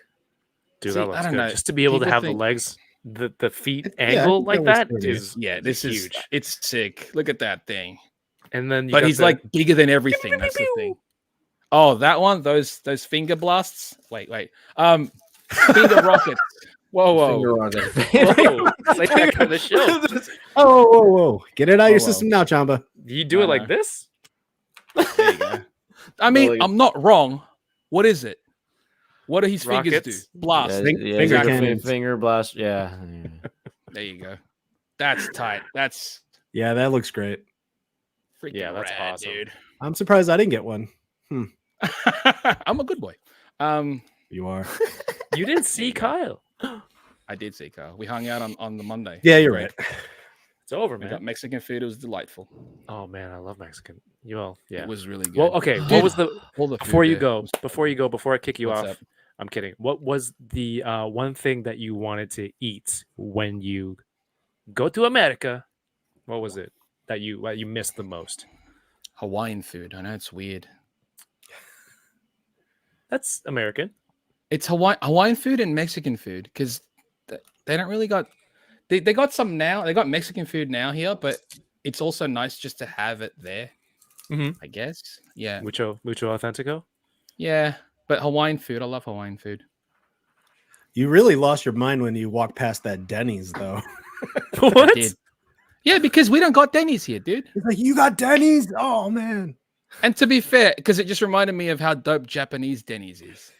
Dude, See, that I looks don't good. know. Just to be able to People have think- the legs, the feet Yeah, angle like that looks is this huge. It's sick. Look at that thing. And then, But he's like bigger than everything. That's the thing. Oh, that one, those finger blasts. Wait. Finger rockets. Whoa. Finger rocket. whoa, it's like that kind of show. Whoa. Get it out of your whoa. system now, Chamba. You do it I like know. this? There you go. I mean, I'm not wrong. What is it? What do his fingers Rockets? do? Blast. Finger cannons. Finger blast. Yeah. There you go. That's tight. That's Yeah, that looks great. freaking Yeah, that's rad, awesome. dude. I'm surprised I didn't get one. I'm a good boy. You are. You didn't see Kyle. I did see Kyle. We hung out on the Monday. Yeah, you're right. It's over, We man. got Mexican food. It was delightful. Oh man, I love Mexican. Yeah. It was really good. Well, okay. Dude, What was the all the food before you there go? was- Before I kick you What's off, up? I'm kidding. What was the one thing that you wanted to eat when you go to America? What was it that you missed the most? Hawaiian food. I know it's weird. That's American. It's Hawaiian food and Mexican food because they don't really got. They got some now. They got Mexican food now here, but it's also nice just to have it there. Mhm. I guess. Yeah. Mucho authentico. Yeah. But Hawaiian food. I love Hawaiian food. You really lost your mind when you walked past that Denny's, though. I What? did. Yeah, because we don't got Denny's here, dude. It's like, you got Denny's? Oh, man. And to be fair, because it just reminded me of how dope Japanese Denny's is.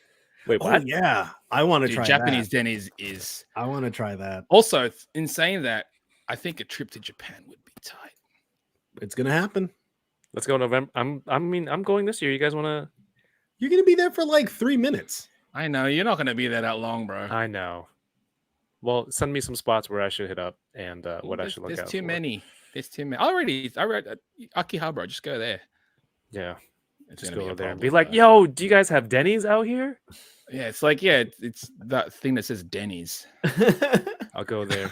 Wait, Oh, what? yeah. I want to Dude, try Japanese that. Denny's is I want to try that. also, in saying that, I think a trip to Japan would be tight. It's going to happen. Let's go November. I'm going this year. You guys want to? You're going to be there for like 3 minutes. I know you're not going to be there that long, bro. I know. Well, send me some spots where I should hit up and what I should look There's out too for. many. There's too many. I read Akihabara. Just go there. Yeah, It's just gonna go be a there and problem, be like, but- "Yo, do you guys have Denny's out here?" Yeah, it's like, yeah, it's that thing that says Denny's. I'll go there.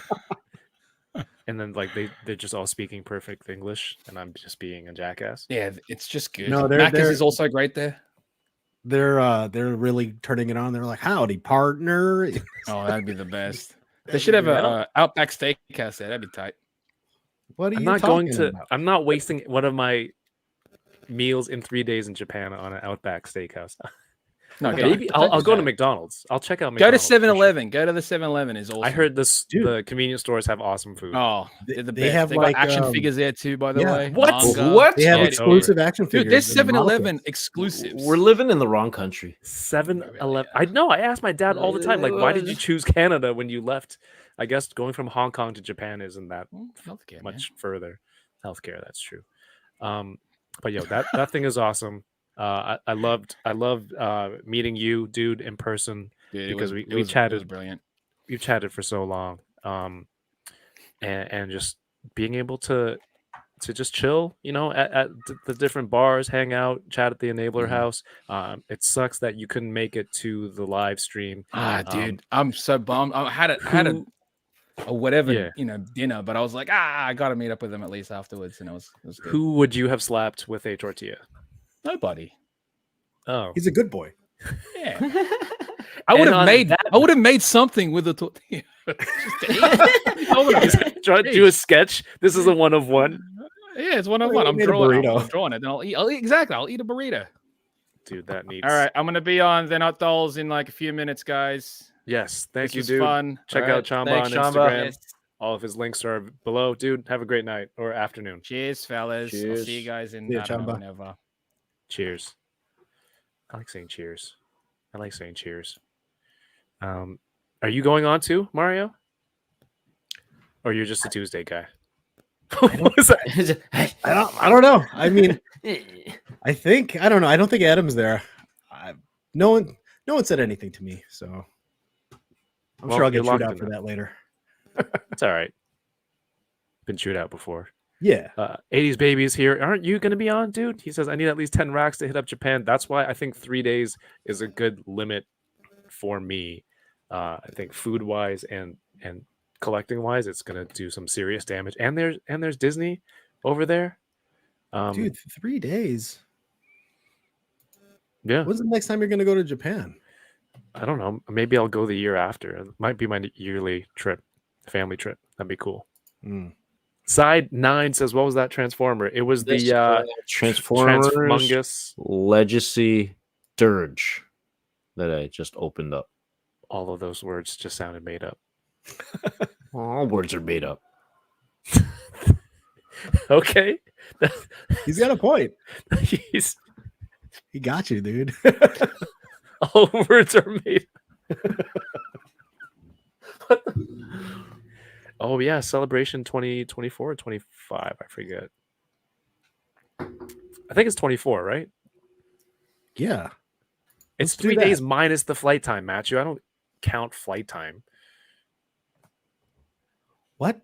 And then like they're just all speaking perfect English, and I'm just being a jackass. Yeah, it's just good. No, Macca's they're- is also great there. They're really turning it on. They're like, howdy, partner. Oh, that'd be the best. They should have a Outback Steakhouse there. That'd be tight. What are I'm you not going talking to. about? I'm not wasting one of my meals in 3 days in Japan on an Outback Steakhouse. No, Okay, don't. maybe Don't I'll do go to that. McDonald's. I'll check out Go to McDonald's. for sure. 7-Eleven. Go to the 7-Eleven. Is awesome. I heard Dude. the convenience stores have awesome food. Oh, they're the They best. have They like got action figures there too, by the yeah. way. What? Manga. What? They have Yeah, exclusive action figures. dude, there's and model 7-Eleven kits. exclusives. We're living in the wrong country. 7-Eleven. I know. I ask my dad all the time, like, why did you choose Canada when you left? I guess going from Hong Kong to Japan isn't that Healthcare, man. much further. Healthcare, that's true. But yo, that thing is awesome. I loved meeting you, dude, in person Dude, because it we was chatted. brilliant. We've chatted for so long, and just being able to just chill, at the different bars, hang out, chat at the Enabler House. It sucks that you couldn't make it to the live stream. Dude, I'm so bummed. I had a whatever, Yeah. dinner, but I was like, I gotta meet up with them at least afterwards, and it was good. Who would you have slapped with a tortilla? Nobody. Oh, He's a good boy. Yeah. I would have on made that- I would have made something with a tortilla. Just to eat. try to do a sketch. This is a 1 of 1. Yeah, it's 1 of Well, 1. you I'm made a drawing. burrito. I'm drawing it. Then I'll eat. Exactly. I'll eat a burrito. Dude, that needs. All right, I'm gonna be on They're Not Dolls in like a few minutes, guys. Yes, thank This you, was dude. fun. Check All out right. Chamba Thanks, on Chamba. Instagram. Yes. All of his links are below. Dude, have a great night or afternoon. Cheers, fellas. I'll Cheers. see you guys in Yeah, I don't know, Chamba. whenever. Cheers. I like saying cheers. I like saying cheers. Are you going on too, Mario? Or you're just a Tuesday guy? What was that? I don't know. I mean, I don't know. I don't think Adam's there. No one said anything to me, so I'm Well, sure I'll you're get chewed locked out in for now. that later. It's all right. Been chewed out before. Yeah. 80s baby is here. Aren't you going to be on, dude? He says, I need at least 10 racks to hit up Japan. That's why I think 3 days is a good limit for me. I think food wise and collecting wise, it's going to do some serious damage. And there's Disney over there. Dude, 3 days. Yeah. When's the next time you're going to go to Japan? I don't know. Maybe I'll go the year after. It might be my yearly trip, family trip. That'd be cool. Mm. Side 9 says, what was that Transformer? It was the Transformers Transmungus. Legacy Dirge that I just opened up. All of those words just sounded made up. All words are made up. Okay. He's got a point. He's He got you, dude. all words are made. What the- Oh yeah, Celebration 2024 or 25. I forget. I think it's 24, right? Yeah. It's Let's do 3 that. days minus the flight time, Matthew. I don't count flight time. What?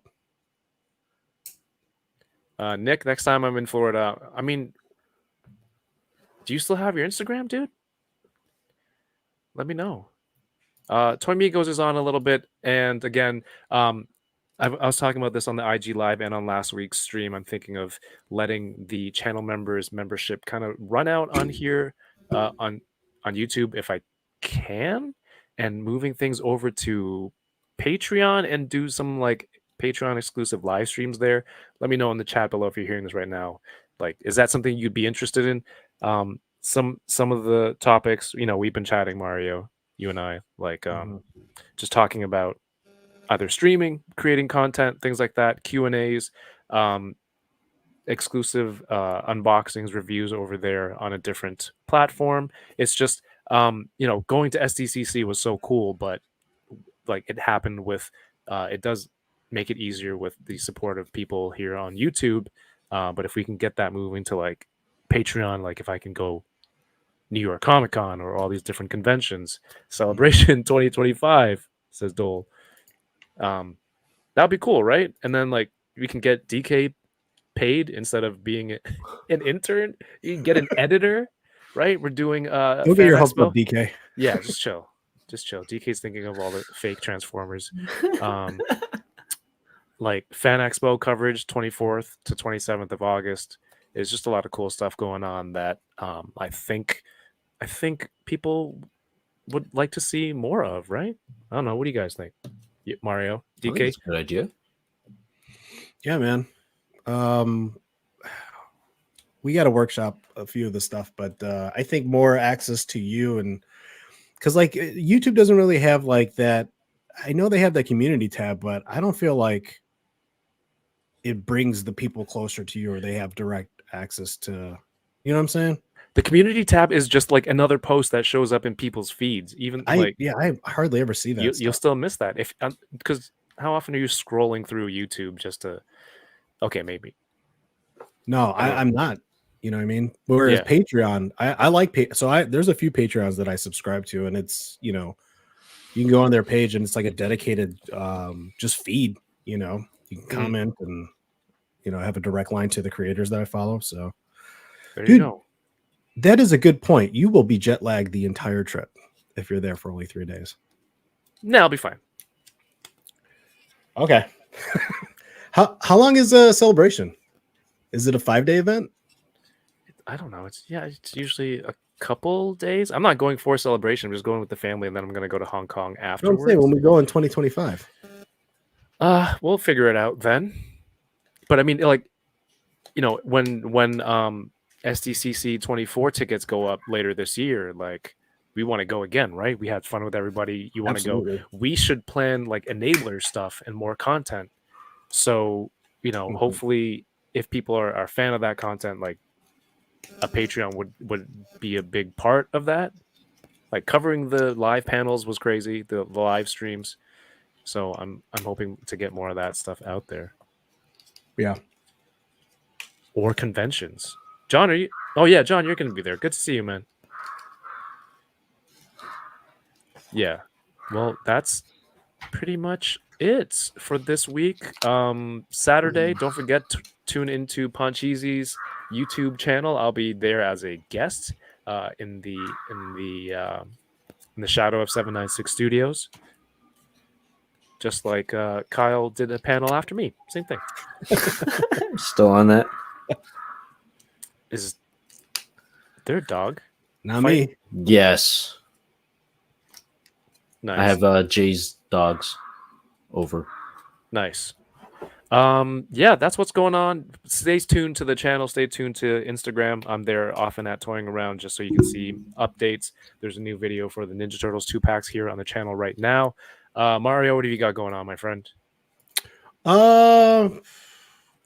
Nick, next time I'm in Florida, I mean, do you still have your Instagram, dude? Let me know. Toy Migos is on a little bit, and again, I was talking about this on the IG Live and on last week's stream. I'm thinking of letting the channel members' membership kind of run out on here on YouTube if I can, and moving things over to Patreon and do some like Patreon exclusive live streams there. Let me know in the chat below if you're hearing this right now. Like, is that something you'd be interested in? Some of the topics, we've been chatting, Mario, you and I, like just talking about either streaming, creating content, things like that, Q&As, exclusive unboxings, reviews over there on a different platform. It's just, going to SDCC was so cool, but like it happened with, it does make it easier with the support of people here on YouTube. But if we can get that moving to like Patreon, like if I can go New York Comic Con or all these different conventions, Celebration 2025, says Dole. That'd be cool, right? And then like we can get DK paid instead of being an intern. You can get an editor, right? We're doing Don't get your hopes up, DK. Yeah, just chill. Just chill. DK's thinking of all the fake Transformers. Like Fan Expo coverage 24th to 27th of August. There's just a lot of cool stuff going on that I think people would like to see more of, right? I don't know. What do you guys think? Mario, I think DK? it's a good idea. Yeah, man. We got to workshop a few of the stuff, but I think more access to you and because like YouTube doesn't really have like that. I know they have that community tab, but I don't feel like it brings the people closer to you, or they have direct access to. You know what I'm saying? The community tab is just like another post that shows up in people's feeds. Even I hardly ever see that. You'll still miss that if because how often are you scrolling through YouTube just to? Okay, maybe. No, I'm not. You know what I mean? Whereas Patreon, I like there's a few Patreons that I subscribe to, and it's, you know, you can go on their page and it's like a dedicated just feed. You know, you can comment and, you know, have a direct line to the creators that I follow. So there you go. That is a good point. You will be jet lagged the entire trip if you're there for only 3 days. No, I'll be fine. Okay. How long is a celebration? Is it a 5-day event? I don't know. It's usually a couple days. I'm not going for a celebration. I'm just going with the family, and then I'm going to go to Hong Kong afterwards. I'm saying when we go in 2025. We'll figure it out then. But I mean, like, you know, when SDCC 24 tickets go up later this year, like, we want to go again, right? We had fun with everybody. You want to go. We should plan like enabler stuff and more content. So, you know, hopefully if people are a fan of that content, like a Patreon would be a big part of that. Like covering the live panels was crazy, the live streams. So I'm hoping to get more of that stuff out there. Yeah. Or conventions. John, are you? Oh yeah, John, you're gonna be there. Good to see you, man. Yeah. Well, that's pretty much it for this week. Saturday, don't forget to tune into Poncheezy's YouTube channel. I'll be there as a guest in the shadow of 796 Studios. Just like Kyle did a panel after me. Same thing. Still on that. Is there a dog? Not me. Yes. Nice. I have Jay's dogs over. Nice. Yeah, that's what's going on. Stay tuned to the channel. Stay tuned to Instagram. I'm there often at Toying Around just so you can see updates. There's a new video for the Ninja Turtles 2-packs here on the channel right now. Mario, what have you got going on, my friend? I'm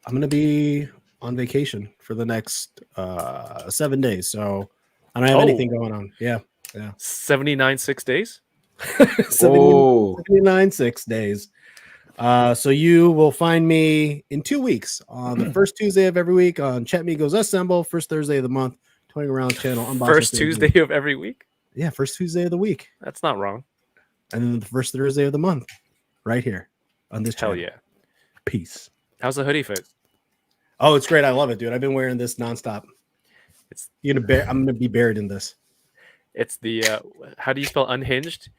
gonna be on vacation for the next 7 days, so I don't have anything going on. Yeah. 79 6 days. 79 6 days. So you will find me in 2 weeks on the first Tuesday of every week on Chat Migos Assemble, first Thursday of the month, Toying Around channel. First Tuesday of every week? Yeah, first Tuesday of the week. That's not wrong. And then the first Thursday of the month, right here on this channel. Hell yeah. Peace. How's the hoodie fit? Oh, it's great. I love it, dude. I've been wearing this nonstop. I'm gonna be buried in this. It's the how do you spell unhinged?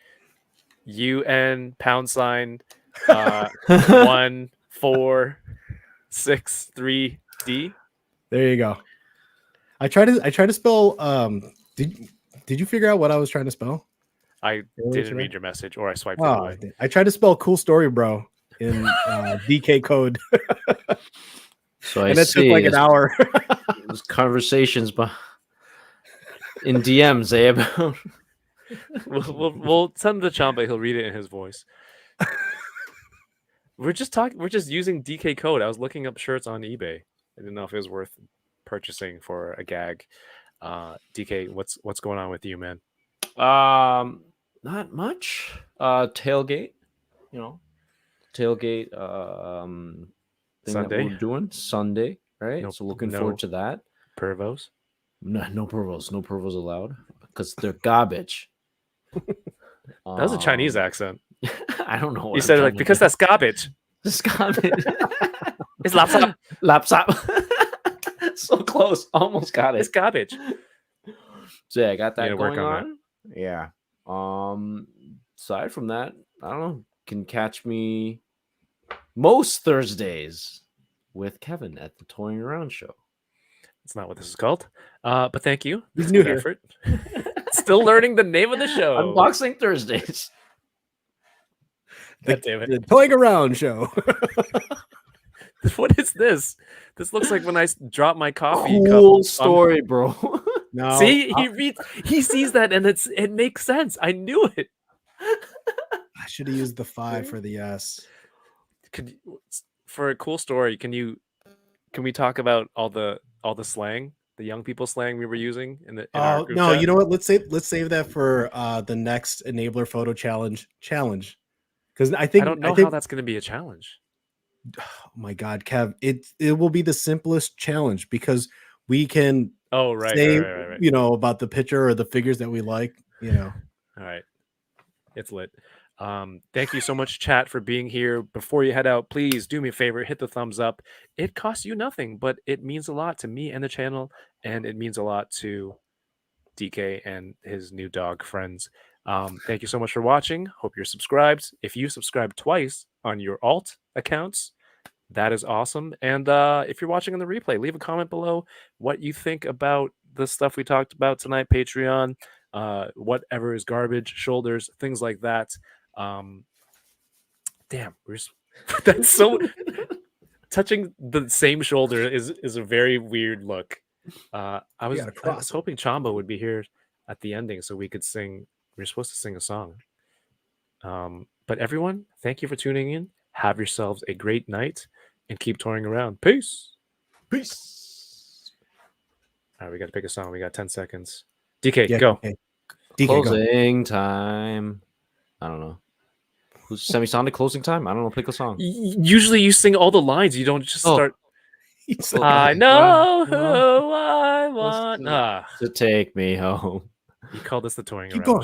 UN #1463D. There you go. I try to spell. Did you figure out what I was trying to spell? I didn't read your message, or I swiped it away. I tried to spell "cool story, bro" in DK code. So and it took like an hour. Those conversations, but in DMs, about. We'll send the Chamba. He'll read it in his voice. We're just using DK code. I was looking up shirts on eBay. I didn't know if it was worth purchasing for a gag. DK, what's going on with you, man? Not much. Tailgate, tailgate. Thing Sunday. that we're doing Sunday, right? So looking forward to that. Pervos? No pervos allowed because they're garbage. That was a Chinese accent. I don't know. You said it like because that's garbage. It's garbage. It's laptop. So close, almost got it. It's garbage. So yeah, I got that work going on on. Yeah. Aside from that, I don't know. Can catch me most Thursdays with Kevin at the Toying Around show. That's not what this is called. But thank you. He's new here. Effort. Still learning the name of the show. Unboxing Thursdays. God damn it. The Toying Around show. What is this? This looks like when I drop my coffee Cool cup. story, bro. No, See, he sees that, and it makes sense. I knew it. I should have used the 5 for the S. For a cool story, can we talk about all the slang, the young people slang we were using in our group No, chat? you know what? Let's save that for the next enabler photo challenge. Because I don't know think how that's going to be a challenge. oh my god, Kev, it will be the simplest challenge because we can Oh, right, say right. about the picture or the figures that we like. All right, it's lit. Thank you so much, chat, for being here. Before you head out, please do me a favor, hit the thumbs up. It costs you nothing, but it means a lot to me and the channel, and it means a lot to DK and his new dog friends. Thank you so much for watching. Hope you're subscribed. If you subscribe twice on your alt accounts, that is awesome. And if you're watching on the replay, leave a comment below what you think about the stuff we talked about tonight. Patreon, whatever is garbage, shoulders, things like that. Damn, that's so touching the same shoulder is a very weird look. I was hoping Chamba would be here at the ending so we could sing. We were supposed to sing a song. But everyone, thank you for tuning in. Have yourselves a great night and keep touring around. Peace. All right, we got to pick a song. We got 10 seconds. DK, go. Okay. DK, Closing time. I don't know. Who's semisonic closing time? I don't know. Pick a song. Usually you sing all the lines. You don't just start. Go. I know who I want. To take me home. You call this the touring Keep around. going.